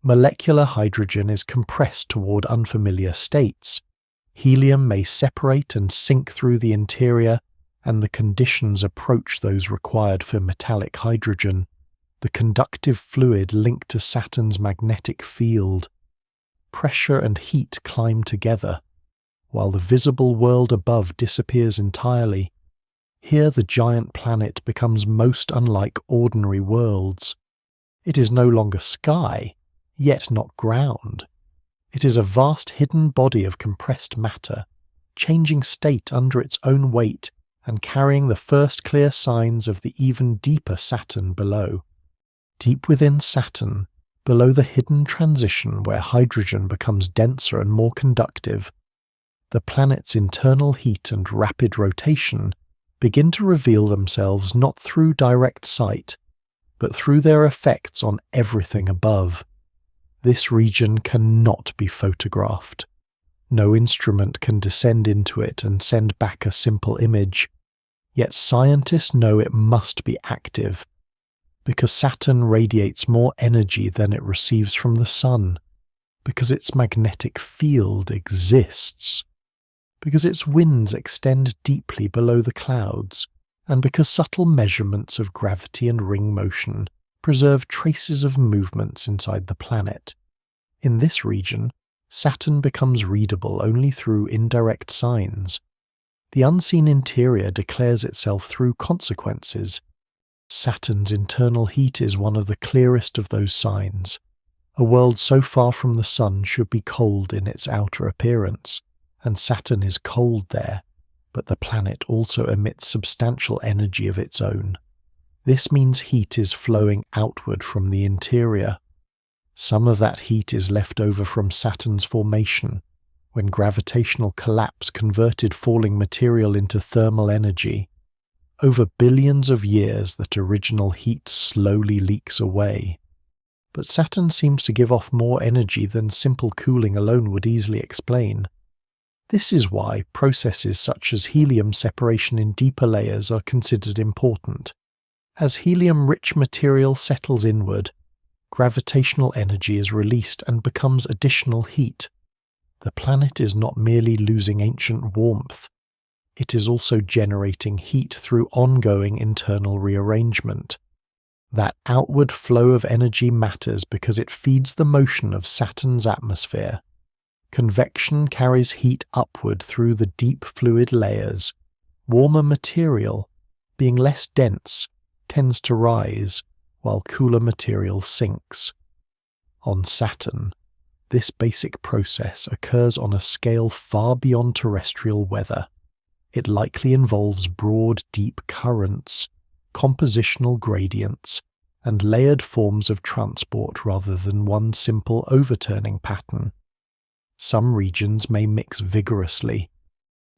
Molecular hydrogen is compressed toward unfamiliar states. Helium may separate and sink through the interior, and the conditions approach those required for metallic hydrogen, the conductive fluid linked to Saturn's magnetic field. Pressure and heat climb together, while the visible world above disappears entirely. Here the giant planet becomes most unlike ordinary worlds. It is no longer sky, yet not ground. It is a vast hidden body of compressed matter, changing state under its own weight and carrying the first clear signs of the even deeper Saturn below. Deep within Saturn, below the hidden transition where hydrogen becomes denser and more conductive, the planet's internal heat and rapid rotation begin to reveal themselves not through direct sight, but through their effects on everything above. This region cannot be photographed. No instrument can descend into it and send back a simple image. Yet scientists know it must be active, because Saturn radiates more energy than it receives from the Sun, because its magnetic field exists, because its winds extend deeply below the clouds, and because subtle measurements of gravity and ring motion preserve traces of movements inside the planet. In this region, Saturn becomes readable only through indirect signs. The unseen interior declares itself through consequences. Saturn's internal heat is one of the clearest of those signs. A world so far from the Sun should be cold in its outer appearance, and Saturn is cold there, but the planet also emits substantial energy of its own. This means heat is flowing outward from the interior. Some of that heat is left over from Saturn's formation, when gravitational collapse converted falling material into thermal energy. Over billions of years, that original heat slowly leaks away. But Saturn seems to give off more energy than simple cooling alone would easily explain. This is why processes such as helium separation in deeper layers are considered important. As helium-rich material settles inward, gravitational energy is released and becomes additional heat. The planet is not merely losing ancient warmth, it is also generating heat through ongoing internal rearrangement. That outward flow of energy matters because it feeds the motion of Saturn's atmosphere. Convection carries heat upward through the deep fluid layers. Warmer material, being less dense, tends to rise, while cooler material sinks. On Saturn, this basic process occurs on a scale far beyond terrestrial weather. It likely involves broad, deep currents, compositional gradients, and layered forms of transport rather than one simple overturning pattern. Some regions may mix vigorously.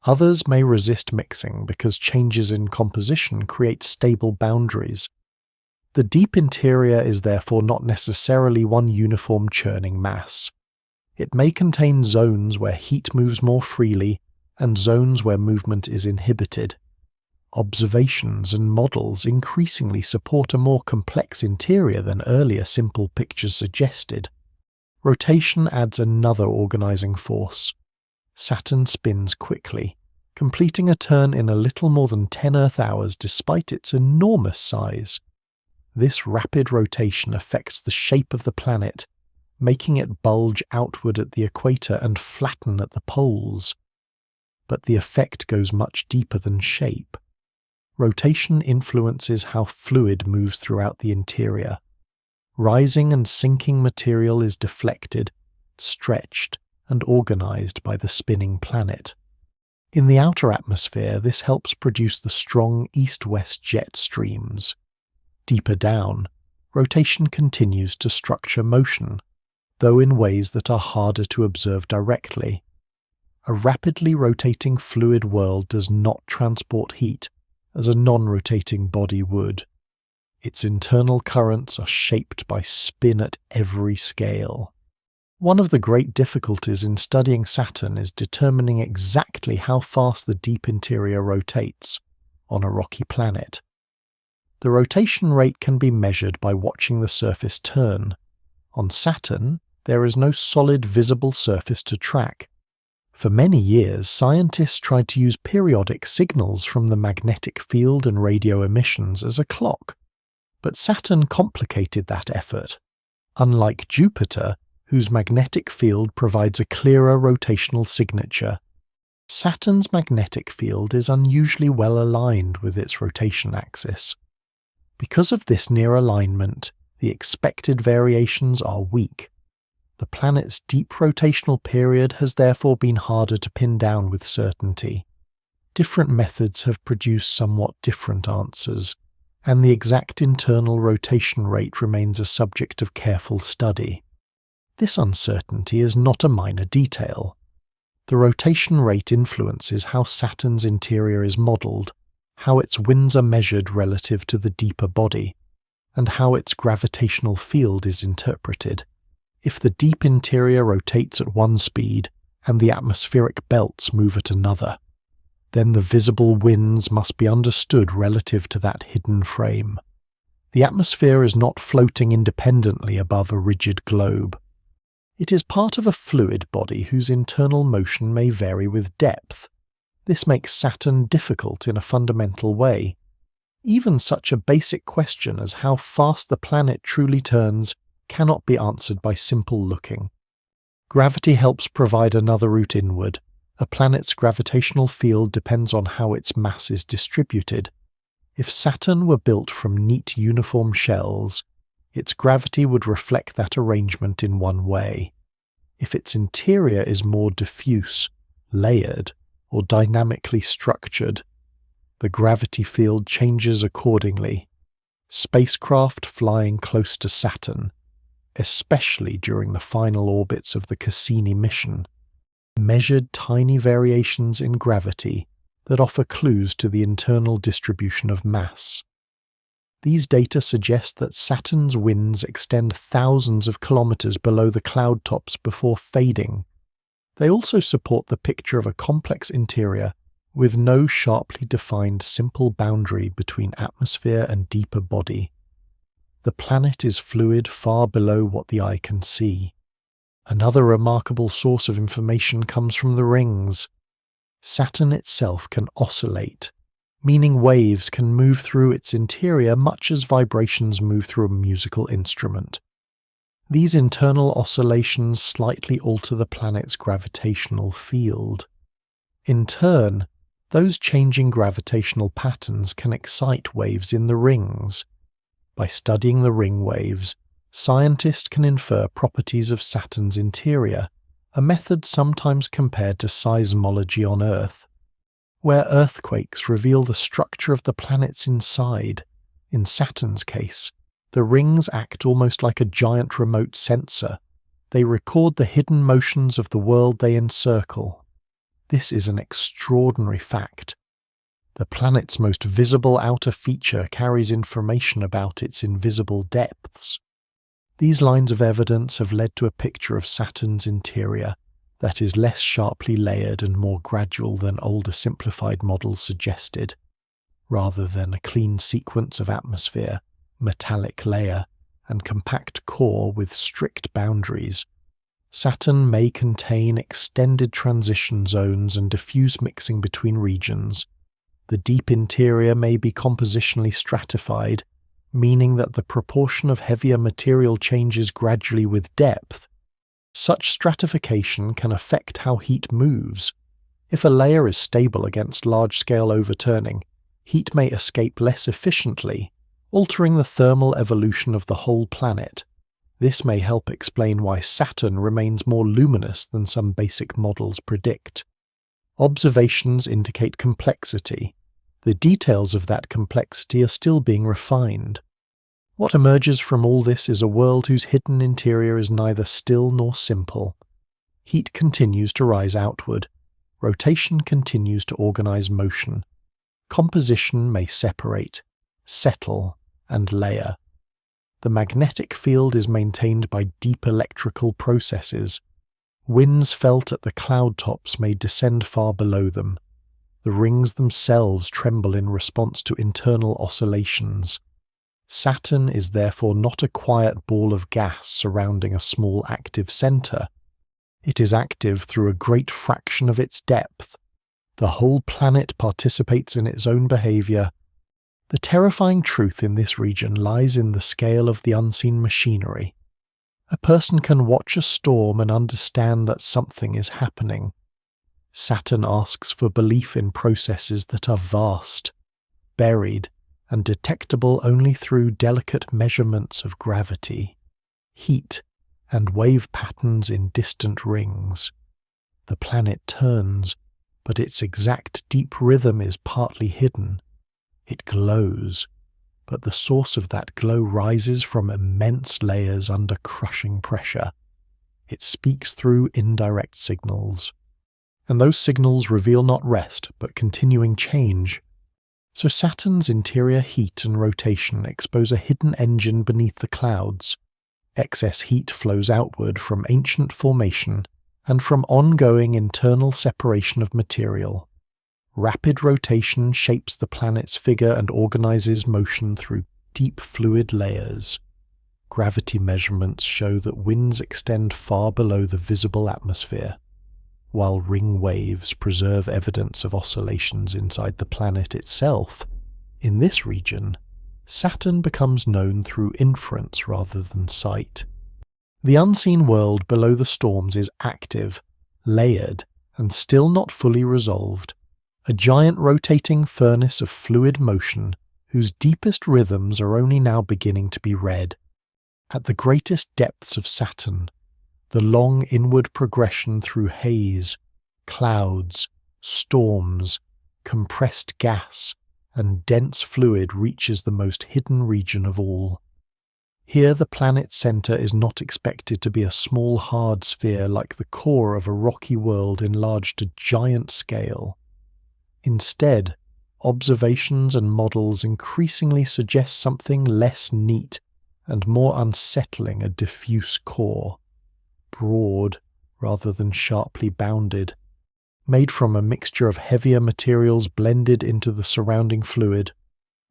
Others may resist mixing because changes in composition create stable boundaries. The deep interior is therefore not necessarily one uniform churning mass. It may contain zones where heat moves more freely and zones where movement is inhibited. Observations and models increasingly support a more complex interior than earlier simple pictures suggested. Rotation adds another organizing force. Saturn spins quickly, completing a turn in a little more than 10 Earth hours despite its enormous size. This rapid rotation affects the shape of the planet, making it bulge outward at the equator and flatten at the poles. But the effect goes much deeper than shape. Rotation influences how fluid moves throughout the interior. Rising and sinking material is deflected, stretched, and organized by the spinning planet. In the outer atmosphere, this helps produce the strong east-west jet streams. Deeper down, rotation continues to structure motion, though in ways that are harder to observe directly. A rapidly rotating fluid world does not transport heat as a non-rotating body would. Its internal currents are shaped by spin at every scale. One of the great difficulties in studying Saturn is determining exactly how fast the deep interior rotates on a rocky planet. The rotation rate can be measured by watching the surface turn. On Saturn, there is no solid visible surface to track. For many years, scientists tried to use periodic signals from the magnetic field and radio emissions as a clock. But Saturn complicated that effort. Unlike Jupiter, whose magnetic field provides a clearer rotational signature, Saturn's magnetic field is unusually well aligned with its rotation axis. Because of this near alignment, the expected variations are weak. The planet's deep rotational period has therefore been harder to pin down with certainty. Different methods have produced somewhat different answers, and the exact internal rotation rate remains a subject of careful study. This uncertainty is not a minor detail. The rotation rate influences how Saturn's interior is modelled, how its winds are measured relative to the deeper body, and how its gravitational field is interpreted. If the deep interior rotates at one speed and the atmospheric belts move at another, then the visible winds must be understood relative to that hidden frame. The atmosphere is not floating independently above a rigid globe. It is part of a fluid body whose internal motion may vary with depth. This makes Saturn difficult in a fundamental way. Even such a basic question as how fast the planet truly turns cannot be answered by simple looking. Gravity helps provide another route inward. A planet's gravitational field depends on how its mass is distributed. If Saturn were built from neat uniform shells, its gravity would reflect that arrangement in one way. If its interior is more diffuse, layered, or dynamically structured, the gravity field changes accordingly. Spacecraft flying close to Saturn, especially during the final orbits of the Cassini mission, measured tiny variations in gravity that offer clues to the internal distribution of mass. These data suggest that Saturn's winds extend thousands of kilometers below the cloud tops before fading. They also support the picture of a complex interior with no sharply defined simple boundary between atmosphere and deeper body. The planet is fluid far below what the eye can see. Another remarkable source of information comes from the rings. Saturn itself can oscillate, meaning waves can move through its interior much as vibrations move through a musical instrument. These internal oscillations slightly alter the planet's gravitational field. In turn, those changing gravitational patterns can excite waves in the rings. By studying the ring waves, scientists can infer properties of Saturn's interior, a method sometimes compared to seismology on Earth, where earthquakes reveal the structure of the planet's inside. In Saturn's case, the rings act almost like a giant remote sensor. They record the hidden motions of the world they encircle. This is an extraordinary fact. The planet's most visible outer feature carries information about its invisible depths. These lines of evidence have led to a picture of Saturn's interior that is less sharply layered and more gradual than older simplified models suggested. Rather than a clean sequence of atmosphere, metallic layer, and compact core with strict boundaries, Saturn may contain extended transition zones and diffuse mixing between regions. The deep interior may be compositionally stratified, meaning that the proportion of heavier material changes gradually with depth. Such stratification can affect how heat moves. If a layer is stable against large-scale overturning, heat may escape less efficiently, altering the thermal evolution of the whole planet. This may help explain why Saturn remains more luminous than some basic models predict. Observations indicate complexity. The details of that complexity are still being refined. What emerges from all this is a world whose hidden interior is neither still nor simple. Heat continues to rise outward. Rotation continues to organize motion. Composition may separate, settle, and layer. The magnetic field is maintained by deep electrical processes. Winds felt at the cloud tops may descend far below them. The rings themselves tremble in response to internal oscillations. Saturn is therefore not a quiet ball of gas surrounding a small active center. It is active through a great fraction of its depth. The whole planet participates in its own behavior. The terrifying truth in this region lies in the scale of the unseen machinery. A person can watch a storm and understand that something is happening. Saturn asks for belief in processes that are vast, buried, and detectable only through delicate measurements of gravity, heat, and wave patterns in distant rings. The planet turns, but its exact deep rhythm is partly hidden. It glows, but the source of that glow rises from immense layers under crushing pressure. It speaks through indirect signals. And those signals reveal not rest, but continuing change. So Saturn's interior heat and rotation expose a hidden engine beneath the clouds. Excess heat flows outward from ancient formation and from ongoing internal separation of material. Rapid rotation shapes the planet's figure and organizes motion through deep fluid layers. Gravity measurements show that winds extend far below the visible atmosphere, while ring waves preserve evidence of oscillations inside the planet itself. In this region, Saturn becomes known through inference rather than sight. The unseen world below the storms is active, layered, and still not fully resolved, a giant rotating furnace of fluid motion whose deepest rhythms are only now beginning to be read. At the greatest depths of Saturn, the long inward progression through haze, clouds, storms, compressed gas, and dense fluid reaches the most hidden region of all. Here the planet's center is not expected to be a small hard sphere like the core of a rocky world enlarged to giant scale. Instead, observations and models increasingly suggest something less neat and more unsettling, a diffuse core. Broad rather than sharply bounded, made from a mixture of heavier materials blended into the surrounding fluid.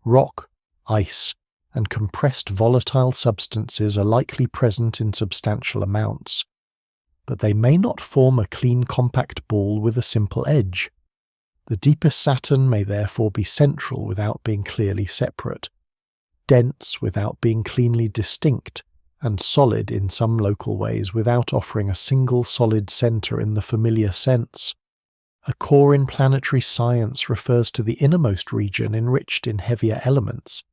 Rock, ice, and compressed volatile substances are likely present in substantial amounts, but they may not form a clean compact ball with a simple edge. The deepest Saturn may therefore be central without being clearly separate, dense without being cleanly distinct, and solid in some local ways without offering a single solid center in the familiar sense. A core in planetary science refers to the innermost region enriched in heavier elements,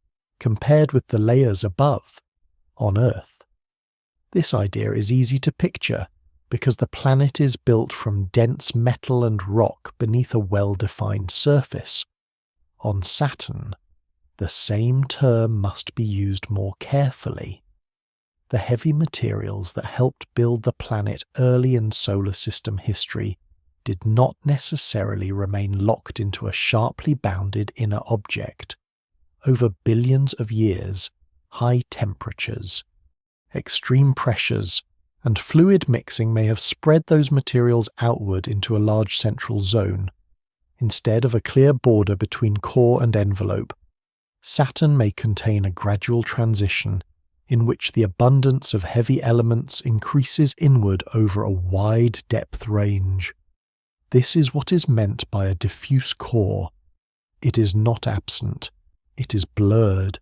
compared with the layers above, on Earth. This idea is easy to picture because the planet is built from dense metal and rock beneath a well-defined surface. On Saturn, the same term must be used more carefully. The heavy materials that helped build the planet early in solar system history did not necessarily remain locked into a sharply bounded inner object. Over billions of years, high temperatures, extreme pressures, and fluid mixing may have spread those materials outward into a large central zone. Instead of a clear border between core and envelope, Saturn may contain a gradual transition in which the abundance of heavy elements increases inward over a wide depth range. This is what is meant by a diffuse core. It is not absent, it is blurred.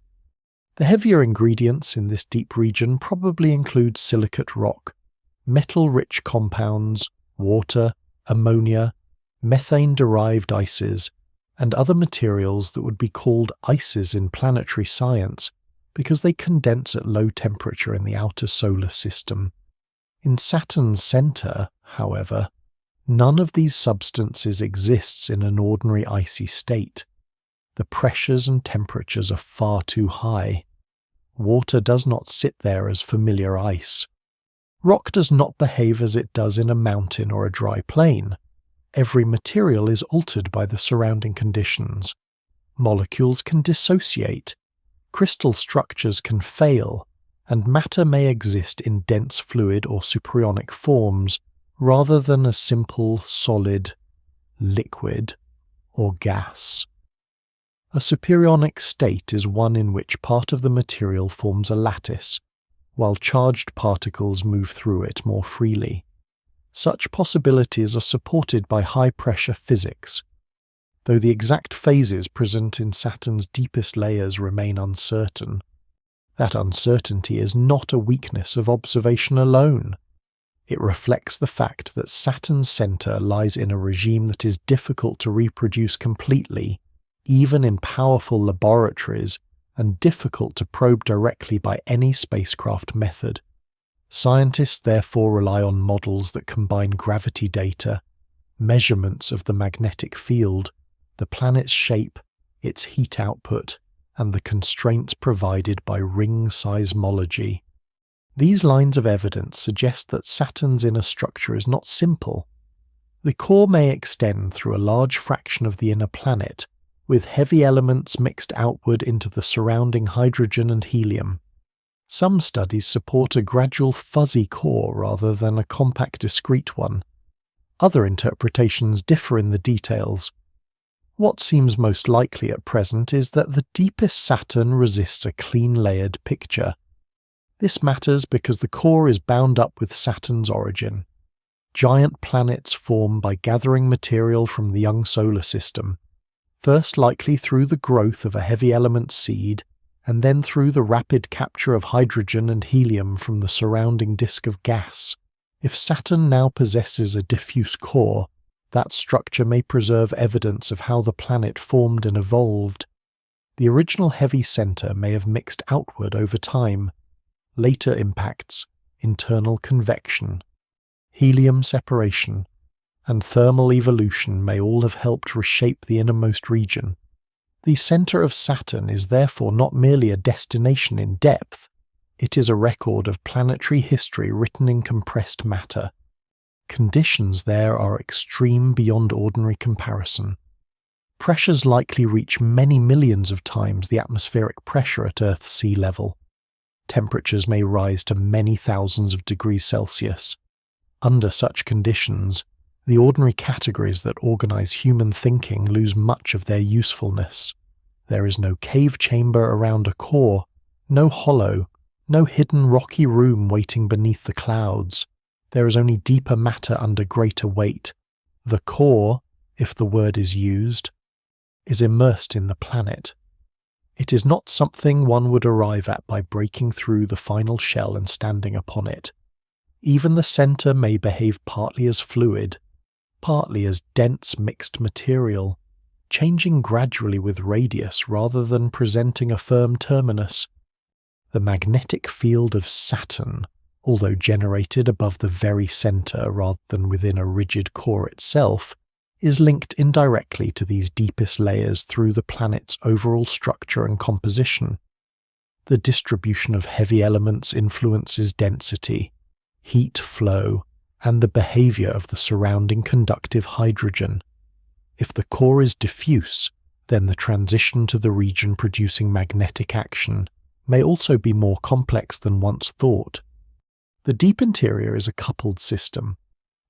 The heavier ingredients in this deep region probably include silicate rock, metal-rich compounds, water, ammonia, methane-derived ices, and other materials that would be called ices in planetary science because they condense at low temperature in the outer solar system. In Saturn's center, however, none of these substances exists in an ordinary icy state. The pressures and temperatures are far too high. Water does not sit there as familiar ice. Rock does not behave as it does in a mountain or a dry plain. Every material is altered by the surrounding conditions. Molecules can dissociate, crystal structures can fail, and matter may exist in dense fluid or supersonic forms rather than a simple, solid, liquid, or gas. A supersonic state is one in which part of the material forms a lattice, while charged particles move through it more freely. Such possibilities are supported by high-pressure physics, though the exact phases present in Saturn's deepest layers remain uncertain. That uncertainty is not a weakness of observation alone. It reflects the fact that Saturn's center lies in a regime that is difficult to reproduce completely, even in powerful laboratories, and difficult to probe directly by any spacecraft method. Scientists therefore rely on models that combine gravity data, measurements of the magnetic field, the planet's shape, its heat output, and the constraints provided by ring seismology. These lines of evidence suggest that Saturn's inner structure is not simple. The core may extend through a large fraction of the inner planet, with heavy elements mixed outward into the surrounding hydrogen and helium. Some studies support a gradual fuzzy core rather than a compact discrete one. Other interpretations differ in the details. What seems most likely at present is that the deepest Saturn resists a clean layered picture. This matters because the core is bound up with Saturn's origin. Giant planets form by gathering material from the young solar system, first likely through the growth of a heavy element seed, and then through the rapid capture of hydrogen and helium from the surrounding disk of gas. If Saturn now possesses a diffuse core, that structure may preserve evidence of how the planet formed and evolved. The original heavy center may have mixed outward over time. Later impacts, internal convection, helium separation, and thermal evolution may all have helped reshape the innermost region. The center of Saturn is therefore not merely a destination in depth, it is a record of planetary history written in compressed matter. Conditions there are extreme beyond ordinary comparison. Pressures likely reach many millions of times the atmospheric pressure at Earth's sea level. Temperatures may rise to many thousands of degrees Celsius. Under such conditions, the ordinary categories that organize human thinking lose much of their usefulness. There is no cave chamber around a core, no hollow, no hidden rocky room waiting beneath the clouds. There is only deeper matter under greater weight. The core, if the word is used, is immersed in the planet. It is not something one would arrive at by breaking through the final shell and standing upon it. Even the center may behave partly as fluid, partly as dense mixed material, changing gradually with radius rather than presenting a firm terminus. The magnetic field of Saturn, although generated above the very centre rather than within a rigid core itself, is linked indirectly to these deepest layers through the planet's overall structure and composition. The distribution of heavy elements influences density, heat flow, and the behaviour of the surrounding conductive hydrogen. If the core is diffuse, then the transition to the region producing magnetic action may also be more complex than once thought. The deep interior is a coupled system.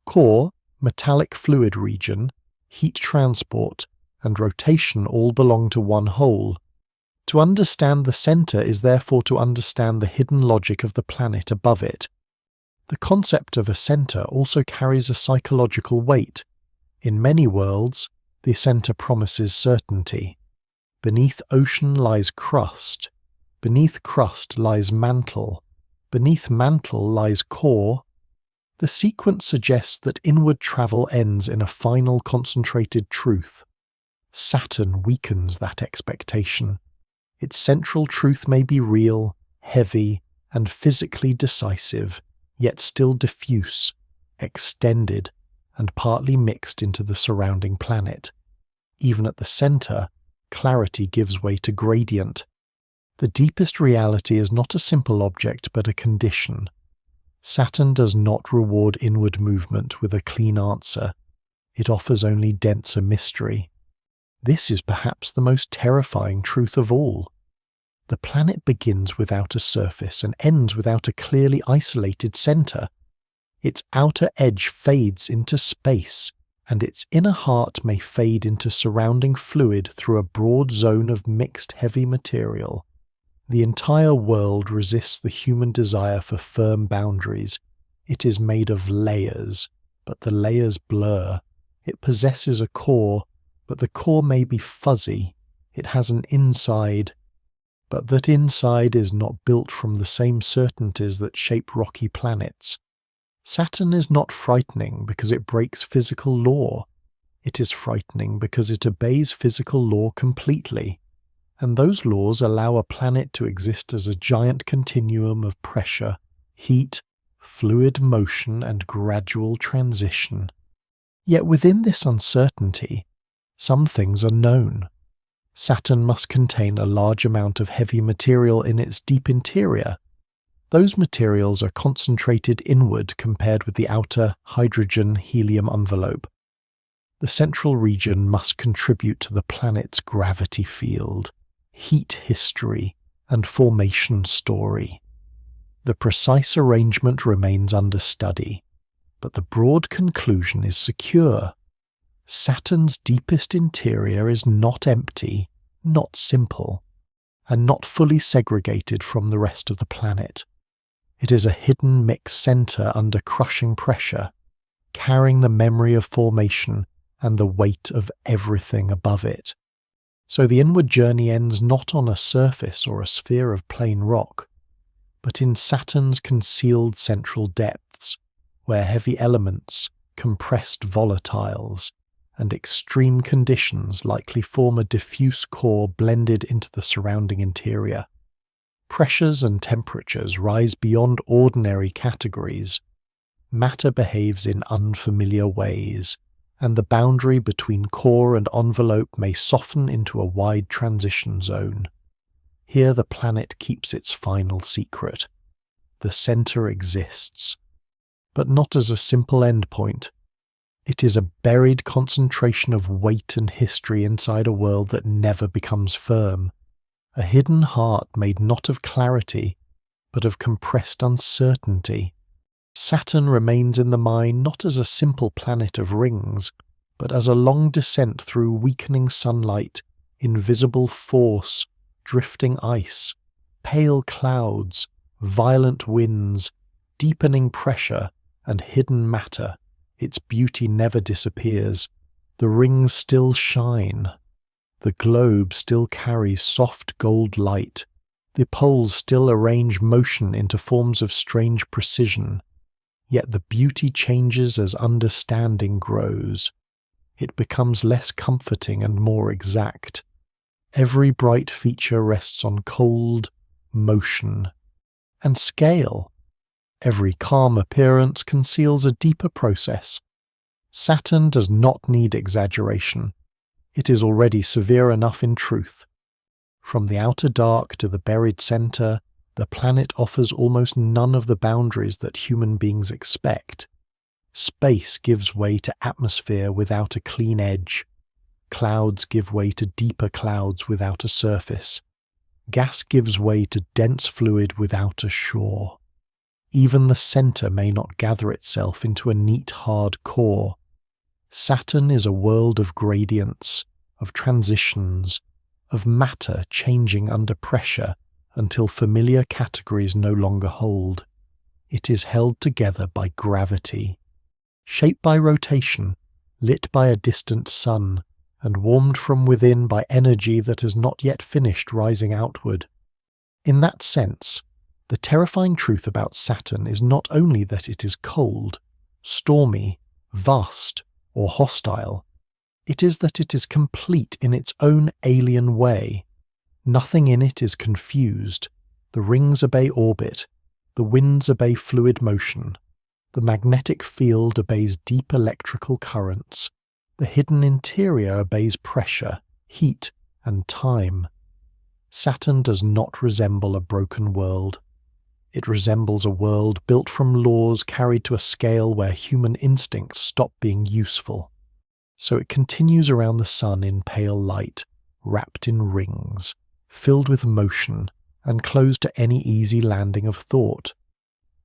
Core, metallic fluid region, heat transport, and rotation all belong to one whole. To understand the centre is therefore to understand the hidden logic of the planet above it. The concept of a centre also carries a psychological weight. In many worlds, the centre promises certainty. Beneath ocean lies crust. Beneath crust lies mantle. Beneath mantle lies core. The sequence suggests that inward travel ends in a final concentrated truth. Saturn weakens that expectation. Its central truth may be real, heavy, and physically decisive, yet still diffuse, extended, and partly mixed into the surrounding planet. Even at the centre, clarity gives way to gradient. The deepest reality is not a simple object but a condition. Saturn does not reward inward movement with a clean answer. It offers only denser mystery. This is perhaps the most terrifying truth of all. The planet begins without a surface and ends without a clearly isolated centre. Its outer edge fades into space, and its inner heart may fade into surrounding fluid through a broad zone of mixed heavy material. The entire world resists the human desire for firm boundaries. It is made of layers, but the layers blur. It possesses a core, but the core may be fuzzy. It has an inside, but that inside is not built from the same certainties that shape rocky planets. Saturn is not frightening because it breaks physical law. It is frightening because it obeys physical law completely. And those laws allow a planet to exist as a giant continuum of pressure, heat, fluid motion, and gradual transition. Yet within this uncertainty, some things are known. Saturn must contain a large amount of heavy material in its deep interior. Those materials are concentrated inward compared with the outer hydrogen-helium envelope. The central region must contribute to the planet's gravity field, heat history, and formation story. The precise arrangement remains under study, but the broad conclusion is secure. Saturn's deepest interior is not empty, not simple, and not fully segregated from the rest of the planet. It is a hidden mixed centre under crushing pressure, carrying the memory of formation and the weight of everything above it. So the inward journey ends not on a surface or a sphere of plain rock, but in Saturn's concealed central depths, where heavy elements, compressed volatiles, and extreme conditions likely form a diffuse core blended into the surrounding interior. Pressures and temperatures rise beyond ordinary categories. Matter behaves in unfamiliar ways, and the boundary between core and envelope may soften into a wide transition zone. Here the planet keeps its final secret. The centre exists, but not as a simple endpoint. It is a buried concentration of weight and history inside a world that never becomes firm. A hidden heart made not of clarity, but of compressed uncertainty. Saturn remains in the mind not as a simple planet of rings, but as a long descent through weakening sunlight, invisible force, drifting ice, pale clouds, violent winds, deepening pressure, and hidden matter. Its beauty never disappears. The rings still shine. The globe still carries soft gold light. The poles still arrange motion into forms of strange precision. Yet the beauty changes as understanding grows. it becomes less comforting and more exact. Every bright feature rests on cold, motion, and scale. Every calm appearance conceals a deeper process. Saturn does not need exaggeration. It is already severe enough in truth. From the outer dark to the buried center, the planet offers almost none of the boundaries that human beings expect. Space gives way to atmosphere without a clean edge. Clouds give way to deeper clouds without a surface. Gas gives way to dense fluid without a shore. Even the center may not gather itself into a neat, hard core. Saturn is a world of gradients, of transitions, of matter changing under pressure until familiar categories no longer hold. It is held together by gravity, shaped by rotation, lit by a distant sun, and warmed from within by energy that has not yet finished rising outward. In that sense, the terrifying truth about Saturn is not only that it is cold, stormy, vast, or hostile. It is that it is complete in its own alien way. Nothing in it is confused. The rings obey orbit. The winds obey fluid motion. The magnetic field obeys deep electrical currents. The hidden interior obeys pressure, heat, and time. Saturn does not resemble a broken world. It resembles a world built from laws carried to a scale where human instincts stop being useful. So it continues around the sun in pale light, wrapped in rings, filled with motion, and closed to any easy landing of thought.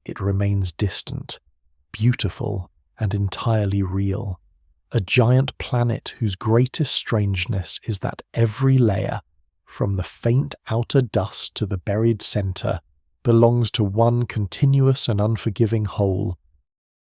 It remains distant, beautiful, and entirely real. A giant planet whose greatest strangeness is that every layer, from the faint outer dust to the buried center, belongs to one continuous and unforgiving whole,